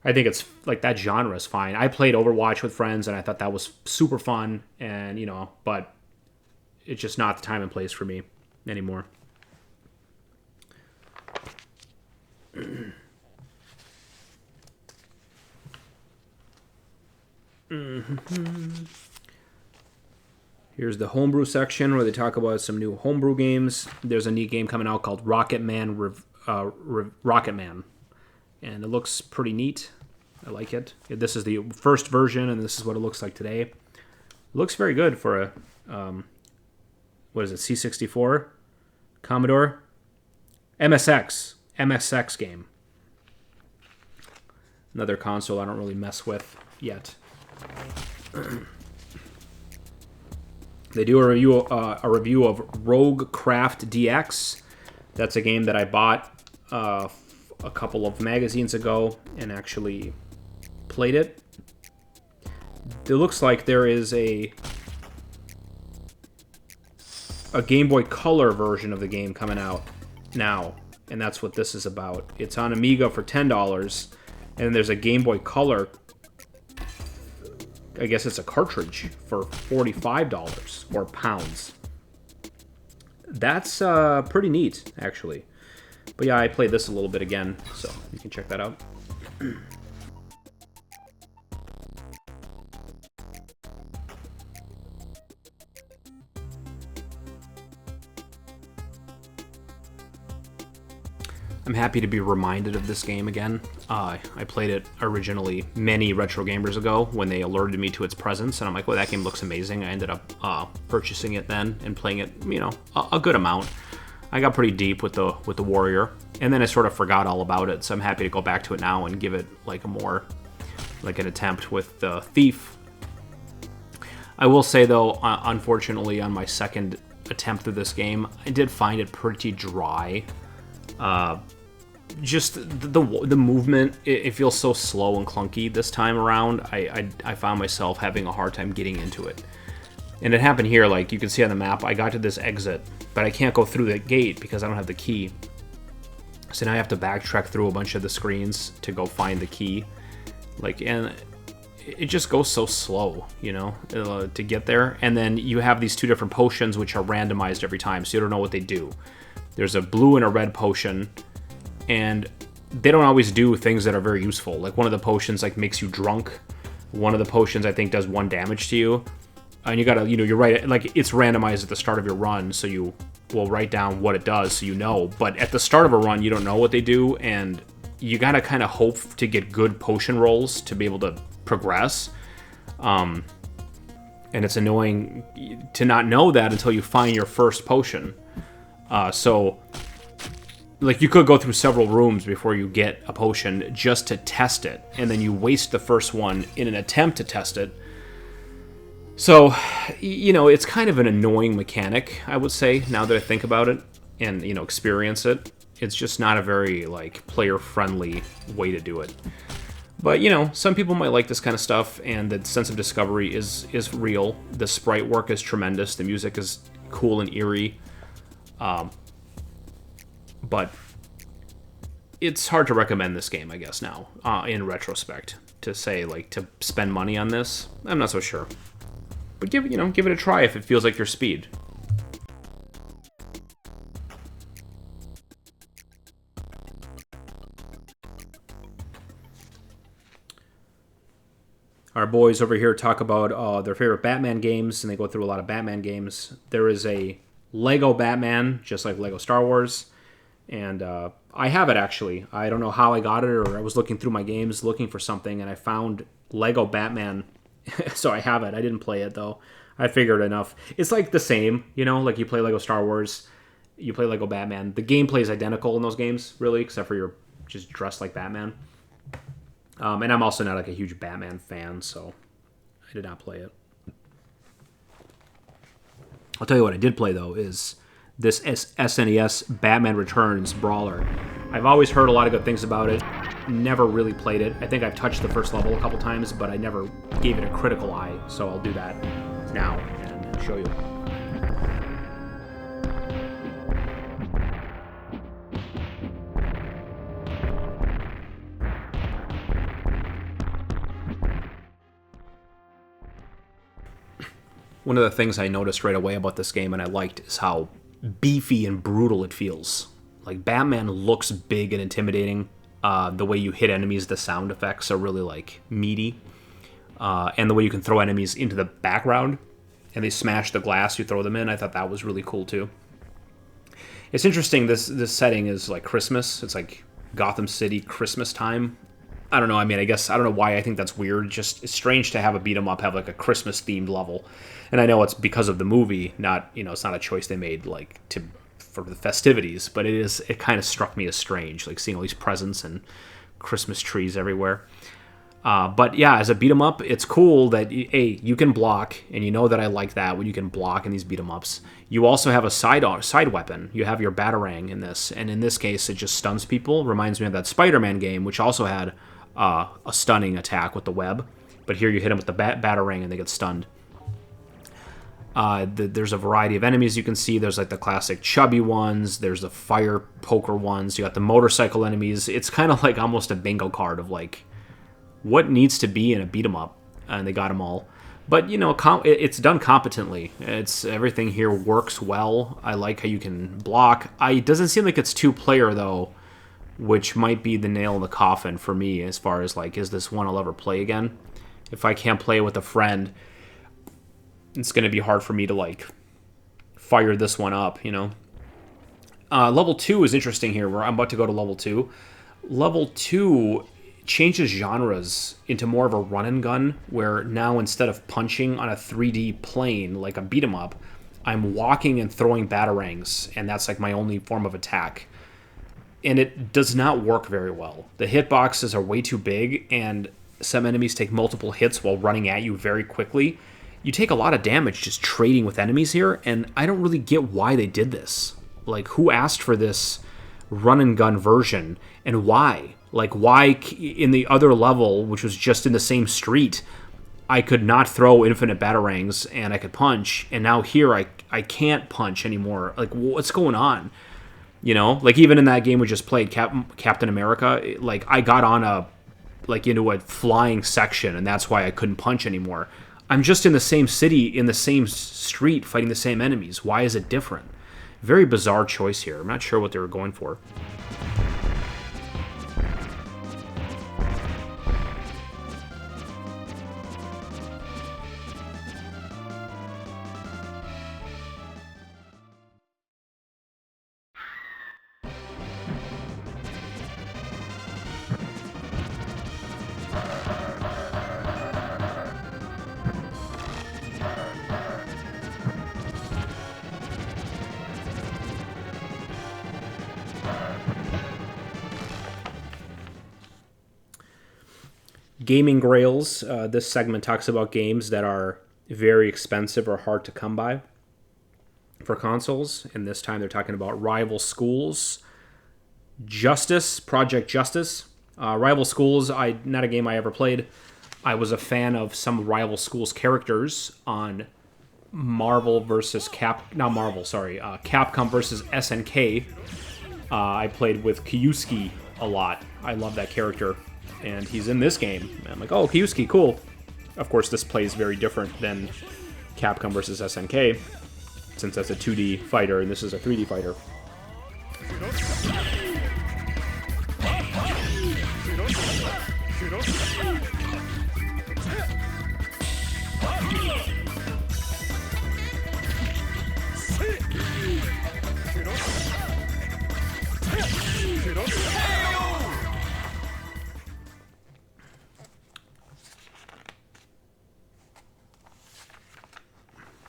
I think it's like that genre is fine. I played Overwatch with friends, and I thought that was super fun, and you know, but it's just not the time and place for me anymore. Here's the homebrew section where they talk about some new homebrew games. There's a neat game coming out called Rocketman, Rocketman, and it looks pretty neat. I like it. This is the first version, and this is what it looks like today. It looks very good for a what is it, C64, Commodore, MSX game. Another console I don't really mess with yet. They do a review of Roguecraft DX. That's a game that I bought a couple of magazines ago and actually played it. It looks like there is a Game Boy Color version of the game coming out now, and that's what this is about. It's on Amiga for $10, and there's a Game Boy Color, I guess it's a cartridge, for $45 or pounds. That's pretty neat, actually. But yeah, I played this a little bit again, so you can check that out. I'm happy to be reminded of this game again. I played it originally many retro gamers ago when they alerted me to its presence, and I'm like, well, that game looks amazing. I ended up purchasing it then and playing it, you know, a good amount. I got pretty deep with the Warrior, and then I sort of forgot all about it, so I'm happy to go back to it now and give it like a more, like an attempt with the Thief. I will say, though, unfortunately, on my second attempt of this game, I did find it pretty dry. Just the movement, it feels so slow and clunky this time around. I found myself having a hard time getting into it. And it happened here, like you can see on the map, I got to this exit, but I can't go through the gate because I don't have the key. So now I have to backtrack through a bunch of the screens to go find the key. Like, and it just goes so slow, you know, to get there. And then you have these two different potions which are randomized every time, so you don't know what they do. There's a blue and a red potion, and they don't always do things that are very useful. Like one of the potions like makes you drunk. One of the potions I think does 1 damage to you. And you gotta, you know, you're right, like it's randomized at the start of your run, so you will write down what it does so you know. But at the start of a run, you don't know what they do, and you gotta kind of hope to get good potion rolls to be able to progress. And it's annoying to not know that until you find your first potion. So, like, you could go through several rooms before you get a potion just to test it, and then you waste the first one in an attempt to test it. So, you know, it's kind of an annoying mechanic, I would say, now that I think about it and, you know, experience it. It's just not a very, like, player-friendly way to do it. But, you know, some people might like this kind of stuff, and the sense of discovery is real. The sprite work is tremendous. The music is cool and eerie. But it's hard to recommend this game, I guess, now, in retrospect, to say, like, to spend money on this. I'm not so sure. But give it a try if it feels like your speed. Our boys over here talk about their favorite Batman games, and they go through a lot of Batman games. There is a Lego Batman, just like Lego Star Wars, And I have it, actually. I don't know how I got it, or I was looking through my games looking for something, and I found Lego Batman. So I have it. I didn't play it, though. I figured enough. It's like the same, you know, like you play Lego Star Wars, you play Lego Batman. The gameplay is identical in those games, really, except for you're just dressed like Batman. And I'm also not like a huge Batman fan, so I did not play it. I'll tell you what I did play, though, is this SNES Batman Returns Brawler. I've always heard a lot of good things about it. Never really played it. I think I've touched the first level a couple times, but I never gave it a critical eye, so I'll do that now and show you. One of the things I noticed right away about this game and I liked is how beefy and brutal it feels. Like, Batman looks big and intimidating. The way you hit enemies, the sound effects are really, like, meaty. And the way you can throw enemies into the background and they smash the glass you throw them in, I thought that was really cool, too. It's interesting, this setting is, like, Christmas. It's, like, Gotham City Christmas time. I don't know, I mean, I guess, I don't know why I think that's weird. Just, it's strange to have a beat-em-up have, like, a Christmas-themed level. And I know it's because of the movie, not, you know, it's not a choice they made, like, for the festivities, but it kind of struck me as strange, like seeing all these presents and Christmas trees everywhere. But yeah, as a beat 'em up, it's cool that you can block, and you know that I like that when you can block in these beat 'em ups. You also have a side weapon. You have your batarang in this, and in this case, it just stuns people. Reminds me of that Spider-Man game, which also had a stunning attack with the web, but here you hit them with the batarang and they get stunned. There's a variety of enemies you can see. There's like the classic chubby ones. There's the fire poker ones. You got the motorcycle enemies. It's kind of like almost a bingo card of like what needs to be in a beat 'em up, and they got them all. But you know, it's done competently. Everything here works well. I like how you can block. It doesn't seem like it's 2-player though, which might be the nail in the coffin for me as far as like, is this one I'll ever play again? If I can't play with a friend, it's going to be hard for me to, like, fire this one up, you know? Level 2 is interesting here. I'm about to go to level 2. Level 2 changes genres into more of a run-and-gun, where now instead of punching on a 3D plane like a beat-em-up, I'm walking and throwing batarangs, and that's, like, my only form of attack. And it does not work very well. The hitboxes are way too big, and some enemies take multiple hits while running at you very quickly. You take a lot of damage just trading with enemies here, and I don't really get why they did this. Like, who asked for this run-and-gun version, and why? Like, why in the other level, which was just in the same street, I could not throw infinite batarangs, and I could punch, and now here I can't punch anymore. Like, what's going on? You know? Like, even in that game we just played, Captain America, like, I got on into a flying section, and that's why I couldn't punch anymore. I'm just in the same city, in the same street, fighting the same enemies. Why is it different? Very bizarre choice here. I'm not sure what they were going for. Gaming Grails. This segment talks about games that are very expensive or hard to come by for consoles. And this time they're talking about Rival Schools, Project Justice. Rival Schools, not a game I ever played. I was a fan of some Rival Schools characters on Capcom versus SNK. I played with Kyusuke a lot. I love that character. And he's in this game. I'm like, oh, Kyusuke, cool. Of course, this plays very different than Capcom vs. SNK, since that's a 2D fighter and this is a 3D fighter.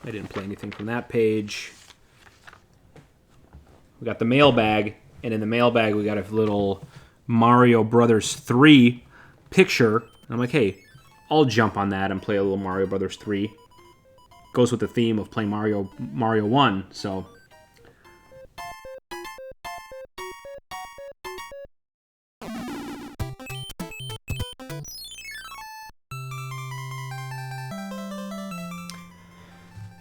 I didn't play anything from that page. We got the mailbag, and in the mailbag we got a little Mario Brothers 3 picture. And I'm like, hey, I'll jump on that and play a little Mario Brothers 3. Goes with the theme of playing Mario 1, so...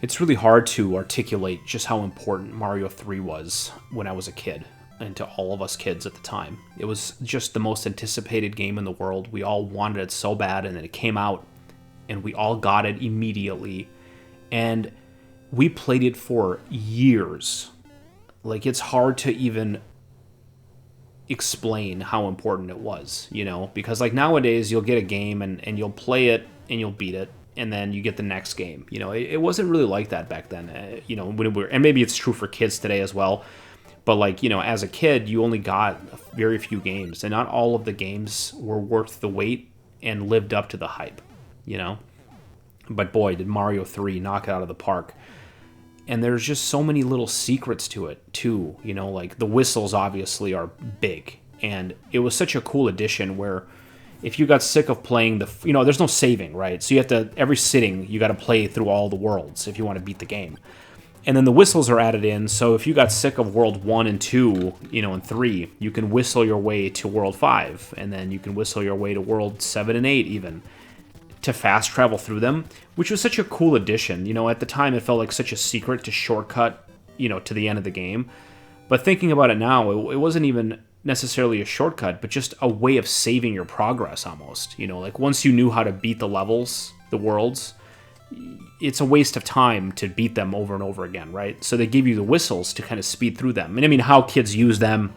It's really hard to articulate just how important Mario 3 was when I was a kid, and to all of us kids at the time. It was just the most anticipated game in the world. We all wanted it so bad, and then it came out, and we all got it immediately. And we played it for years. Like, it's hard to even explain how important it was, you know? Because, like, nowadays, you'll get a game, and you'll play it, and you'll beat it, and then you get the next game. You know, it wasn't really like that back then. You know, and maybe it's true for kids today as well. But, like, you know, as a kid, you only got very few games, and not all of the games were worth the wait and lived up to the hype, you know? But boy, did Mario 3 knock it out of the park. And there's just so many little secrets to it, too. You know, like, the whistles, obviously, are big. And it was such a cool addition where... if you got sick of playing you know, there's no saving, right? So you have to, every sitting, you got to play through all the worlds if you want to beat the game. And then the whistles are added in, so if you got sick of World 1 and 2, you know, and 3, you can whistle your way to World 5, and then you can whistle your way to World 7 and 8 even, to fast travel through them, which was such a cool addition. You know, at the time, it felt like such a secret to shortcut, you know, to the end of the game. But thinking about it now, it wasn't even necessarily a shortcut, but just a way of saving your progress almost. You know, like once you knew how to beat the levels, the worlds, it's a waste of time to beat them over and over again, right? So they give you the whistles to kind of speed through them. And I mean, how kids use them,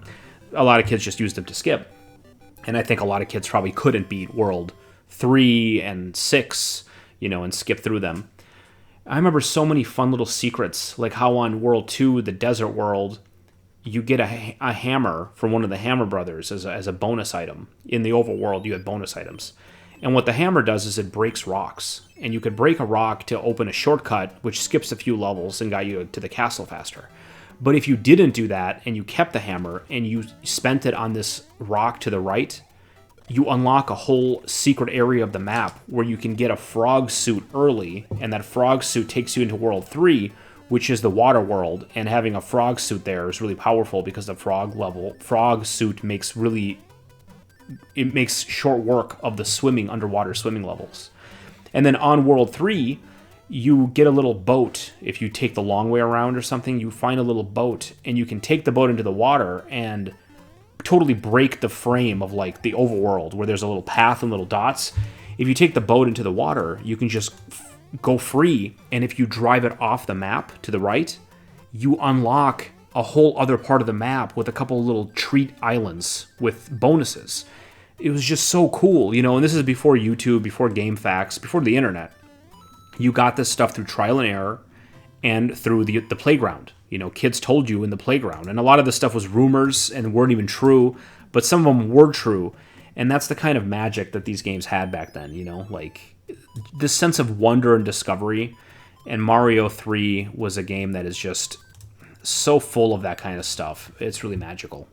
a lot of kids just use them to skip. And I think a lot of kids probably couldn't beat World 3 and 6, you know, and skip through them. I remember so many fun little secrets, like how on World 2, the desert world, you get a hammer from one of the Hammer brothers as a bonus item. In the overworld, you had bonus items. And what the hammer does is it breaks rocks. And you could break a rock to open a shortcut, which skips a few levels and got you to the castle faster. But if you didn't do that, and you kept the hammer, and you spent it on this rock to the right, you unlock a whole secret area of the map where you can get a frog suit early, and that frog suit takes you into World 3, which is the water world, and having a frog suit there is really powerful because the frog suit makes short work of the underwater swimming levels. And then on World 3, you get a little boat. If you take the long way around or something, you find a little boat, and you can take the boat into the water and totally break the frame of like the overworld where there's a little path and little dots. If you take the boat into the water, you can just go free, and if you drive it off the map to the right, you unlock a whole other part of the map with a couple little treat islands with bonuses. It was just so cool, you know, and this is before YouTube, before GameFAQs, before the internet. You got this stuff through trial and error and through the playground. You know, kids told you in the playground, and a lot of this stuff was rumors and weren't even true, but some of them were true, and that's the kind of magic that these games had back then, you know, like this sense of wonder and discovery. And Mario 3 was a game that is just so full of that kind of stuff. It's really magical.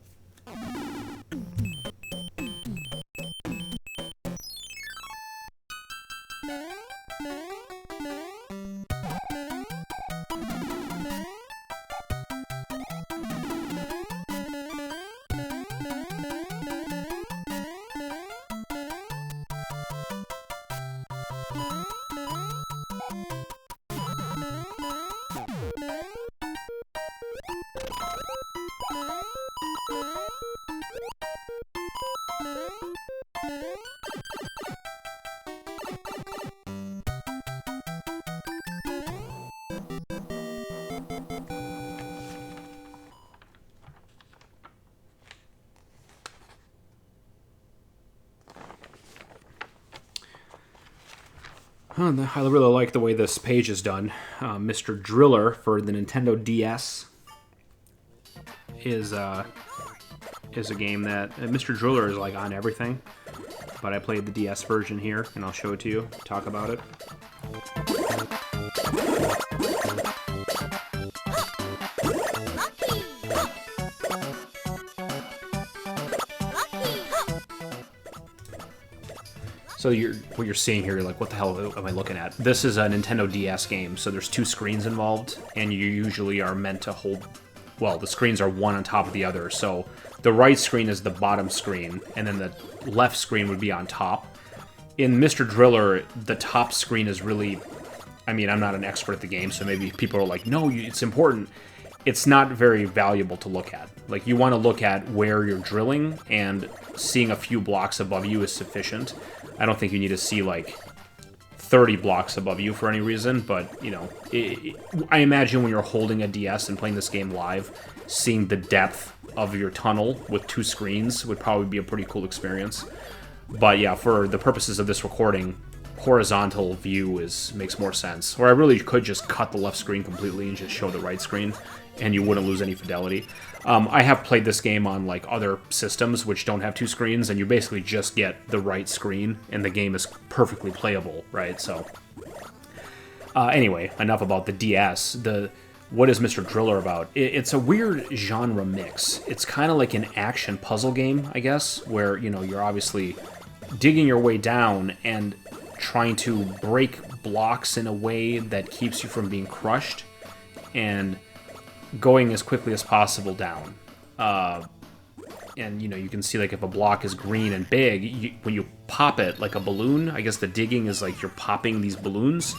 I really like the way this page is done. Mr. Driller for the Nintendo DS is a game that Mr. Driller is like on everything, but I played the DS version here, and I'll show it to you. Talk about it. So what you're seeing here, you're like, what the hell am I looking at? This is a Nintendo DS game, so there's 2 screens involved, and you usually are meant to hold... Well, the screens are one on top of the other, so the right screen is the bottom screen, and then the left screen would be on top. In Mr. Driller, the top screen is really... I mean, I'm not an expert at the game, so maybe people are like, no, it's important. It's not very valuable to look at. Like, you want to look at where you're drilling, and seeing a few blocks above you is sufficient. I don't think you need to see, like, 30 blocks above you for any reason, but, you know, I imagine when you're holding a DS and playing this game live, seeing the depth of your tunnel with 2 screens would probably be a pretty cool experience. But yeah, for the purposes of this recording, horizontal view makes more sense. Or I really could just cut the left screen completely and just show the right screen, and you wouldn't lose any fidelity. I have played this game on like other systems which don't have 2 screens, and you basically just get the right screen, and the game is perfectly playable, right? So, anyway, enough about the DS. What is Mr. Driller about? It's a weird genre mix. It's kind of like an action puzzle game, I guess, where, you know, you're obviously digging your way down and trying to break blocks in a way that keeps you from being crushed and going as quickly as possible down. And, you know, you can see, like, if a block is green and big, when you pop it like a balloon, I guess the digging is like you're popping these balloons.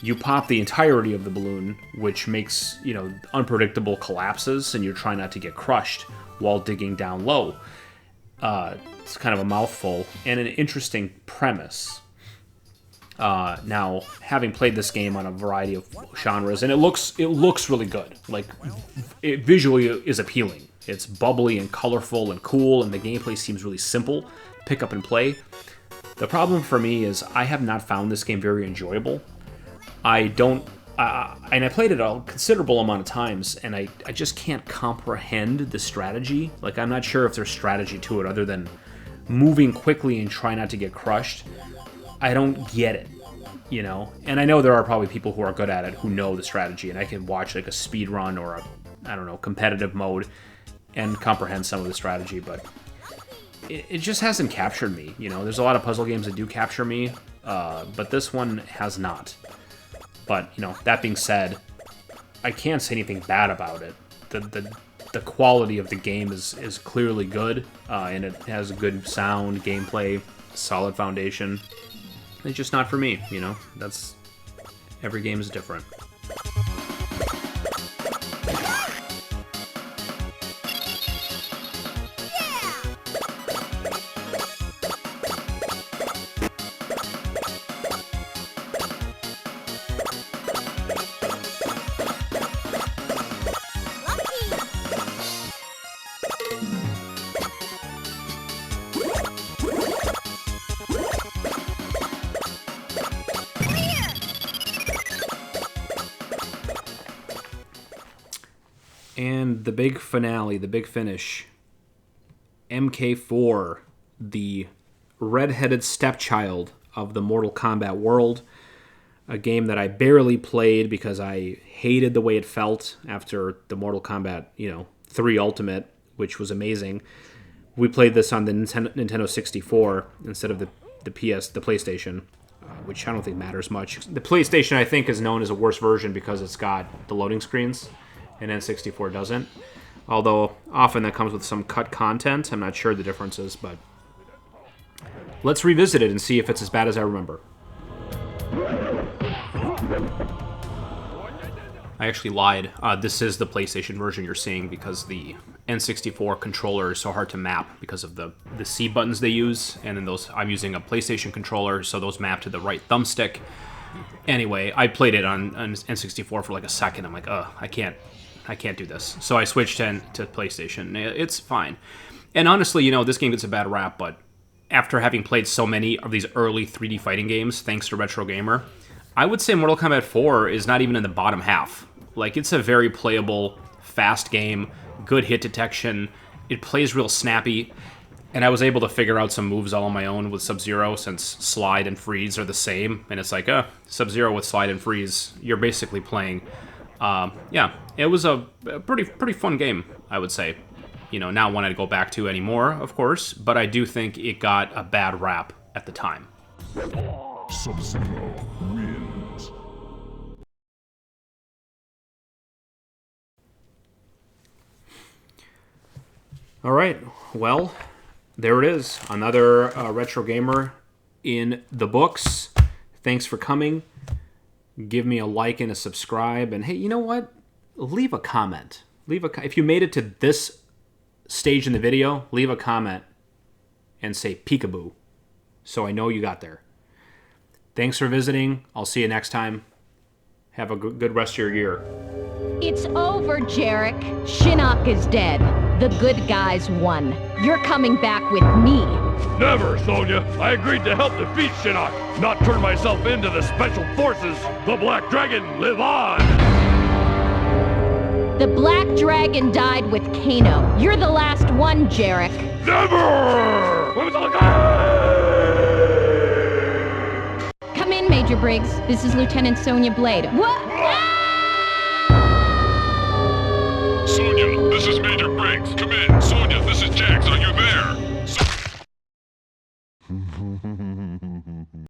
You pop the entirety of the balloon, which makes, you know, unpredictable collapses, and you're trying not to get crushed while digging down low. It's kind of a mouthful, and an interesting premise. Now, having played this game on a variety of genres, and it looks really good. Like, it visually is appealing. It's bubbly and colorful and cool, and the gameplay seems really simple. Pick up and play. The problem for me is I have not found this game very enjoyable. And I played it a considerable amount of times, and I just can't comprehend the strategy. Like, I'm not sure if there's strategy to it other than moving quickly and try not to get crushed. I don't get it, you know? And I know there are probably people who are good at it who know the strategy, and I can watch, like, a speed run or competitive mode and comprehend some of the strategy, but it just hasn't captured me, you know? There's a lot of puzzle games that do capture me, but this one has not. But, you know, that being said, I can't say anything bad about it. The quality of the game is clearly good, and it has good sound, gameplay, solid foundation. It's just not for me, you know? Every game is different. And the big finale, the big finish, MK4, the red-headed stepchild of the Mortal Kombat world, a game that I barely played because I hated the way it felt after the Mortal Kombat, 3 Ultimate, which was amazing. We played this on the Nintendo 64 instead of the PlayStation, which I don't think matters much. The PlayStation, I think, is known as a worse version because it's got the loading screens, and N64 doesn't. Although, often that comes with some cut content. I'm not sure the differences, but let's revisit it and see if it's as bad as I remember. I actually lied. This is the PlayStation version you're seeing because the N64 controller is so hard to map because of the C buttons they use, and then I'm using a PlayStation controller, so those map to the right thumbstick. Anyway, I played it on N64 for like a second. I'm like, I can't do this. So I switched to PlayStation. It's fine. And honestly, this game gets a bad rap, but after having played so many of these early 3D fighting games, thanks to RetroGamer, I would say Mortal Kombat 4 is not even in the bottom half. Like, it's a very playable, fast game, good hit detection, it plays real snappy, and I was able to figure out some moves all on my own with Sub-Zero, since slide and freeze are the same, and it's like, Sub-Zero with slide and freeze, you're basically playing. It was a pretty fun game, I would say. Not one I'd go back to anymore, of course, but I do think it got a bad rap at the time. Sub-Zero wins. All right, well, there it is. Another Retro Gamer in the books. Thanks for coming. Give me a like and a subscribe. And hey, you know what? Leave a comment. If you made it to this stage in the video, leave a comment and say peekaboo, so I know you got there. Thanks for visiting. I'll see you next time. Have a good rest of your year. It's over, Jarek. Shinnok is dead. The good guys won. You're coming back with me. Never, Sonya. I agreed to help defeat Shinnok, not turn myself into the Special Forces. The Black Dragon, live on! The Black Dragon died with Kano. You're the last one, Jarek. Never! Come in, Major Briggs. This is Lieutenant Sonya Blade. What?